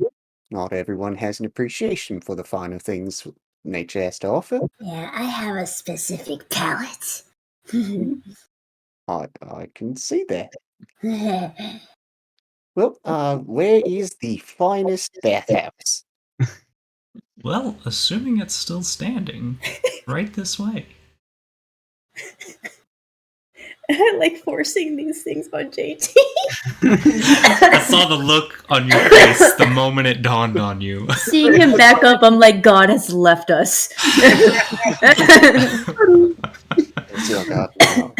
Not everyone has an appreciation for the finer things nature has to offer. Yeah, I have a specific palate. I can see that. Well, where is the finest bathhouse? Well, assuming it's still standing, right this way. Like forcing these things on JT. I saw the look on your face the moment it dawned on you. Seeing him back up, I'm like, God has left us. It's your god now.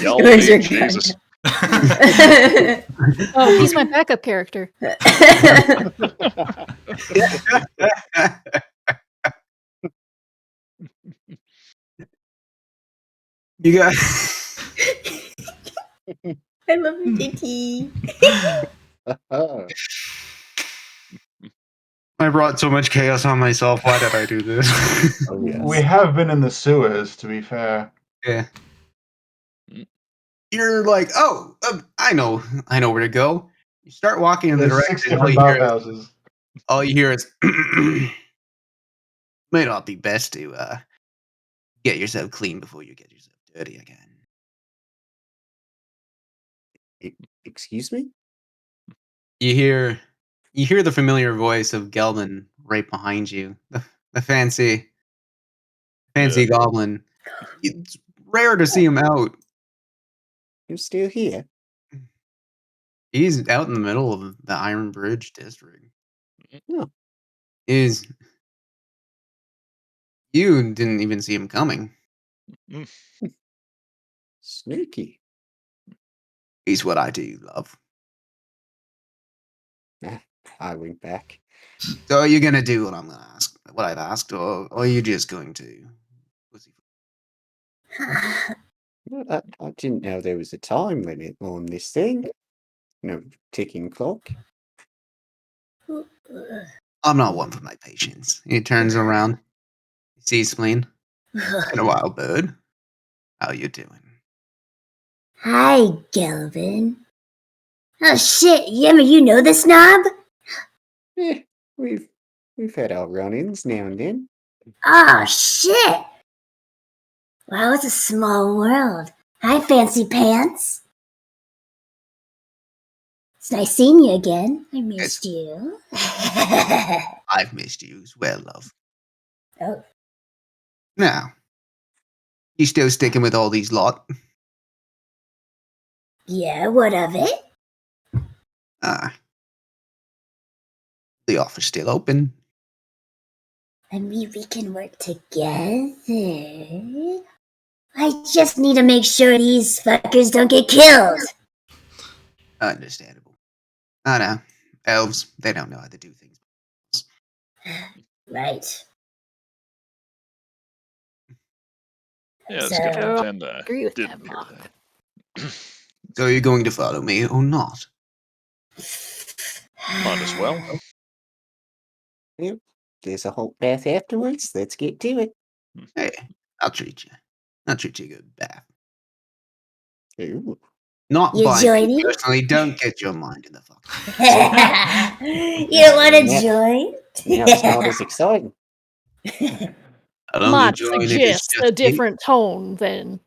Y'all Where's your need Jesus. Oh, he's my backup character. You got. I love you, JT. Oh, I brought so much chaos on myself. Why did I do this? oh yes. We have been in the sewers, to be fair. Yeah. You're like, oh, I know where to go. You start walking in the There's 6 direction. different bathhouses. All you hear is, may not be best to get yourself clean before you get yourself dirty again. Excuse me? You hear the familiar voice of Gelman right behind you. The fancy goblin. It's rare to see him out. You're still here? He's out in the middle of the Iron Bridge district. No. You didn't even see him coming. Sneaky. He's what I do, love. I wink back. So are you gonna do what I'm gonna ask, what I've asked, or are you just going to? I didn't know there was a time limit on this thing. No ticking clock. I'm not one for my patience. He turns around. Sees Spleen. Been a while, bud. How you doing? Hi, Gelvin. Oh shit, Yimmer, you know the snob? Eh, we've had our run-ins now and then. Oh shit. Wow, it's a small world. Hi, Fancy Pants. It's nice seeing you again. I missed you. I've missed you as well, love. Oh, Now, you still sticking with all these lot? yeah, what of it? The offer's still open. I mean, we can work together. I just need to make sure these fuckers don't get killed. Understandable. I know. Elves, they don't know how to do things. Right. Yeah, it's So- good to Oh, pretend I agree with didn't that, hear Mark. that. So are you going to follow me or not? Might as well. Yep. There's a hot bath afterwards. Let's get to it. Hey, I'll treat you. I'll treat you a good bath. Ooh. Not You by me joining? personally. Don't get your mind in the fuck. You don't want to Yeah. join? Now it's not as exciting. I'll only Might join if it's suggest just a me. different tone then.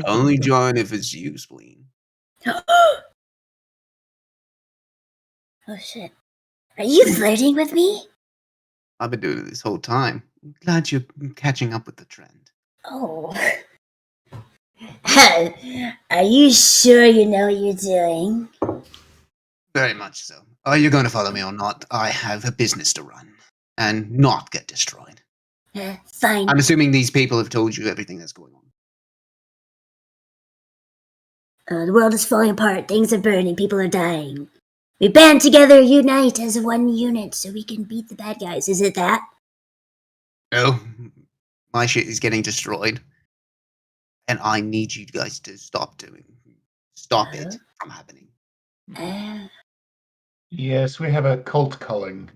I'll only join if it's you, Spleen. Oh shit. Are you flirting with me? I've been doing it this whole time. I'm glad you're catching up with the trend. Oh. Are you sure you know what you're doing? Very much so. Are you going to follow me or not? I have a business to run and not get destroyed. Fine. I'm assuming these people have told you everything that's going on. The world is falling apart. Things are burning. People are dying. We band together, unite as one unit so we can beat the bad guys. Is it that? No, my shit is getting destroyed, and I need you guys to stop it from happening. Yes, we have a cult calling.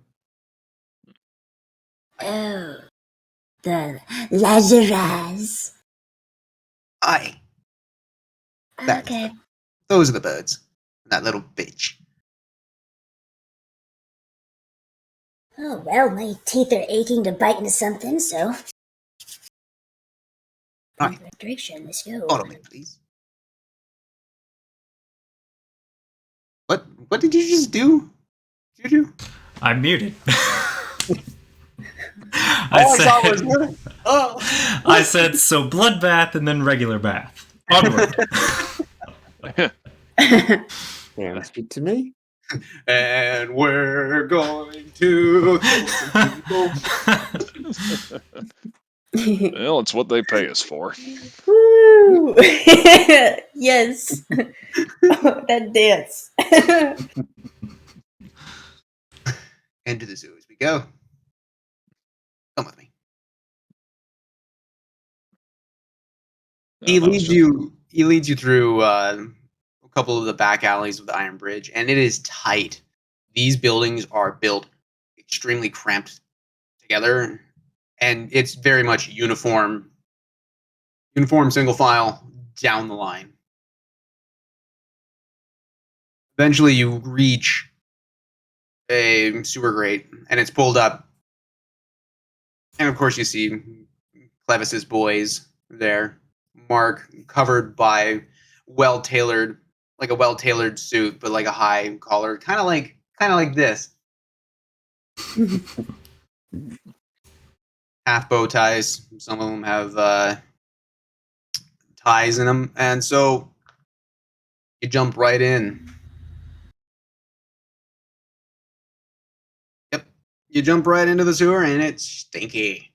Oh. The Lazarus. Aye, that is Okay. them. Those are the birds. That little bitch. Oh, well, my teeth are aching to bite into something, so. Right. Right. Direction. Let's go. Follow me, please. What did you just do? Juju? I'm muted. All I saw was oh. I said so bloodbath and then regular bath. Onward. Sounds good to me. And we're going to kill some people. Well, it's what they pay us for. Woo! Yes. That dance. Into the zoo as we go. Come with me. He leads you through a couple of the back alleys of the Iron Bridge, and it is tight. These buildings are built extremely cramped together, and it's very much uniform single file down the line. Eventually, you reach a sewer grate, and it's pulled up. And of course, you see Clevis's boys there. Mark covered by well-tailored suit, but like a high collar, kind of like this. Half bow ties. Some of them have ties in them, and so you jump right in. Yep, you jump right into the sewer, and it's stinky.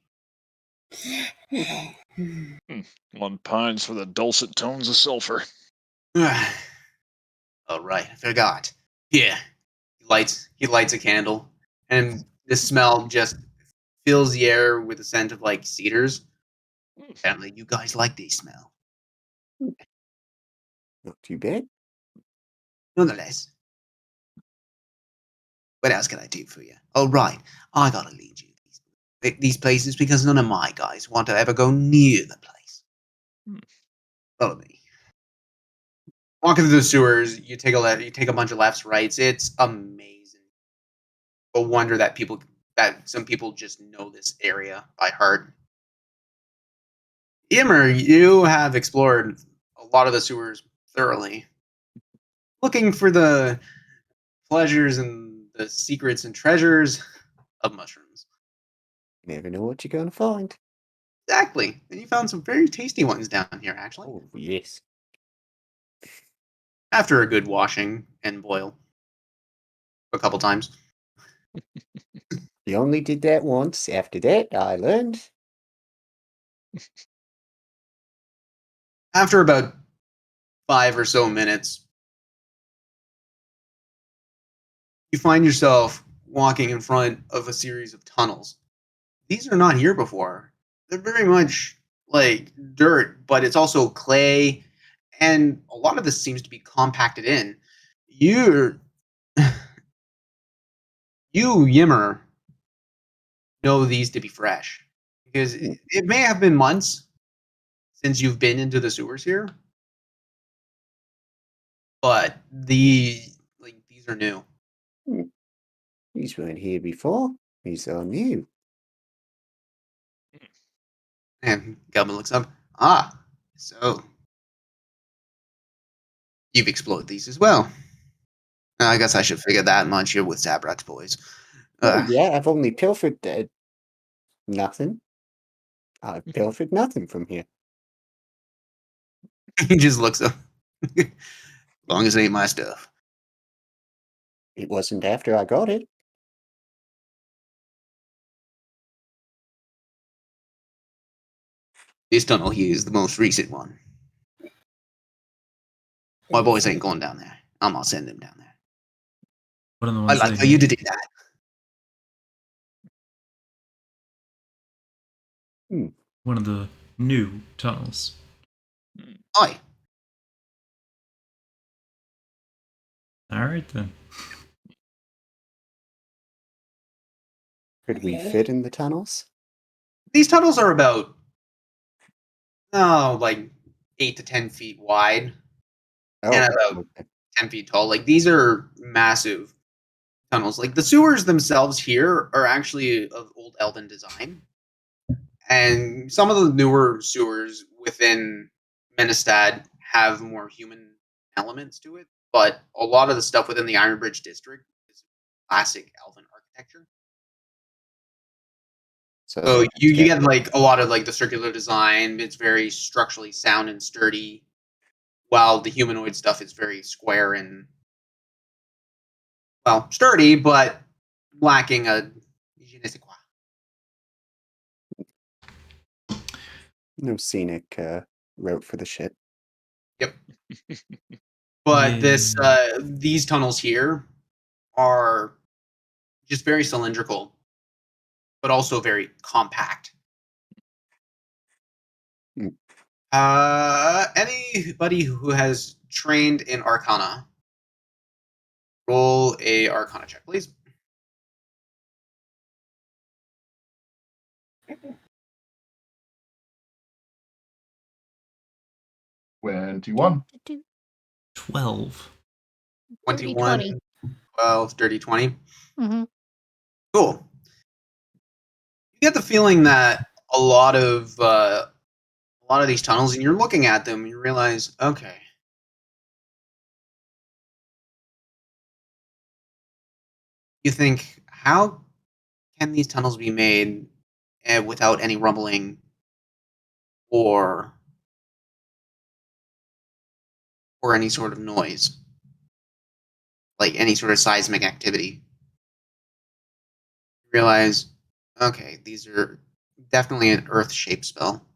One pines for the dulcet tones of sulfur. Oh right, I forgot. Yeah, he lights a candle, and the smell just fills the air with the scent of like cedars. Apparently, you guys like the smell. Not too bad. Nonetheless, what else can I do for you? Oh right, I gotta lead you these places because none of my guys want to ever go near the place. Follow me. Walking through the sewers, you take a left, you take a bunch of lefts, rights. It's amazing. No wonder that some people just know this area by heart. Yimmer, you have explored a lot of the sewers thoroughly, looking for the pleasures and the secrets and treasures of mushrooms. Never know what you're going to find. Exactly. And you found some very tasty ones down here, actually. Oh, yes. After a good washing and boil a couple times. You only did that once. After that, I learned. After about 5 or so minutes, you find yourself walking in front of a series of tunnels. These are not here before. They're very much like dirt, but it's also clay, and a lot of this seems to be compacted in. You, Yimmer, know these to be fresh because it may have been months since you've been into the sewers here, but these are new. These weren't here before. These are new. And Goblin looks up. Ah, so you've explored these as well. I guess I should figure that much. You're with Zabrak's boys. Oh, yeah, I've only pilfered nothing. I've pilfered nothing from here. He just looks up. As long as it ain't my stuff. It wasn't after I got it. This tunnel here is the most recent one. My boys ain't going down there. I'm gonna send them down there. One of the I'd ones like they for you to do that. one of the new tunnels. Aye. All right then. Could we Okay. fit in the tunnels? These tunnels are about like 8 to 10 feet wide Oh, and about okay. 10 feet tall. Like these are massive tunnels. Like the sewers themselves here are actually of old elven design. And some of the newer sewers within Menestad have more human elements to it, but a lot of the stuff within the Iron Bridge district is classic elven architecture. So you get like a lot of like the circular design. It's very structurally sound and sturdy, while the humanoid stuff is very square and sturdy, but lacking a je ne sais quoi. No scenic route for the ship. Yep. But Yeah. these tunnels here are just very cylindrical, but also very compact. Mm. Anybody who has trained in Arcana, roll a Arcana check, please. $21. 12. 21, 20. 12, 30, 20. Mm-hmm. Cool. You get the feeling that a lot of these tunnels, and you're looking at them, and you realize, okay, you think, how can these tunnels be made without any rumbling or any sort of noise, like any sort of seismic activity? You realize, okay, these are definitely an earth shape spell.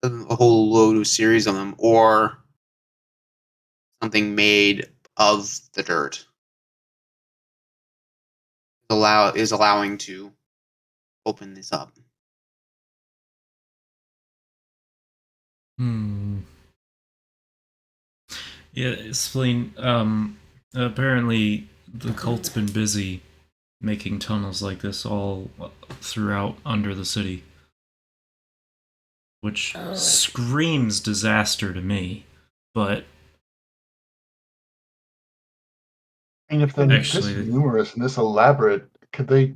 A whole load of series of them, or something made of the dirt is allowing to open this up. Yeah, Spleen, apparently the cult's been busy making tunnels like this all throughout under the city. Which screams disaster to me, but I mean, if they're actually, this numerous and this elaborate, could they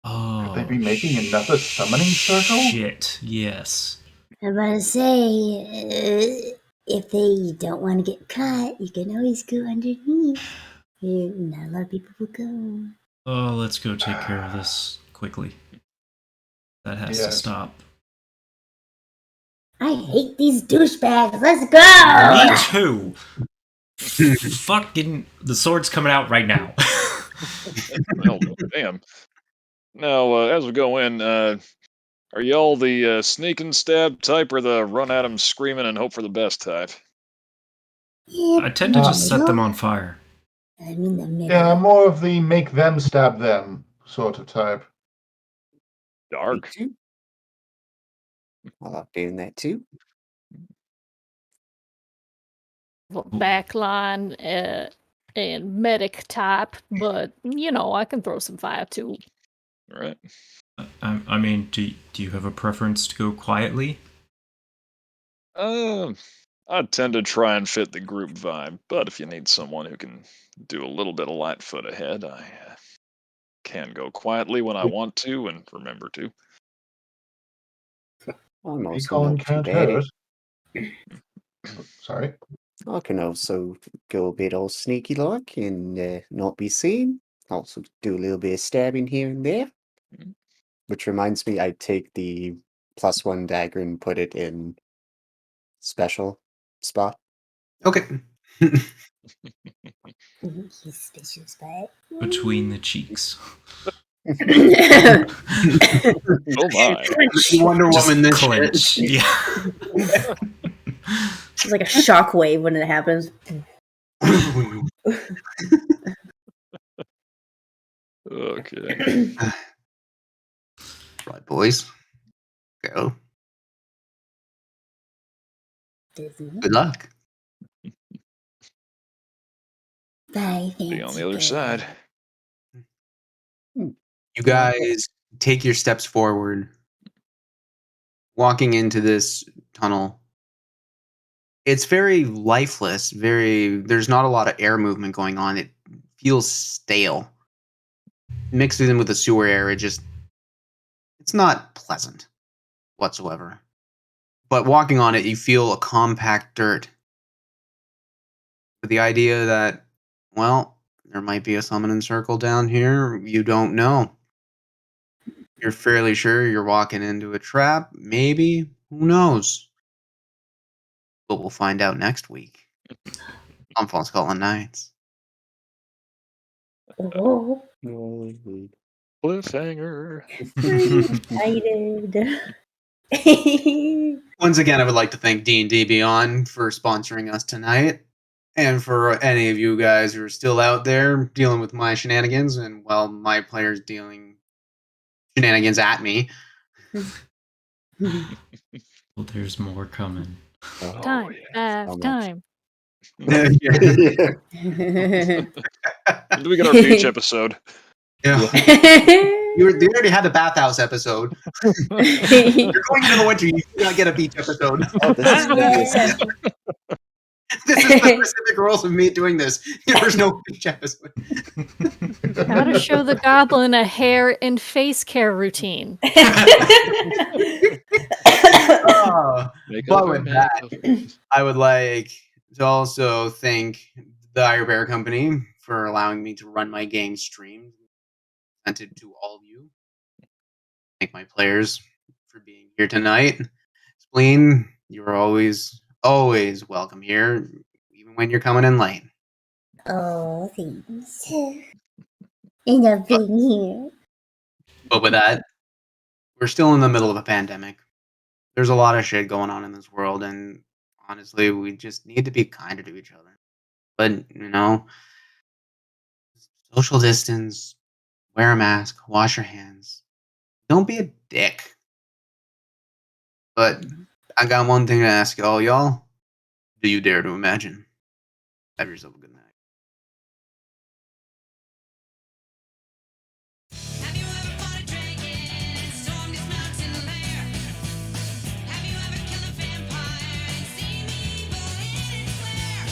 oh, be making another summoning circle? Shit, yes. I'm about to say, if they don't want to get caught, you can always go underneath. Not a lot of people will go. Oh, let's go take care of this quickly. That has to Yes. stop. I hate these douchebags. Let's go! Me too. Fucking the sword's coming out right now. Oh, damn. Now, as we go in, are y'all the sneak and stab type or the run at 'em screaming and hope for the best type? Yeah, I tend to just set them on fire. I'm in the middle. Yeah, more of the make them stab them sort of type. Dark. Me too. I like doing that too. Backline and medic type, but I can throw some fire too. Right. I mean, do you have a preference to go quietly? I tend to try and fit the group vibe, but if you need someone who can do a little bit of light foot ahead, I can go quietly when I want to and remember to. I'm also Recon not too can't bad. hurt. Sorry. I can also go a bit all sneaky like and not be seen. Also do a little bit of stabbing here and there. Mhm. Which reminds me, I take the +1 dagger and put it in special spot. Okay. He's special spot. Between the cheeks. Oh my. Wonder Just Woman this clench. shit. Yeah. It's like a shockwave when it happens. Okay. Right, boys. Go. Good luck. Bye, Be on fancy the other guy. side. You guys take your steps forward, walking into this tunnel. It's very lifeless, there's not a lot of air movement going on. It feels stale. Mixed in with the sewer air, it's not pleasant. whatsoever. But walking on it, you feel a compact dirt. With the idea that, well, there might be a summoning circle down here. You don't know. You're fairly sure you're walking into a trap. Maybe. Who knows? But we'll find out next week on Falskallan Nights. Oh, Cliffhanger. excited. Once again, I would like to thank D&D Beyond for sponsoring us tonight. And for any of you guys who are still out there dealing with my shenanigans, and well, my players dealing shenanigans at me. Well, there's more coming. Time. How much? Time. Yeah. When do we get our beach episode? Yeah. You already had the bathhouse episode. You're going into the winter, you do not get a beach episode. Oh, this is gonna be a Yeah. This is the specific rules of me doing this. There's no beach episode. Gotta show the goblin a hair and face care routine. But with that, I would like to also thank the Dire Bear Company for allowing me to run my game stream presented to all of you. Thank my players for being here tonight. Spleen, you're always welcome here, even when you're coming in late. Oh, thanks. And I've been here. But with that, we're still in the middle of a pandemic. There's a lot of shit going on in this world, and honestly, we just need to be kinder to each other. But, social distance, wear a mask, wash your hands. Don't be a dick. But I got one thing to ask all y'all. Do you dare to imagine? Have yourself a good night. Have you ever fought a dragon and stormed its mountain lair? Have you ever killed a vampire and seen the evil in its lair?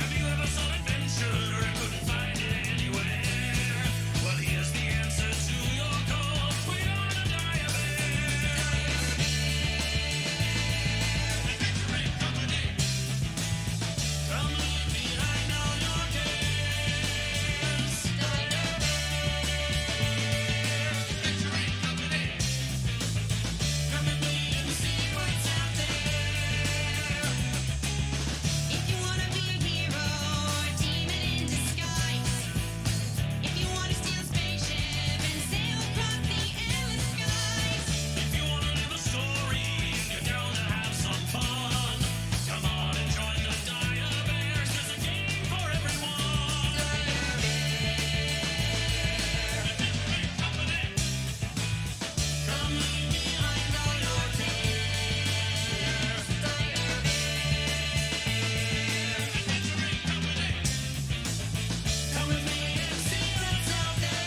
Have you ever sought adventure and couldn't find it anywhere? Well, here's the answer to your call. We are the Dire Bears. Adventuring company. Come leave behind all your cares. Adventuring company. Come with me and see what's out there. If you wanna be a hero or a demon in disguise, if you wanna steal a spaceship and sail across the endless skies, if you wanna live a story and you're down to have some fun, come on and join the Dire Bears. There's a game for everyone. Adventuring company. Come leave behind all your cares. Adventuring company. Come with me and see what's out there.